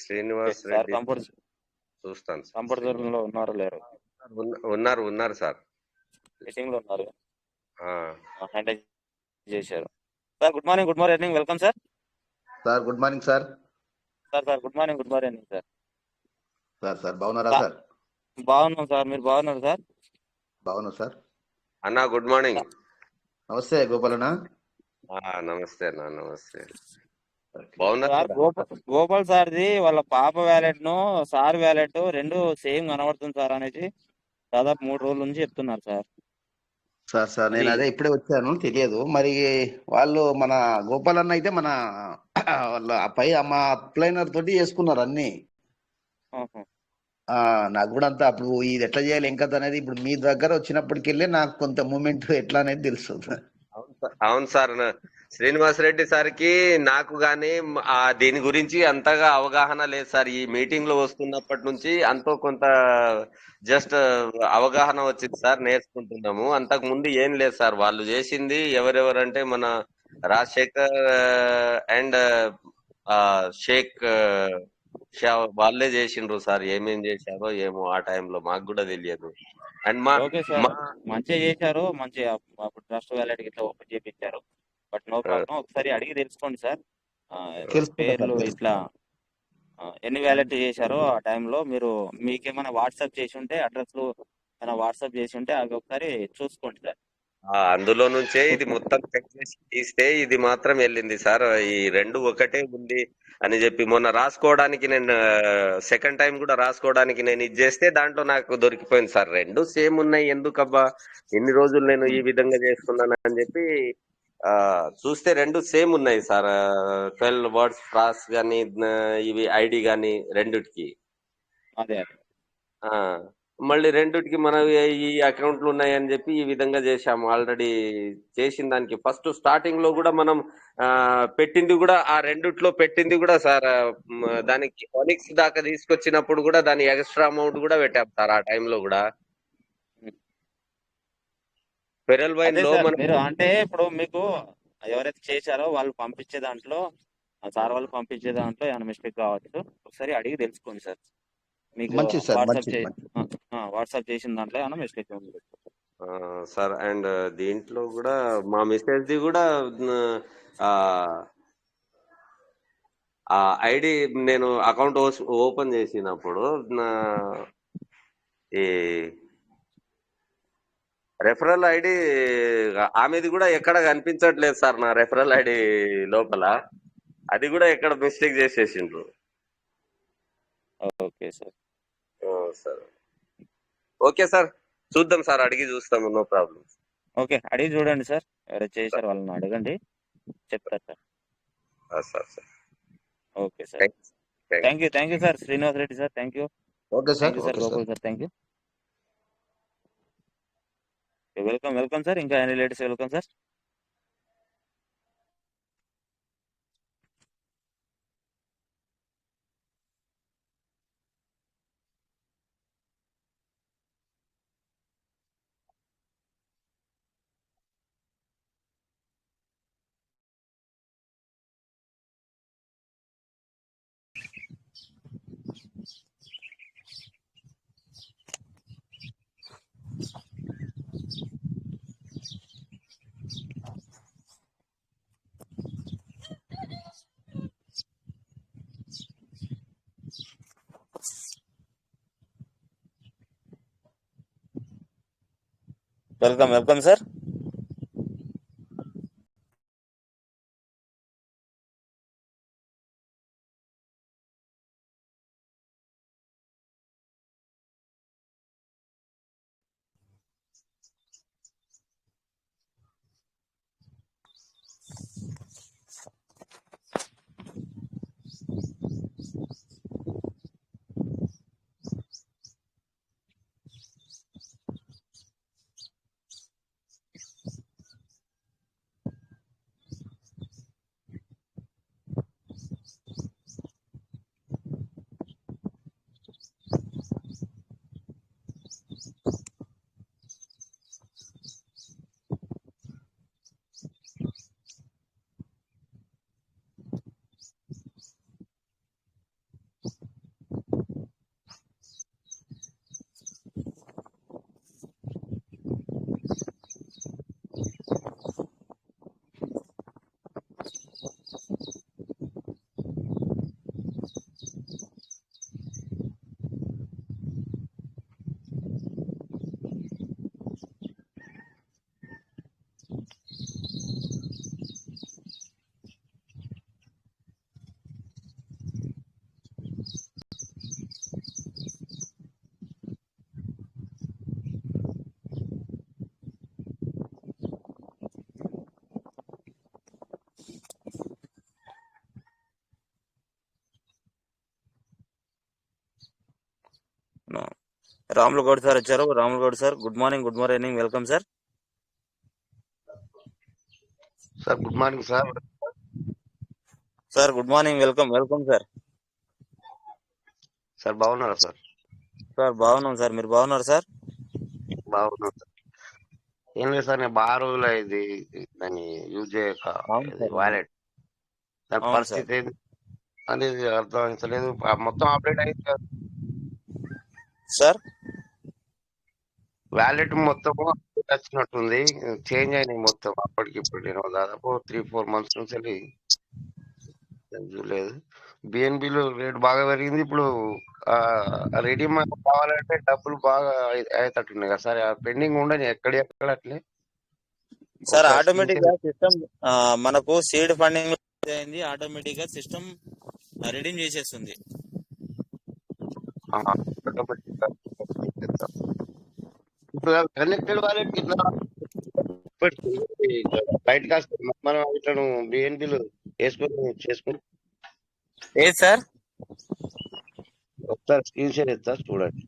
శ్రీనివాస్ రెడ్డి చూస్తాను. కంప్యూటర్లో ఉన్నారు లేరు? ఉన్నారు సార్, మీటింగ్ లో ఉన్నారు. హ్యాండ్ చేశారు sir. Good morning, welcome sir. Sir good morning sir. Sir good morning sir. Sir బాగున్నారా సార్? బాగున్నాం సార్, మీరు బాగున్నారు సార్? బాగున్నాం సార్. అన్నా గుడ్ మార్నింగ్. నమస్తే గోపాలన్నా. నమస్తే అన్న, నమస్తే. బాగున్నారు సార్. గోపాల్ సార్ది వాళ్ళ పాప వ్యాలెట్ ను సార్ వ్యాలెట్ రెండు సేమ్ కనబడుతుంది సార్ అనేసి దాదాపు 3 రోజుల నుంచి చెప్తున్నారు సార్. సార్ నేను అదే ఇప్పుడే వచ్చాను, తెలియదు మరి. వాళ్ళు మన గోపాలన్న అయితే మన వాళ్ళ మా అప్లైనర్ తోటి చేసుకున్నారు అన్ని. నాకు కూడా అంతా అప్పుడు ఇది ఎట్లా చేయాలి ఇంకా అనేది ఇప్పుడు మీ దగ్గర వచ్చినప్పటికెళ్ళి నాకు కొంత మూమెంట్ ఎట్లా అనేది తెలుస్తుంది. అవును అవును సార్. శ్రీనివాస్ రెడ్డి సార్కి నాకు గాని దీని గురించి అంతగా అవగాహన లేదు సార్. ఈ మీటింగ్ లో వస్తున్నప్పటి నుంచి అంతో కొంత జస్ట్ అవగాహన వచ్చింది సార్, నేర్చుకుంటున్నాము. అంతకు ముందు ఏం లేదు సార్. వాళ్ళు చేసింది ఎవరెవరంటే మన రాజశేఖర్ అండ్ షేక్ షా వాళ్ళే చేసిండ్రు సార్. ఏమేం చేశారో ఏమో ఆ టైంలో మాకు కూడా తెలియదు. అండ్ ఓకే సార్, మంచిగా చేశారు. మంచి అప్పుడు ట్రస్ట్ వ్యాలెట్ ఇట్లా ఓపెన్ చేపించారు. బట్ నో ప్రాబ్లం, ఒకసారి అడిగి తెలుసుకోండి సార్. పేర్లు ఇట్లా ఎన్ని వ్యాలెట్ చేశారో ఆ టైంలో మీరు మీకేమైనా వాట్సాప్ చేసి ఉంటే అడ్రస్లు ఏమైనా వాట్సాప్ చేసి ఉంటే అవి ఒకసారి చూసుకోండి సార్. అందులో నుంచే ఇది మొత్తం చెక్ చేసి తీస్తే ఇది మాత్రం వెళ్ళింది సార్. ఈ రెండు ఒకటే ఉంది అని చెప్పి మొన్న రాసుకోవడానికి నేను సెకండ్ టైం కూడా రాసుకోవడానికి నేను ఇది చేస్తే దాంట్లో నాకు దొరికిపోయింది సార్. రెండు సేమ్ ఉన్నాయి, ఎందుకబ్బా ఎన్ని రోజులు నేను ఈ విధంగా చేసుకున్నాను అని చెప్పి చూస్తే రెండు సేమ్ ఉన్నాయి సార్. 12 వర్డ్స్ ఫ్రాస్ కానీ ఇవి ఐడి కానీ రెండుకి. అదే మళ్ళీ రెండుకి మన ఈ అకౌంట్లు ఉన్నాయని చెప్పి ఈ విధంగా చేశాము. ఆల్రెడీ చేసిన దానికి ఫస్ట్ స్టార్టింగ్ లో కూడా మనం పెట్టింది కూడా ఆ రెండిట్లో పెట్టింది కూడా సార్. దానికి ఫోనిక్స్ దాకా తీసుకొచ్చినప్పుడు కూడా దాని ఎక్స్ట్రా అమౌంట్ కూడా పెట్టాం సార్ ఆ టైంలో కూడా. పెరల్ వైన్ లో మనం మీరు అంటే ఇప్పుడు మీకు ఎవరైతే చేశారో వాళ్ళు పంపించే దాంట్లో సార్ వాళ్ళు పంపించే దాంట్లో ఏమైనా మిస్టేక్ కావచ్చు, ఒకసారి అడిగి తెలుసుకోండి సార్. మీకు వాట్సాప్ చేసిన దాంట్లో ఏమైనా మిస్టేక్ ఉంది సార్. అండ్ దీంట్లో కూడా మా మెసేజ్ ది కూడా ఐడి నేను అకౌంట్ ఓపెన్ చేసినప్పుడు ఈ రెఫరల్ ఐడి ఆమెది కూడా ఎక్కడ కనిపించట్లేదు సార్. నా రెఫరల్ ఐడి లోపల అది కూడా ఎక్కడ మిస్టేక్ చేసేసిండ్రు. Okay sir. Sir okay sir, చూద్దాం సార్, అడిగి చూస్తాము, నో ప్రాబ్లం. ఓకే, అడిగి చూడండి సార్. ఎవరైతే చేశారు వాళ్ళని అడగండి, చెప్తారు sir. Sir okay sir, thank you sir Srinivas Reddy sir. Thank you. Okay sir. Sir Gokul sir, thank you. Welcome sir. ఇంకా any ladies welcome sir. Welcome sir. Ramulu Goud sir వచ్చారు. Ramulu Goud sir, good morning, welcome sir. Good morning sir. Sir good morning, welcome welcome sir. Sir బాగున్నారా sir? Sir బాగున్నాం sir, మీరు బాగున్నారు sir? బాగున్నాం sir. ఏం లేదు sir, నేను బాగా రోజులు అయింది దాన్ని యూజ్ చేయక, అవును సార్, అవును. వాలెట్. దాని అవును సార్. పరిస్థితి ఏంది అనేది అర్థమైంచలేదు. మొత్తం అప్డేట్ అయింది సార్. సార్ వాలెట్ మొత్తం update వచ్చినట్టుంది, చేంజ్ అయినాయి మొత్తం అప్పటికి ఇప్పుడు. నేను దాదాపు 3-4 months నుంచి వెళ్ళి చూడలేదు. బిఎన్బిలో రేట్ బాగా పెరిగింది ఇప్పుడు. రెడీ కావాలంటే డబ్బులు బాగా అయ్యేటట్టున్నాయి కదా సార్. పెండింగ్ ఉండని ఎక్కడ అట్లే సార్ ఒకసారి ఆటోమేటిక్ గా సిస్టమ్ మనకు సీడ్ ఫండింగ్ అయింది, ఆటోమేటిక్ గా సిస్టమ్ రిడీమ్ చేసేస్తుంది. ఇప్పుడు కనెక్టెడ్ వాలెట్ ఇట్లా బయటకు వస్తాయి. మనం ఇట్లా బిఎన్బిలు వేసుకొని చేసుకుని ఏది సార్? ఒకసారి స్క్రీన్ షేర్ ఇస్తా చూడండి.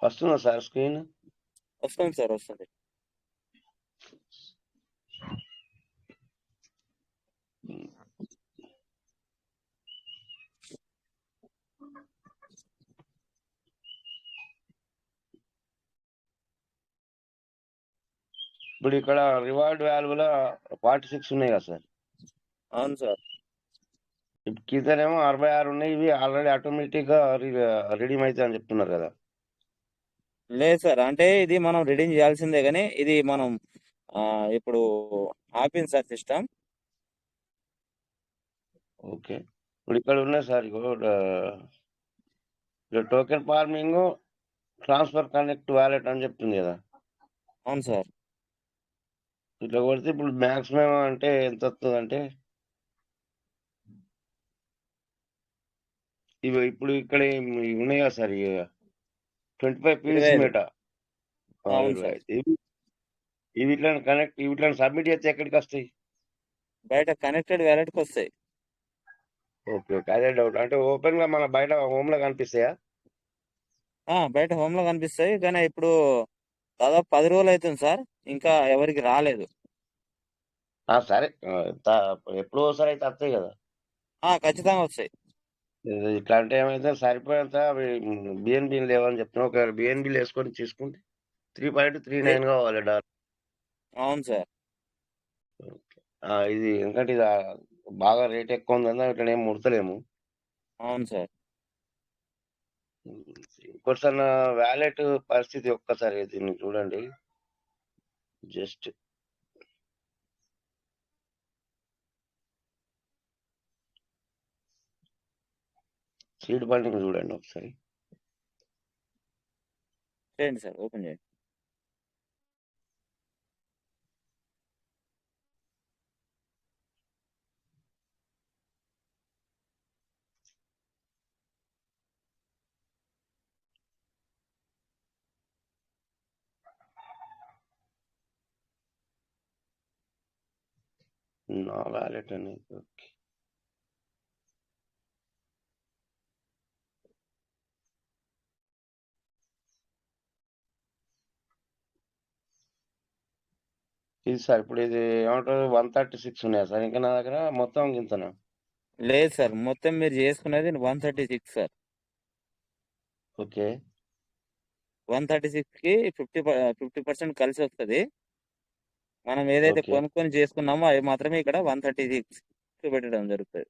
వస్తుందా సార్ స్క్రీన్? వస్తుంది సార్, వస్తుంది. ఇప్పుడు ఇక్కడ రివార్డ్ వాల్యూల 46 ఉన్నాయి కదా సార్. అవును సార్. ఇప్పుడు కిందనేమో 66 ఉన్నాయి. ఇవి ఆల్రెడీ ఆటోమేటిక్ గా రిడీమ్ అవుతాయి అని చెప్తున్నారు కదా. లేదు సార్, అంటే ఇది మనం రిడీమ్ చేయాల్సిందే, కానీ ఇది మనం ఇప్పుడు ఆపింది సార్ సిస్టమ్. ఓకే, ఇప్పుడు ఇక్కడ ఉన్నాయి సార్. ఇగో token farming, transfer connect wallet అని చెప్తుంది కదా. అవును సార్. ఇట్లా కొడితే ఇప్పుడు మాక్సిమం అంటే ఎంత వస్తుంది అంటే, ఇవి ఇప్పుడు ఇక్కడ ఇవి ఉన్నాయి కదా సార్, 25 పీవీసీ 25. మెటా. అవును సార్. ఇవి ఇట్లా కనెక్ట్, ఇవి ఇట్లా సబ్మిట్ చేస్తే ఎక్కడికి వస్తాయి? బయట కనెక్టెడ్ వ్యాలెట్ కి వస్తాయి. ఓకే ఓకే, అదే డౌట్. అంటే ఓపెన్ గా మన బయట హోమ్ లో కనిపిస్తాయా? బయట హోమ్ లో కనిపిస్తాయి, కానీ ఇప్పుడు దాదాపు 10 రోజులు అవుతుంది సార్, ఇంకా ఎవరికి రాలేదు. సరే, ఎప్పుడో ఒకసారి అయితే వస్తాయి కదా. ఖచ్చితంగా వస్తాయి. ఇట్లా అంటే ఏమైతే సరిపోయేంత బిఎన్బి లేవని చెప్తున్నా. ఒకవేళ బిఎన్బి వేసుకొని తీసుకుంటే 3.39 కావాలి డాలర్. అవును సార్. ఇది ఎందుకంటే ఇది బాగా రేట్ ఎక్కువ ఉందన్నా ఇట్లా ఏం ముడతలేము. అవును సార్. ఇంకోసారి నా వ్యాలెట్ పరిస్థితి ఒక్కసారి దీన్ని చూడండి. జస్ట్ సీడ్ ఫండింగ్ చూడండి ఒకసారి. చేయండి సార్, ఓపెన్ చేయండి. నా వ్యాలెట్ అనేది ఓకే. ఇది సార్ ఇప్పుడు ఇది ఏమంటారు 136 ఉన్నాయా సార్ ఇంకా నా దగ్గర మొత్తం ఇంతనా? లేదు సార్, మొత్తం మీరు చేసుకునేది 136 సార్. ఓకే, 136 కి 50% కలిసి వస్తుంది. మనం ఏదైతే ఓకే. కొనుక్కొని చేసుకున్నామో అవి మాత్రమే ఇక్కడ 136 పెట్టడం జరుగుతుంది.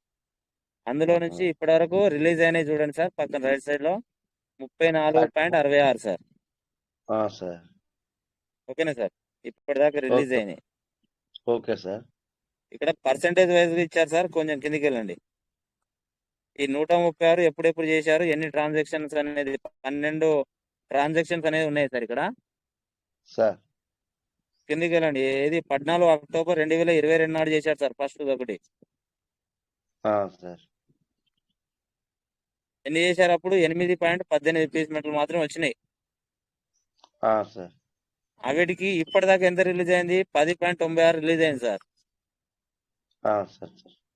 అందులో నుంచి ఇప్పటి వరకు రిలీజ్ అయినాయి చూడండి సార్, పక్కన రైట్ సైడ్ లో 34.66 సార్. సార్ ఓకేనా సార్? ఇప్పటిదాకా రిలీజ్ ఓకే అయినాయి. Okay sir. ఇక్కడ పర్సెంటేజ్ వైజ్ ఇచ్చారు సార్, కొంచెం కిందికి వెళ్ళండి. ఈ 136 ఎప్పుడెప్పుడు చేశారు, ఎన్ని ట్రాన్సాక్షన్స్ అనేది 12 ట్రాన్సాక్షన్స్ అనేది ఉన్నాయి సార్ ఇక్కడ. సార్ కిందికి వెళ్ళండి. ఏది 14 అక్టోబర్ 2022 నాడు చేశారు సార్ ఫస్ట్ ఒకటి. సార్ ఎన్ని చేశారు అప్పుడు? 8.18 పీస్ మెటల్ మాత్రం వచ్చినాయి. సార్ అవిటికి ఇప్పటిదాకా ఎంత రిలీజ్ అయింది? 10.96 రిలీజ్ అయింది సార్. సార్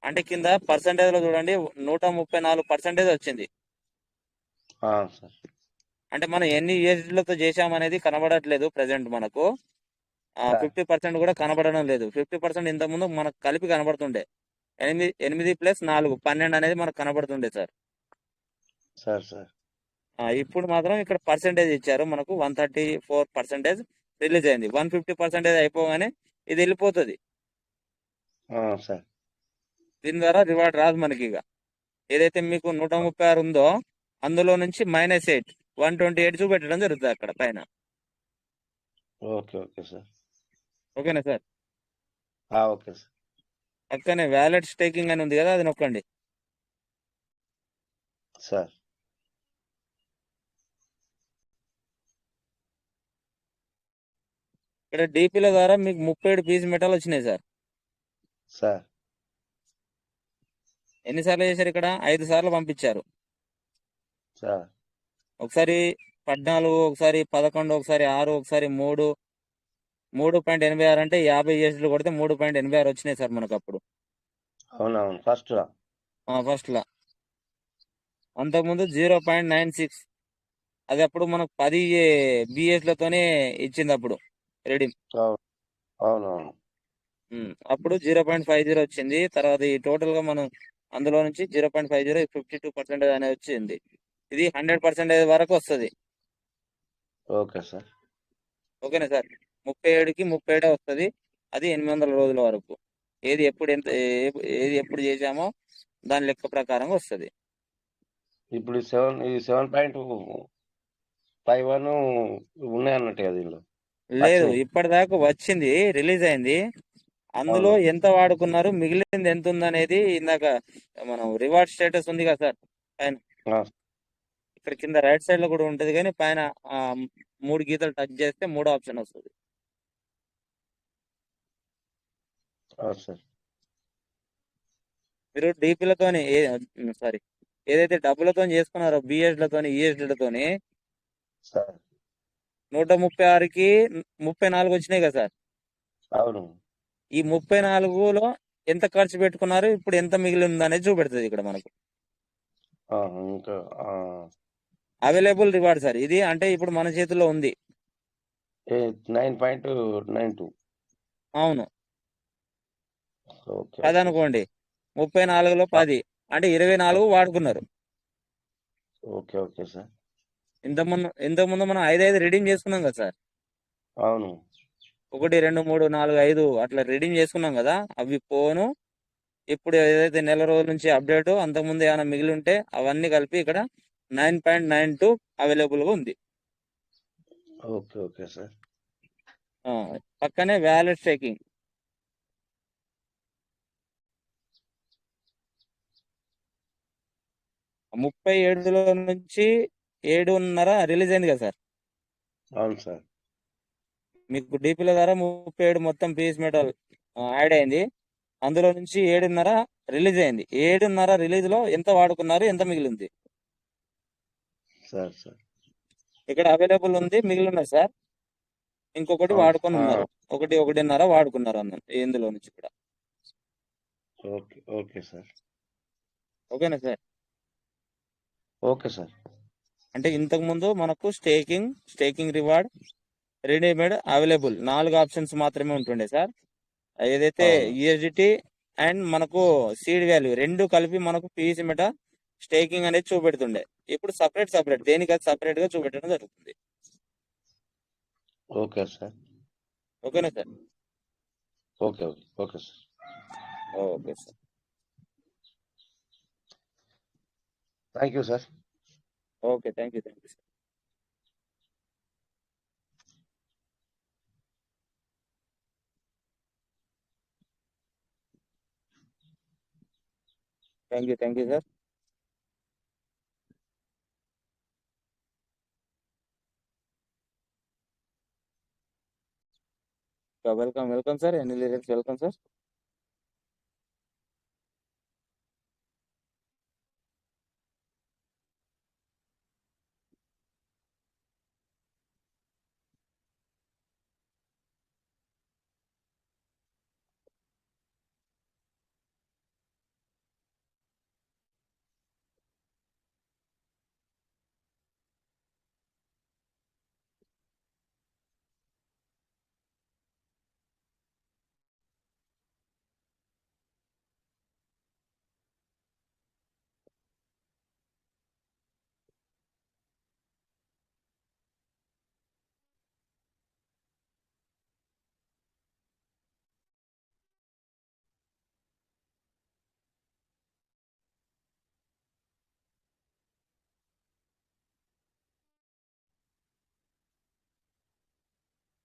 అంటే కింద పర్సంటేజ్ లో చూడండి 134% వచ్చింది. సార్ అంటే మనం ఎన్ని యూఎస్డీలతో చేశామనేది కనబడట్లేదు ప్రెసెంట్ మనకు. 50% కూడా కనబడడం లేదు. 50% ఇంతకుముందు మనకు కలిపి కనబడుతుండే. 8 + 4 12 అనేది మనకు కనబడుతుండే సార్. సార్ సార్ ఇప్పుడు మాత్రం ఇక్కడ పర్సెంటేజ్ ఇచ్చారు మనకు. 134% రిలీజ్ అయింది. 150% అయిపోగానే ఇది వెళ్ళిపోతుంది. సార్ దీని ద్వారా రివార్డ్ రాదు మనకి. ఇక ఏదైతే మీకు 136 ఉందో అందులో నుంచి -8 128 చూపెట్టడం జరుగుతుంది అక్కడ పైన. ఓకే ఓకే సార్ ఓకేనా సార్? ఓకే సార్ పక్కనే వ్యాలెట్ స్టేకింగ్ అని ఉంది కదా, అది నొక్కండి. సార్ ఇక్కడ డీపీల ద్వారా మీకు 37 పీస్ మెటల్ వచ్చినాయి సార్. సార్ ఎన్నిసార్లు చేశారు? ఇక్కడ 5 సార్లు పంపించారు. సార్ ఒకసారి 14, ఒకసారి 11, ఒకసారి 6, ఒకసారి 3. 3.86 అంటే 50 యూఎస్డీలు కొడితే 3.86 వచ్చినాయి సార్ మనకు అప్పుడు. అవునవును ఫస్ట్ ఫస్ట్ లా. అంతకుముందు 0.96, అది అప్పుడు మనకు 10 బిఎస్లతోనే ఇచ్చింది అప్పుడు రెడీమ్. అవునవును అప్పుడు 0.50 వచ్చింది. తర్వాత ఈ టోటల్ గా మనం అందులో నుంచి 0.50 52% అనేది వచ్చింది. ఇది 100% వరకు వస్తుంది. ఓకే సార్ ఓకేనా సార్? 37కి 37 వస్తుంది. అది 800 రోజుల వరకు. ఏది ఎప్పుడు ఎంత ఏది ఎప్పుడు చేసామో దాని లెక్క ప్రకారంగా వస్తుంది. ఇప్పుడు ఈ 7.51 ఉన్నాయన్నట్టు కదా దీనిలో. లేదు, వచ్చినాయి. ఇప్పటిదాకా వచ్చింది, రిలీజ్ అయింది. అందులో అవును ఎంత వాడుకున్నారు, మిగిలింది ఎంత ఉందనేది ఇందాక మనం రివార్డ్ స్టేటస్ ఉంది కదా సార్ పైన, ఇక్కడ కింద రైట్ సైడ్ లో కూడా ఉంటది, కానీ పైన 3 గీతలు టచ్ చేస్తే 3వ ఆప్షన్ వస్తుంది. సార్ మీరు డీపీలతోని సారీ ఏదైతే డబ్బులతో చేసుకున్నారో బిఎస్లతోని ఈఎస్డీలతోని సార్ 136కి 34 వచ్చినాయి కదా సార్. అవును ఈ 34లో ఎంత ఖర్చు పెట్టుకున్నారు, ఇప్పుడు ఎంత మిగిలి ఉందనేది చూపెడుతుంది ఇక్కడ మనకు. ఇంకా అవైలబుల్ రివార్డ్ సార్ ఇది. అంటే ఇప్పుడు మన చేతిలో ఉంది. 9.92. అవును, ఓకే 10 అనుకోండి. 34లో 10 అంటే 24 వాడుకున్నారు. ఓకే ఓకే సార్ ఇంతకుముందు మనం 5 రిడీమ్ చేసుకున్నాం కదా సార్. అవును 1 2 3 4 5 అట్లా రిడీమ్ చేసుకున్నాం కదా. అవి పోను ఇప్పుడు ఏదైతే నెల రోజుల నుంచి అప్డేట్, అంతకుముందు ఏమైనా మిగిలి ఉంటే అవన్నీ కలిపి ఇక్కడ 9.92 అవైలబుల్ గా ఉంది. ఓకే ఓకే సార్ పక్కనే వ్యాలెట్ స్టేకింగ్. ముప్పై ఏడులో నుంచి 7.5 రిలీజ్ అయింది కదా సార్. అవును సార్ మీకు డీపీల ద్వారా 37 మొత్తం పీస్ మెటల్ యాడ్ అయింది. అందులో నుంచి 7.5 రిలీజ్ అయింది. 7.5 రిలీజ్ లో ఎంత వాడుకున్నారు, ఎంత మిగిలింది? సార్ సార్ ఇక్కడ అవైలబుల్ ఉంది, మిగిలి ఉన్నారు సార్. ఇంకొకటి వాడుకొని ఉన్నారు, 1.5 వాడుకున్నారు ఇందులో నుంచి కూడా. ఓకే ఓకే సార్ ఓకేనా సార్? ఓకే సార్ అంటే ఇంతకు ముందు మనకు staking reward, readymade, available 4 options మాత్రమే ఉంటుండే సార్. ఏదైతే యూఎస్డిటీ అండ్ మనకు సీడ్ వాల్యూ రెండు కలిపి మనకు పీసీ మెట స్టేకింగ్ అనేది చూపెడుతుండే. ఇప్పుడు సపరేట్ దేనికి అది సపరేట్ గా చూపెట్టడం జరుగుతుంది. ఓకే సార్ ఓకేనా sir? Okay okay okay sir okay sir thank you sir okay thank you sir. Thank you sir. Welcome sir. ఎన్ని leaders welcome sir.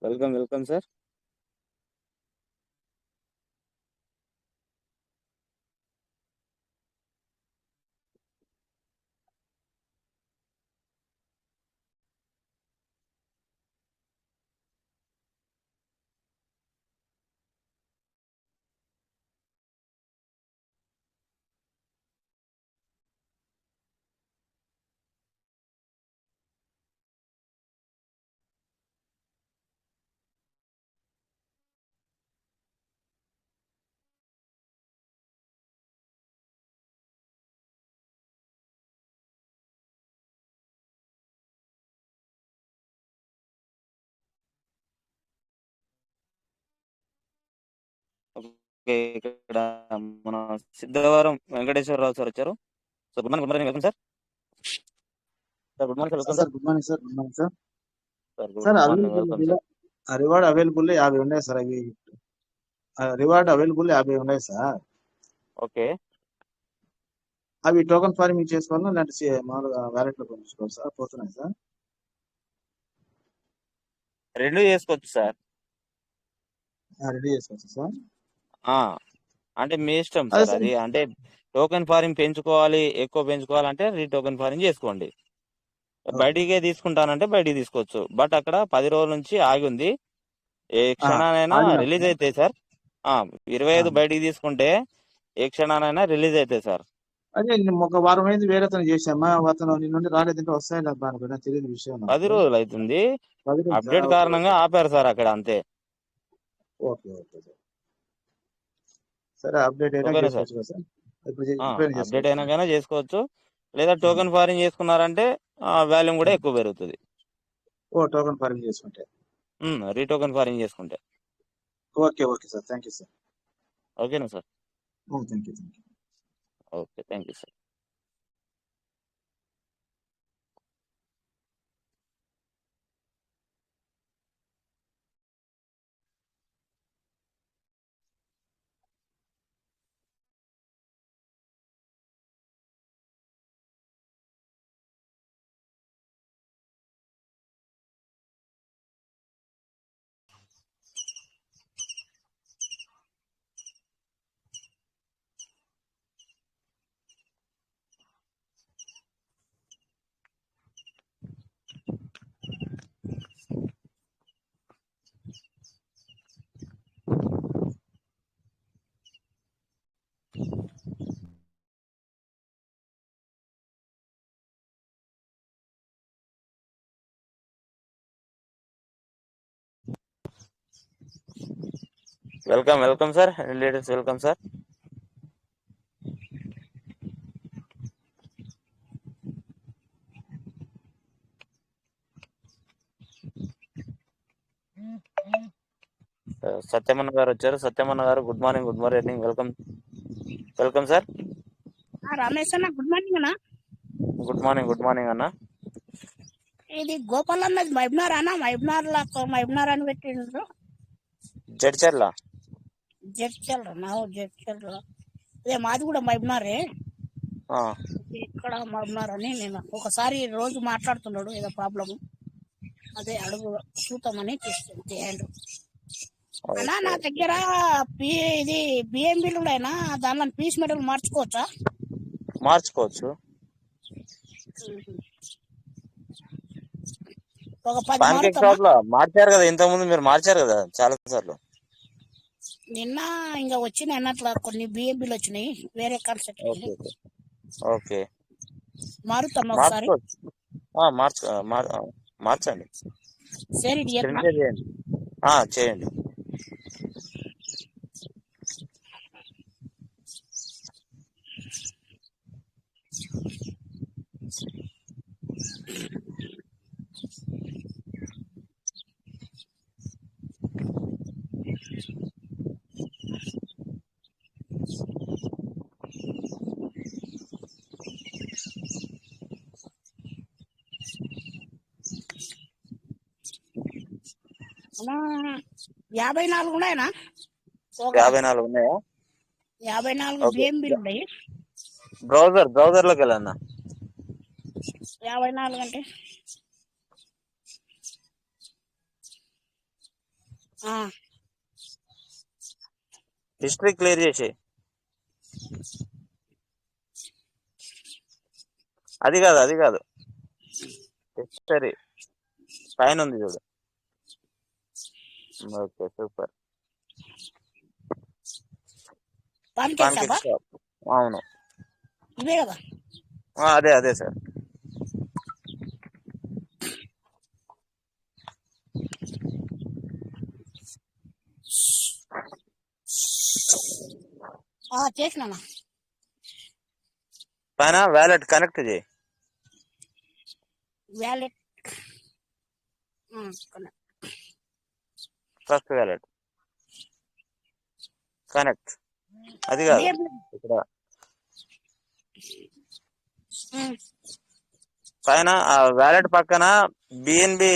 Welcome sir. Okay, ఇక్కడ మన సిద్ధవరం వెంకటేశ్వరరావు సార్ వచ్చారు. Sir good morning welcome sir. Sir good morning welcome sir sir. Good morning sir. Good morning sir. Sir good sir morning available welcome sir. Reward available 50 ఉన్నాయి sir. అవి reward available 50 ఉన్నాయి sir. Okay, అవి token farming చేసుకోవాలా లేదంటే మామూలుగా wallet లో పంపించుకోవాలి sir? పోతున్నాయి sir. రెండు చేసుకోవచ్చు సార్. రెడీ చేసుకోవచ్చు సార్. అంటే మీ ఇష్టం అదే సార్. సార్. అది అంటే టోకెన్ ఫారింగ్ పెంచుకోవాలి, ఎక్కువ పెంచుకోవాలంటే టోకెన్ ఫారింగ్ చేసుకోండి. ఓకే. బయటికే తీసుకుంటానంటే బయటికి తీసుకోవచ్చు. బట్ అక్కడ 10 రోజుల నుంచి ఆగి ఉంది. ఏ క్షణానైనా ఆగినా రిలీజ్ సార్. అవుతాయి సార్. 25 బయటికి తీసుకుంటే ఏ క్షణానైనా రిలీజ్ అవుతాయి సార్. అదే నేను ఒక వారం అయింది వేరే అతను చేశామా, అతను నీ నుండి రాలేదంటే వస్తాయి నాకు అనుకున్నా. తెలియని విషయం 10 నాకు. రోజులు అవుతుంది. 10 రోజులు సార్. అప్డేట్ ఓకే కారణంగా ఓకే ఆపారు సార్ అక్కడ, అంతే. Okay okay sir. సరే అప్డేట్ అయినా ఓకేనా సార్. చేసుకోవచ్చు కదా సార్? ఇప్పుడైనా అప్డేట్ చేసుకోవచ్చు. అయినాకైనా చేసుకోవచ్చు. లేదా టోకెన్ ఫారింగ్ చేసుకున్నారంటే వాల్యూమ్ కూడా ఎక్కువ పెరుగుతుంది. ఓ టోకన్ ఫార్మింగ్ చేసుకుంటే. రీటోకెన్ ఫారింగ్ చేసుకుంటే. Okay okay sir. Thank you sir. ఓకేనా sir. Thank you. Okay, thank you sir. Welcome sir. Ladies welcome sir. సత్యమన్న గారు వచ్చారు. సత్యమన్న గారు good morning welcome sir. Ramesh అన్న గుడ్ మార్నింగ్ అన్న. గుడ్ మార్నింగ్ అన్న. ఇది గోపాల్ అన్నది మైబ్నార్ అన్న. మైబ్నార్ అని పెట్టిండ్రు. జడ్చర్ల అదే మాది కూడా మైబ్నారే. ఇక్కడ మైబ్నార్ అని నేను ఒకసారి రోజు మాట్లాడుతున్నాడు ఏదో ప్రాబ్లమ్, అదే అడుగు చూద్దామని చేస్తుంది. అన్నా నా దగ్గర ఇది బిఎంబీలు అయినా దానిలో పీస్ మెటల్ మార్చుకోవచ్చా? మార్చుకోవచ్చు. ఒక 10 పాన్ కేక్ షాప్ లో మార్చారు కదా, ఇంతకు ముందు మీరు మార్చారు కదా చాలా సార్లు. నిన్న ఇంకా వచ్చినాయి అన్నట్ల కొన్ని బిఎంబీలు వచ్చినాయి వేరే కాన్సెప్ట్ ఓకే ఓకే ఓకే మారుతాం ఒకసారి. మార్చుకోవచ్చు. మార్చండి, సరే ఇది స్క్రీన్ చెప్పనా? షేర్ చేయండి. చేయండి. అన్నా 54 ఉన్నాయనా? 54 ఉన్నాయా? 54 ఓకే, బిఎంబీలు ఉన్నాయి. బ్రౌజర్ లోకి వెళ్ళన్నా. 54 అంటే హిస్టరీ క్లియర్ చేసి, అది కాదు హిస్టరీ పైన ఉంది చూడు. Okay super. పాన్కేక్ షాపా? షాప్, అవును. ఇవే కదా? అదే సార్. చేసినానా? పైన వ్యాలెట్ కనెక్ట్ చేయి. వ్యాలెట్ ఫస్ట్ వ్యాలెట్ కనెక్ట్, అది కాదు ఇక్కడ పైన వ్యాలెట్ పక్కన బిఎన్బి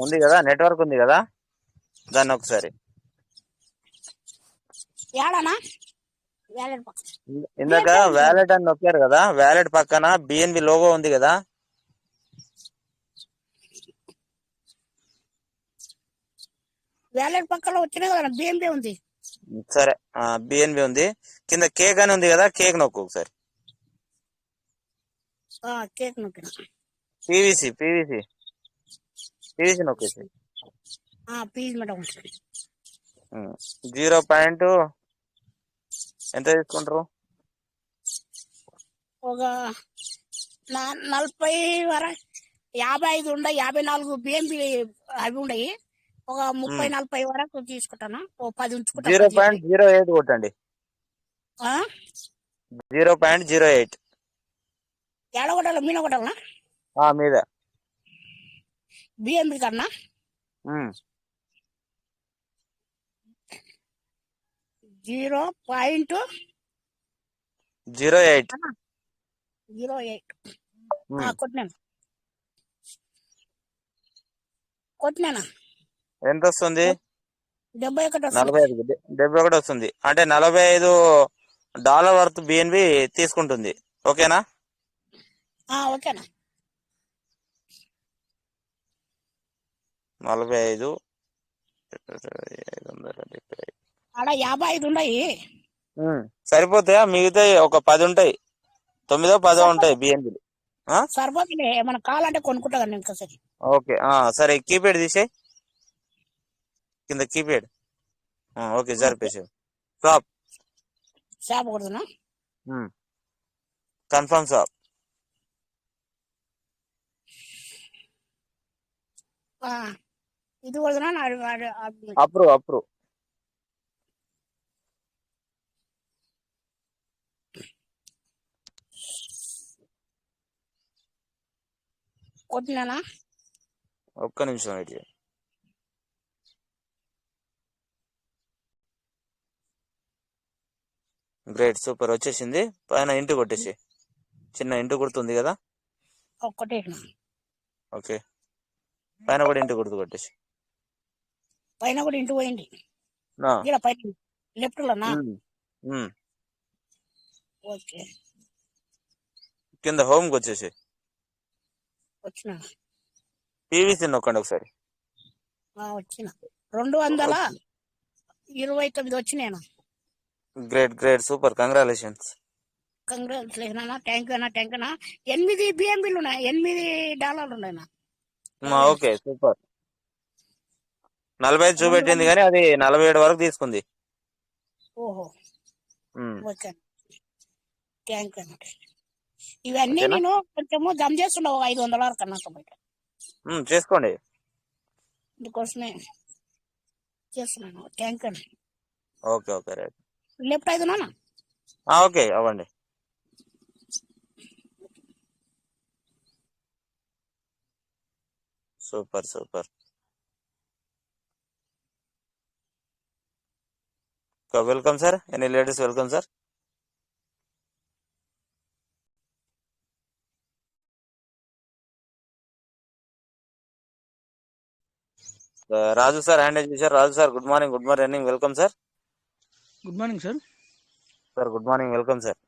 ఉంది కదా, నెట్వర్క్ ఉంది కదా, దాన్ని ఒకసారి ఏడానా వ్యాలెట్ పక్కన ఇందాక వ్యాలెట్ అని నొక్కారు కదా, వ్యాలెట్ పక్కన బిఎన్బి లోగో ఉంది కదా. వ్యాలెట్ పక్కన వచ్చినాయి కదా బిఎంబీ ఉంది. సరే, బిఎన్బి ఉంది. కింద కేక్ అని ఉంది కదా, కేక్ నొక్కు ఒకసారి. కేక్ నొక్కిన. పీవీసీ నొక్కేసి. Piece madam 0. ఎంత తీసుకుంటారు? ఒక 40 వరకు 55 ఉండే 54 బిఎంబి అవి ఉండయి. ఒక 30-40 వరకు తీసుకుంటాను. ఓ 10 ఉంచుకుంటా. 0.08 కొట్టండి. 0.08 ఏడ కొట్టాలి? మీన కొట్టాలనా? మీద బిఎంబి కన్నా 0.08 కొట్టినానా? ఎంత వస్తుంది? 71 71 వస్తుంది. అంటే $45 వర్త్ బిఎన్బి తీసుకుంటుంది. ఓకేనా? ఓకేనా? 45 ఆడ 55 ఉన్నాయి. సరిపోతాయా? మిగతా ఒక 10 ఉంటాయి, 9-10 ఉంటాయి బిఎన్బిలు. సరిపోతుంది. ఏమైనా కావాలంటే కొనుక్కుంటా కదా నేను ఒకసారి. ఓకే సరే, కీప్యాడ్ తీసే, కింద కీప్యాడ్. ఓకే జరిపేసావు. షాప్ కొడుతున్నా. Confirm shop. ఇది కొడుతున్నా. అప్రూవ్. కొట్టినానా? ఒక్క నిమిషం వెయిట్ చేయండి. గ్రేట్, సూపర్ వచ్చేసింది. పైన ఇంటి కొట్టేసి, చిన్న ఇంటి గుర్తుంది కదా. ఓకే, పైన కూడా ఇంటి గుర్తు కొట్టేసి. పైన కూడా ఇంటి పోయింది. లెఫ్ట్ లోనా? ఓకే, కింద హోమ్కి వచ్చేసి వచ్చిన. పీవీసీ నొక్కండి ఒకసారి. వచ్చిన 229 వచ్చినాయి. Great super, congratulations. Thank you అన్న. 8 బిఎంబీలు ఉన్నాయి. $8 ఉన్నాయి. Okay super. 45 చూపెట్టింది కానీ అది 47 వరకు తీసుకుంది. ఓహో ఉమ్, ఓకే థ్యాంక్ యూ అండి. ఇవన్నీ ఓకేనా? నేను కొంచెము జమ చేస్తుండే ఒక 500 వరకు అన్నాక బయట చేసుకోండి. అందుకోసమే చేస్తున్నాను. థ్యాంక్ యూ అండి. Okay okay right. లెఫ్ట్ ఐదునా ఓకే అవ్వండి. Super super. Welcome sir. Any ladies welcome sir. Raju sir hand raise చేశారు. Raju sir good morning. Good morning. Welcome sir. Good morning sir. Sir good morning. Welcome sir.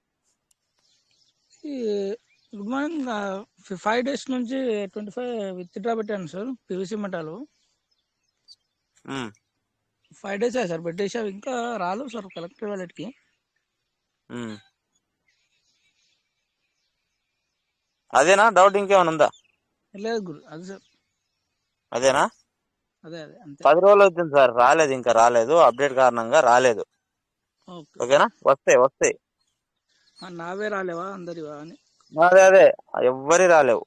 Good morning. 5 days నుంచి 25 withdraw పెట్టాను sir PVC మెటాలు. 5 days sir పెట్టేసా, ఇంకా రాలేదు sir collector వ్యాలెట్కి. అదేనా doubt? ఇంకేమైనా ఉందా? లేదు గురు, అది సార్ అదేనా? అదే అంతే. 10 రోజులు అవుతుంది సార్, రాలేదు, ఇంకా రాలేదు, అప్డేట్ కారణంగా రాలేదు. ఓకేనా? వస్తాయి. నావే రాలేవా అందరివా అని? అదే ఎవ్వరి రాలేవు.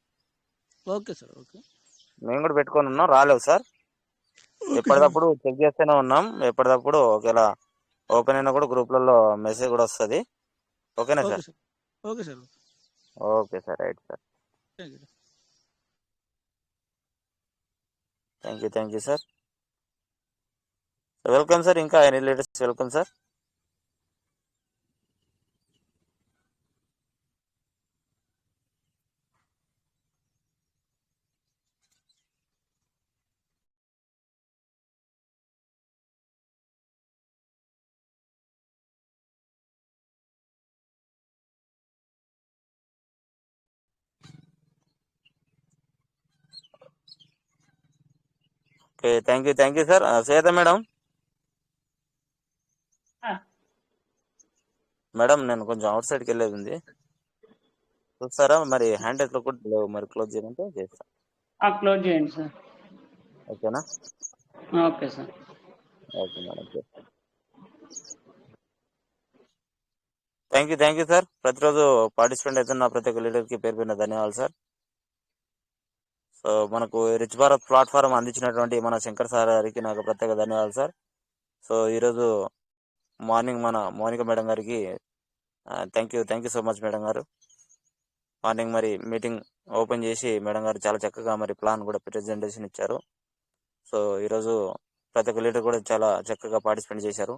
Okay sir. ఓకే, మేము కూడా పెట్టుకొని ఉన్నాం, రాలేవు సార్. ఎప్పటికప్పుడు చెక్ చేస్తూనే ఉన్నాం. ఎప్పటికప్పుడు ఒకేలా ఓపెన్ అయినా కూడా గ్రూప్లలో మెసేజ్ కూడా వస్తుంది. ఓకేనా sir? Okay sir. Okay sir, right sir. Thank you sir. Welcome sir. ఇంకా any latest welcome sir. Okay, thank you sir. Shweta madam, నేను కొంచెం అవుట్ సైడ్కి వెళ్ళేది ఉంది, చూస్తారా? మరి హ్యాండ్ రైజ్ లో కూడా లేవు, మరి క్లోజ్ చేయమంటే చేస్తా. క్లోజ్ చేయండి సార్. ఓకేనా? Okay sir. Okay madam. Thank you sir. ప్రతిరోజు పార్టిసిపేట్ అవుతున్న ప్రతి ఒక్క లీడర్కి పేరు పైన ధన్యవాదాలు సార్. సో మనకు రిచ్ భారత్ ప్లాట్ఫారం అందించినటువంటి మన శంకర్ సార్ గారికి నాకు ప్రత్యేక ధన్యవాదాలు సార్. సో ఈరోజు మార్నింగ్ మన మౌనిక మేడం గారికి thank you so much madam గారు. మార్నింగ్ మరి మీటింగ్ ఓపెన్ చేసి మేడం గారు చాలా చక్కగా మరి ప్లాన్ కూడా ప్రెజెంటేషన్ ఇచ్చారు. సో ఈరోజు ప్రతి ఒక్క లీడర్ కూడా చాలా చక్కగా పార్టిసిపేట్ చేశారు.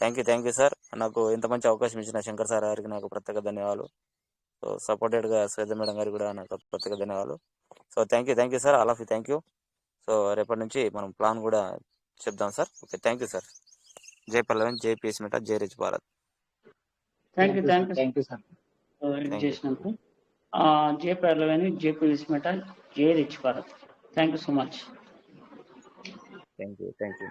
Thank you sir. నాకు ఇంత మంచి అవకాశం ఇచ్చిన శంకర్ సార్ గారికి నాకు ప్రత్యేక ధన్యవాదాలు. సో సపోర్టెడ్గా శ్వేత మేడం గారికి కూడా నాకు ప్రత్యేక ధన్యవాదాలు. So thank you sir, all of you thank you. So రేపటి నుంచి మనం ప్లాన్ కూడా చెప్దాం sir. Okay, thank you sir. జై పల్లవన్, జై పీఎస్ మెటా, జై rich Bharat. Thank you sir. చేసినందుకు. జై పల్లవని, జై పీఎస్ మెటా, జై rich Bharat. Thank you so much. Thank you.